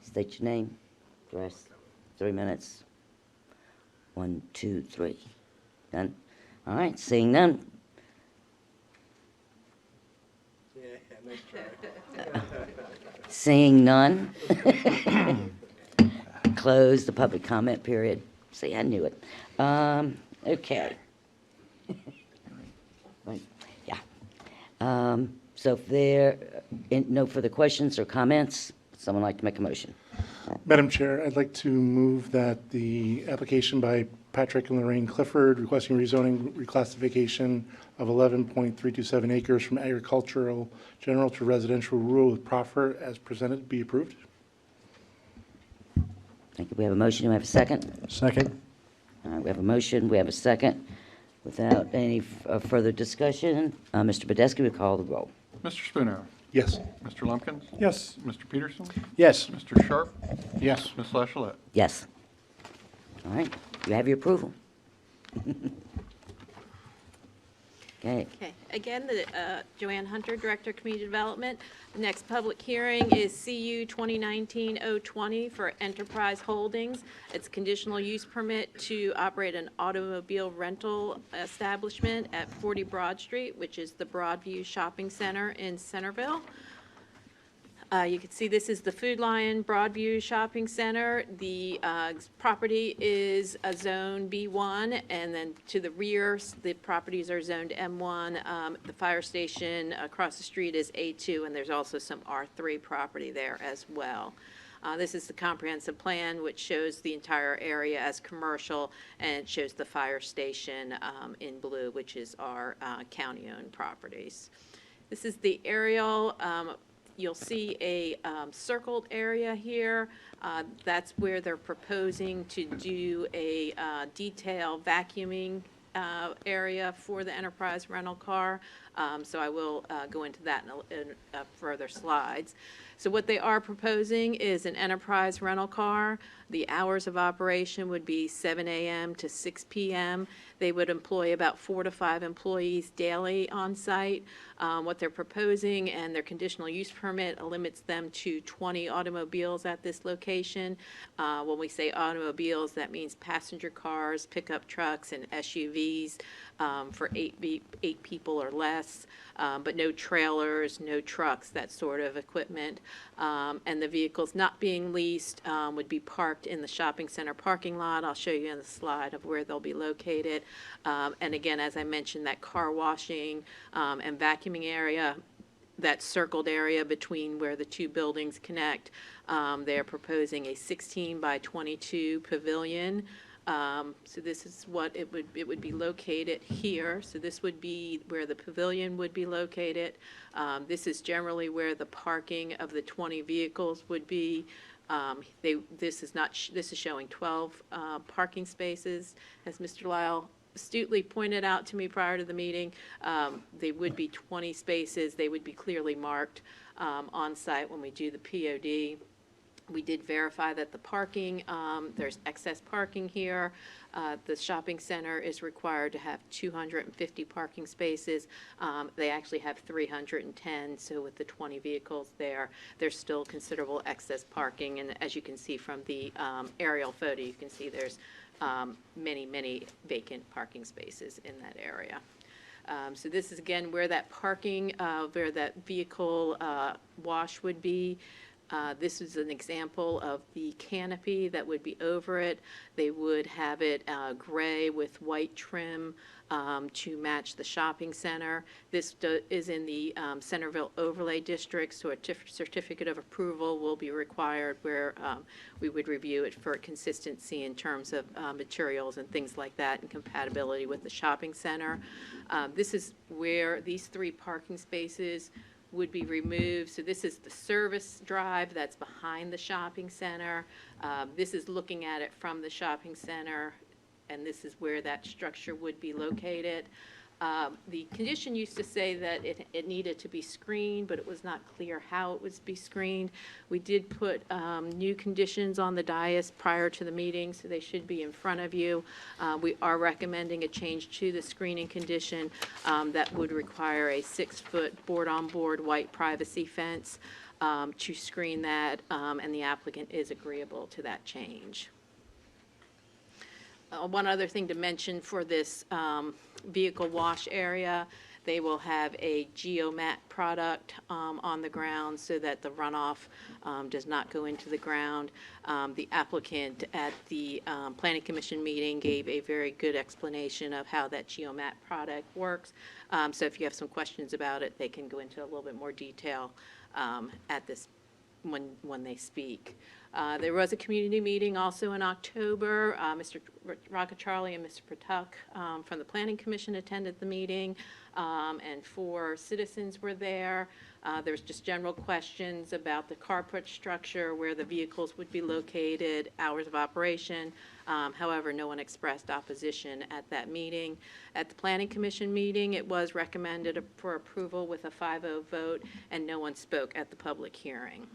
State your name, address, 3 minutes. 1, 2, 3. None? All right, seeing none. Seeing none. Close the public comment period. See, I knew it. Okay. Right. Yeah. So if there are no further questions or comments, would someone like to make a motion? Madam Chair, I'd like to move that the application by Patrick and Lorraine Clifford requesting rezoning reclassification of 11.327 acres from agricultural general to residential rural with proffer as presented be approved. Thank you. We have a motion. Do we have a second? Second. All right, we have a motion. We have a second. Without any further discussion, Mr. Badesky will call the roll. Mr. Spooner, Yes. Mr. Lumpkins? Yes. Mr. Peterson? Yes. Mr. Sharp? Yes. Ms. Lachelette? Yes. All right, you have your approval. Okay, Okay, again, Joanne Hunter, Director of Community Development. The next public hearing is CU 2019-020 for Enterprise Holdings. It's a conditional use permit to operate an automobile rental establishment at 40 Broad Street, which is the Broadview Shopping Center in Centerville. You can see this is the Food Lion Broadview Shopping Center. The property is a zone B1, and then to the rear, the properties are zoned M1. The fire station across the street is A2, and there's also some R3 property there as well. This is the comprehensive plan, which shows the entire area as commercial, and it shows the fire station in blue, which is our county-owned properties. This is the aerial. You'll see a circled area here. That's where they're proposing to do a detailed vacuuming area for the enterprise rental car. So I will go into that in further slides. So what they are proposing is an enterprise rental car. The hours of operation would be 7 a.m. to 6 p.m. They would employ about 4 to 5 employees daily on site. What they're proposing and their conditional use permit limits them to 20 automobiles at this location. When we say automobiles, that means passenger cars, pickup trucks, and SUVs for eight people or less, but no trailers, no trucks, that sort of equipment. And the vehicles not being leased would be parked in the shopping center parking lot. I'll show you in the slide of where they'll be located. And again, as I mentioned, that car washing and vacuuming area, that circled area between where the two buildings connect, they're proposing a 16 by 22 pavilion. So this is what it would be located here. So this would be where the pavilion would be located. This is generally where the parking of the 20 vehicles would be. This is showing 12 parking spaces. As Mr. Lyle astutely pointed out to me prior to the meeting, they would be 20 spaces. They would be clearly marked on site when we do the POD. We did verify that the parking, there's excess parking here. The shopping center is required to have 250 parking spaces. They actually have 310, so with the 20 vehicles there, there's still considerable excess parking. And as you can see from the aerial photo, you can see there's many vacant parking spaces in that area. So this is, again, where that parking, where that vehicle wash would be. This is an example of the canopy that would be over it. They would have it gray with white trim to match the shopping center. This is in the Centerville Overlay District, so a certificate of approval will be required where we would review it for consistency in terms of materials and things like that and compatibility with the shopping center. This is where these 3 parking spaces would be removed. So this is the service drive that's behind the shopping center. This is looking at it from the shopping center, and this is where that structure would be located. The condition used to say that it needed to be screened, but it was not clear how it would be screened. We did put new conditions on the dais prior to the meeting, so they should be in front of you. We are recommending a change to the screening condition that would require a 6-foot board-on-board white privacy fence to screen that, and the applicant is agreeable to that change. One other thing to mention for this vehicle wash area, they will have a geomat product on the ground so that the runoff does not go into the ground. The applicant at the Planning Commission meeting gave a very good explanation of how that geomat product works. So if you have some questions about it, they can go into a little bit more detail at this when they speak. There was a community meeting also in October. Mr. Rockacharlie and Mr. Pratuk from the Planning Commission attended the meeting, and 4 citizens were there. There was just general questions about the carport structure, where the vehicles would be located, hours of operation. However, no one expressed opposition at that meeting. At the Planning Commission meeting, it was recommended for approval with a 5-0 vote, and no one spoke at the public hearing.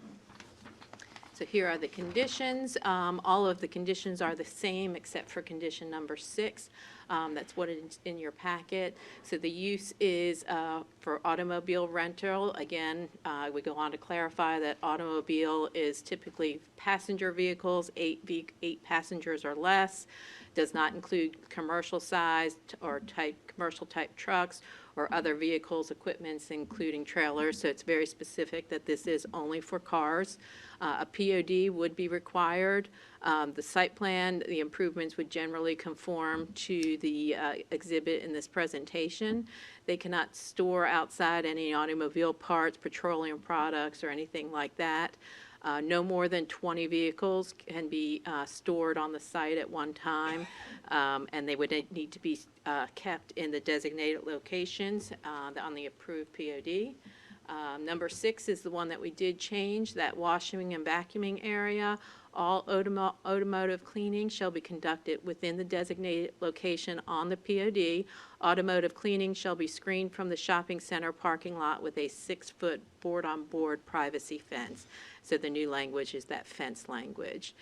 So here are the conditions. All of the conditions are the same except for condition number 6. That's what is in your packet. So the use is for automobile rental. Again, we go on to clarify that automobile is typically passenger vehicles, 8 passengers or less. Does not include commercial sized or commercial type trucks or other vehicles, equipments, including trailers. So it's very specific that this is only for cars. A POD would be required. The site plan, the improvements would generally conform to the exhibit in this presentation. They cannot store outside any automobile parts, petroleum products, or anything like that. No more than 20 vehicles can be stored on the site at one time, and they would need to be kept in the designated locations on the approved POD. Number 6 is the one that we did change, that washing and vacuuming area. All automotive cleaning shall be conducted within the designated location on the POD. Automotive cleaning shall be screened from the shopping center parking lot with a 6-foot board-on-board privacy fence. So the new language is that fence language.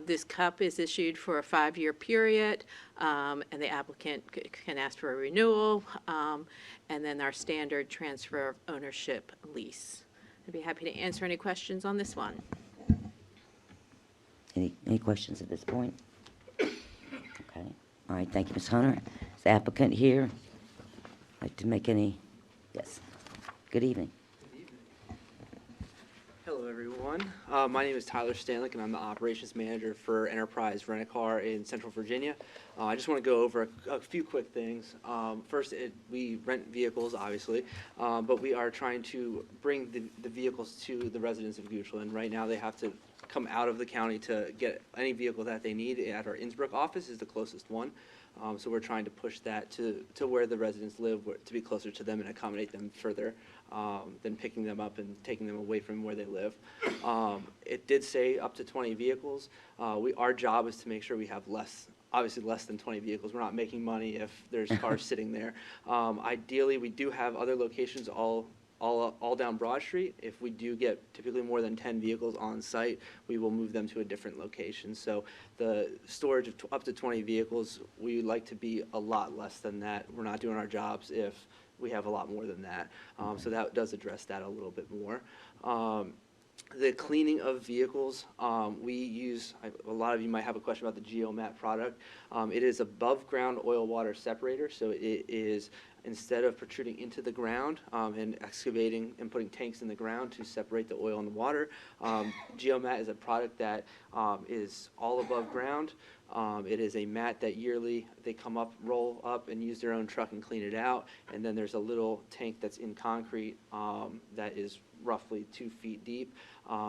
This cup is issued for a 5-year period, and the applicant can ask for a renewal, and then our standard transfer of ownership lease. I'd be happy to answer any questions on this one. Any questions at this point? Okay. All right, thank you, Ms. Hunter. Is the applicant here? Like to make any? Yes. Good evening. Hello, everyone. My name is Tyler Stanlick, and I'm the operations manager for Enterprise Rent-A-Car in Central Virginia. I just want to go over a few quick things. First, we rent vehicles, obviously, but we are trying to bring the vehicles to the residents of Goochland. Right now, they have to come out of the county to get any vehicle that they need. At our Innsbrook office is the closest one. So we're trying to push that to where the residents live, to be closer to them and accommodate them further than picking them up and taking them away from where they live. It did say up to 20 vehicles. Our job is to make sure we have obviously less than 20 vehicles. We're not making money if there's cars sitting there. Ideally, we do have other locations all down Broad Street. If we do get typically more than 10 vehicles on site, we will move them to a different location. So the storage of up to 20 vehicles, we would like to be a lot less than that. We're not doing our jobs if we have a lot more than that. So that does address that a little bit more. The cleaning of vehicles, we use, a lot of you might have a question about the GeoMat product. It is above ground oil water separator, so it is, instead of protruding into the ground and excavating and putting tanks in the ground to separate the oil and the water, GeoMat is a product that is all above ground. It is a mat that yearly they come up, roll up, and use their own truck and clean it out. And then there's a little tank that's in concrete that is roughly 2 feet deep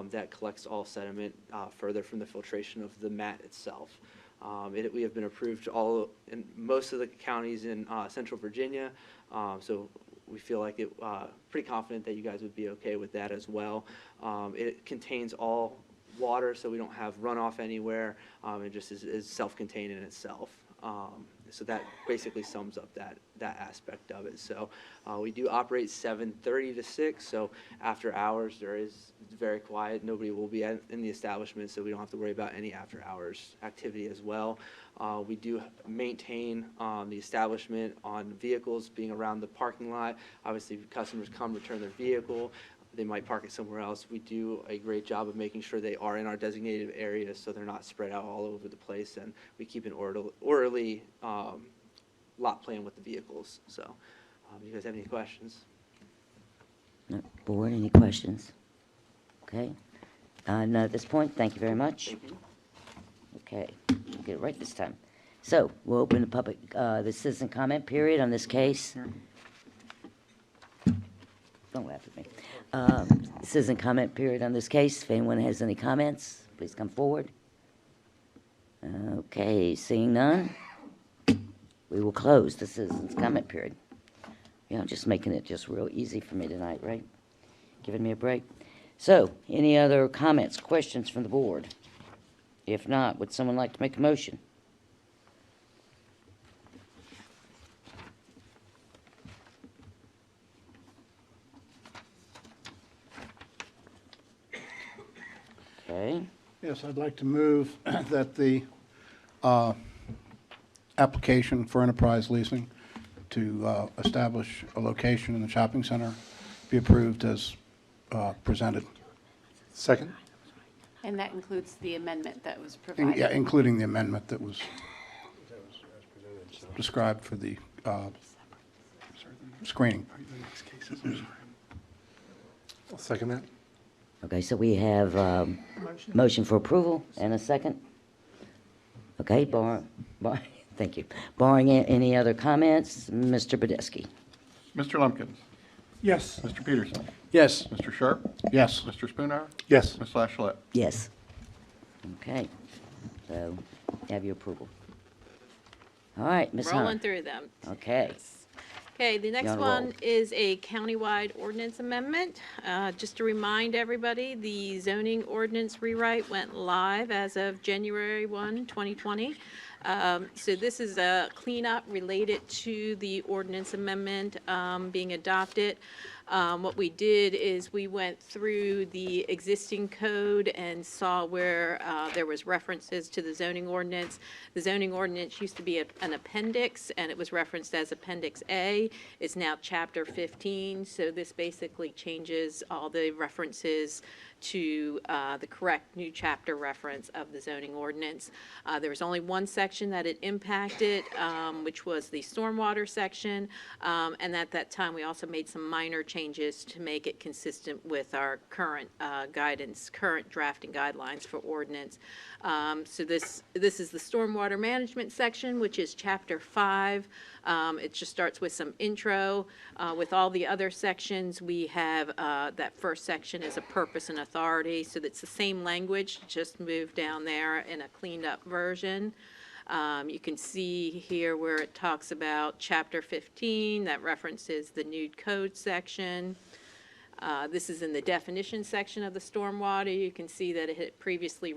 that collects all sediment further from the filtration of the mat itself. We have been approved in most of the counties in Central Virginia, so we feel like pretty confident that you guys would be okay with that as well. It contains all water, so we don't have runoff anywhere. It just is self-contained in itself. So that basically sums up that aspect of it. So we do operate 7:30 to 6, so after hours it's very quiet. Nobody will be in the establishment, so we don't have to worry about any after hours activity as well. We do maintain the establishment on vehicles being around the parking lot. Obviously, if customers come return their vehicle, they might park it somewhere else. We do a great job of making sure they are in our designated areas so they're not spread out all over the place, and we keep an orderly lot plan with the vehicles. So, do you guys have any questions? No. Board, any questions? Okay. None at this point. Thank you very much. Thank you. Okay, we'll get it right this time. So we'll open the citizen comment period on this case. Don't laugh at me. Citizen comment period on this case. If anyone has any comments, please come forward. Okay, seeing none, we will close the citizens' comment period. You know, just making it just real easy for me tonight, right? Giving me a break. So, any other comments, questions from the board? If not, would someone like to make a motion? Okay, Yes, I'd like to move that the application for enterprise leasing to establish a location in the shopping center be approved as presented. Second? And that includes the amendment that was Yeah, provided. including the amendment that was described for the screening. I'll second that. okay, so we have motion for approval and a second. Okay, thank you. Barring any other comments, Mr. Badesky. Mr. Lumpkins. Yes. Mr. Peterson. Yes. Mr. Sharp. Yes. Mr. Spoonhour. Yes. Ms. Lachelette. Yes. Okay, so have your approval. All right, Ms. Hunt. Rolling through them. Okay. Okay, the on next a roll. one is a countywide ordinance amendment. Just to remind everybody, the zoning ordinance rewrite went live as of January 1, 2020. So this is a cleanup related to the ordinance amendment being adopted. What we did is we went through the existing code and saw where there was references to the zoning ordinance. The zoning ordinance used to be an appendix, and it was referenced as Appendix A. It's now Chapter 15, so this basically changes all the references to the correct new chapter reference of the zoning ordinance. There was only one section that it impacted, which was the stormwater section, and at that time we also made some minor changes to make it consistent with our current guidance, current drafting guidelines for ordinance. So this is the stormwater management section, which is Chapter 5. It just starts with some intro. With all the other sections, we have that first section is a purpose and authority, so that's the same language, just moved down there in a cleaned up version. You can see here where it talks about Chapter 15, that references the nude code section. This is in the definition section of the stormwater. You can see that it had previously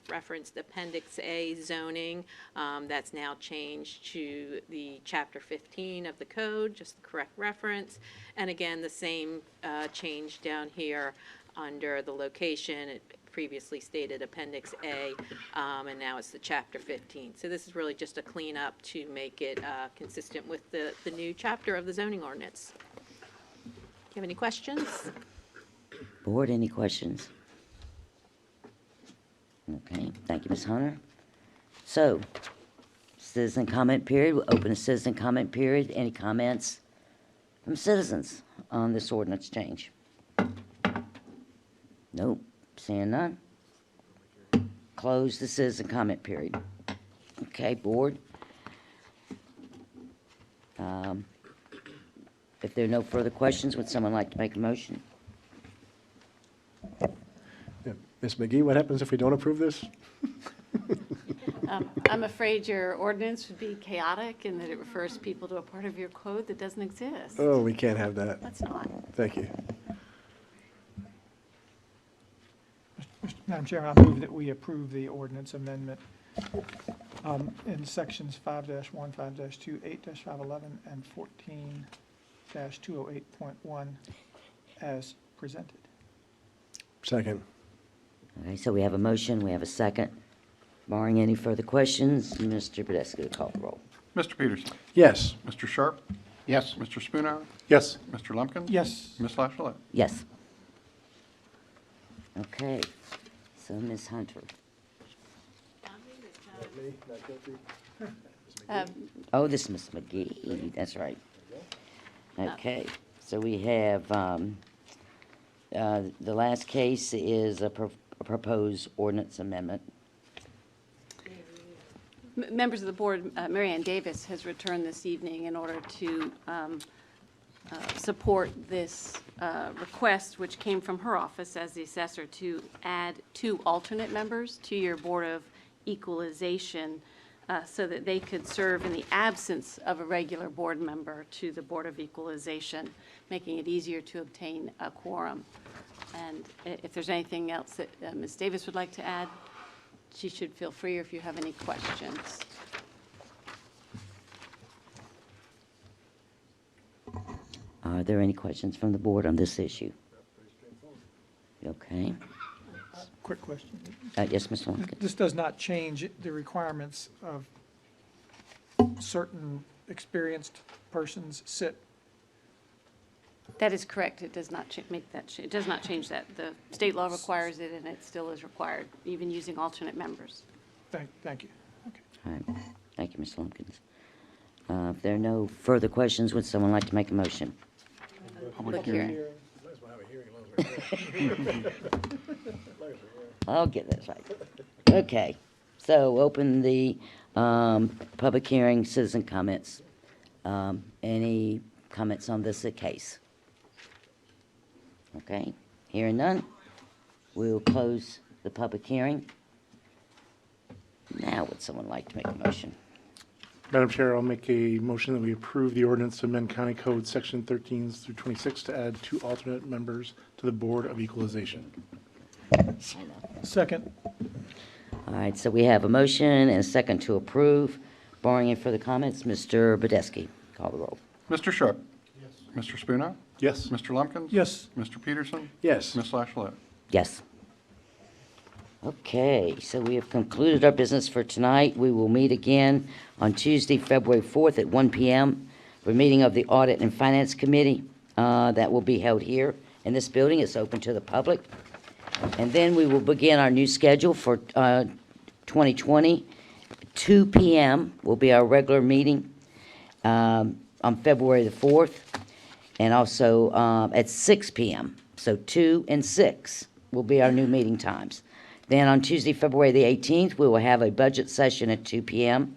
referenced Appendix A zoning. That's now changed to the Chapter 15 of the code, just the correct reference. And again, the same change down here under the location. It previously stated Appendix A, and now it's the Chapter 15. So this is really just a cleanup to make it consistent with the new chapter of the zoning ordinance. Do you have any questions? Board, any questions? Okay, thank you, Ms. Hunter. So, citizen comment period, we'll open a citizen comment period. Any comments from citizens on this ordinance change? Nope, seeing none. Close the citizen comment period. Okay, board. If there are no further questions, would someone like to make a motion? Yeah. Ms. McGee, what happens if we don't approve this? I'm afraid your ordinance would be chaotic in that it refers people to a part of your code that doesn't exist. Oh, we can't have that. That's not. Thank you. Madam Chairman, I move that we approve the ordinance amendment in sections 5-1, 5-2, 8-511, and 14-208.1 as presented. Second. Okay, so we have a motion, we have a second. Barring any further questions, Mr. Badesky will call the roll. Mr. Peterson. Yes. Mr. Sharp. Yes. Mr. Spoonhour. Yes. Mr. Lumpkin. Yes. Ms. Lachelette. Yes. Okay, so Ms. Hunter. Oh, this is Ms. McGee, that's right. Okay, so we have, the last case is a proposed ordinance amendment. Members of the board, Mary Ann Davis has returned this evening in order to support this request, which came from her office as the assessor, to add 2 alternate members to your Board of Equalization so that they could serve in the absence of a regular board member to the Board of Equalization, making it easier to obtain a quorum. And if there's anything else that Ms. Davis would like to add, she should feel free, or if you have any questions. Are there any questions from the board on this issue? Okay. Quick question. Yes, Mr. Lumpkin? This does not change the requirements of certain experienced persons sit. That is correct. It does not make that, it does not change that. The state law requires it, and it still is required, even using alternate members. Thank you. Okay. All right. Thank you, Mr. Lumpkins. If there are no further questions, would someone like to make a motion? Public hearing. I'll get this right. Okay, so open the public hearing, citizen comments. Any comments on this case? Okay, hearing none, we'll close the public hearing. Now, would someone like to make a motion? Madam Chair, I'll make a motion that we approve the ordinance to amend County Code Section 13 through 26 to add 2 alternate members to the Board of Equalization. Second. All right, so we have a motion and a second to approve. Barring any further comments, Mr. Badesky, call the roll. Mr. Shuck? Yes. Mr. Spooner? Yes. Mr. Lumpkins? Yes. Mr. Peterson? Yes. Ms. Lachlan? Yes. Okay, so we have concluded our business for tonight. We will meet again on Tuesday, February 4th at 1 p.m. for a meeting of the Audit and Finance Committee. That will be held here in this building. It's open to the public. And then we will begin our new schedule for 2020. 2 p.m. will be our regular meeting on February the 4th, and also at 6 p.m. So 2 and 6 will be our new meeting times. Then on Tuesday, February the 18th, we will have a budget session at 2 p.m.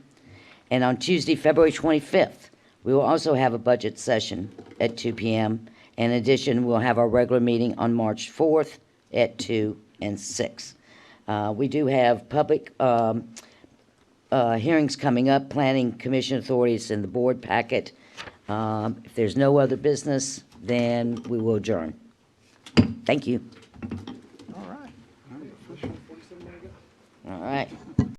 And on Tuesday, February 25th, we will also have a budget session at 2 p.m. In addition, we'll have our regular meeting on March 4th at 2 and 6. We do have public hearings coming up, planning commission authorities in the board packet. If there's no other business, then we will adjourn. Thank you. All right. All right.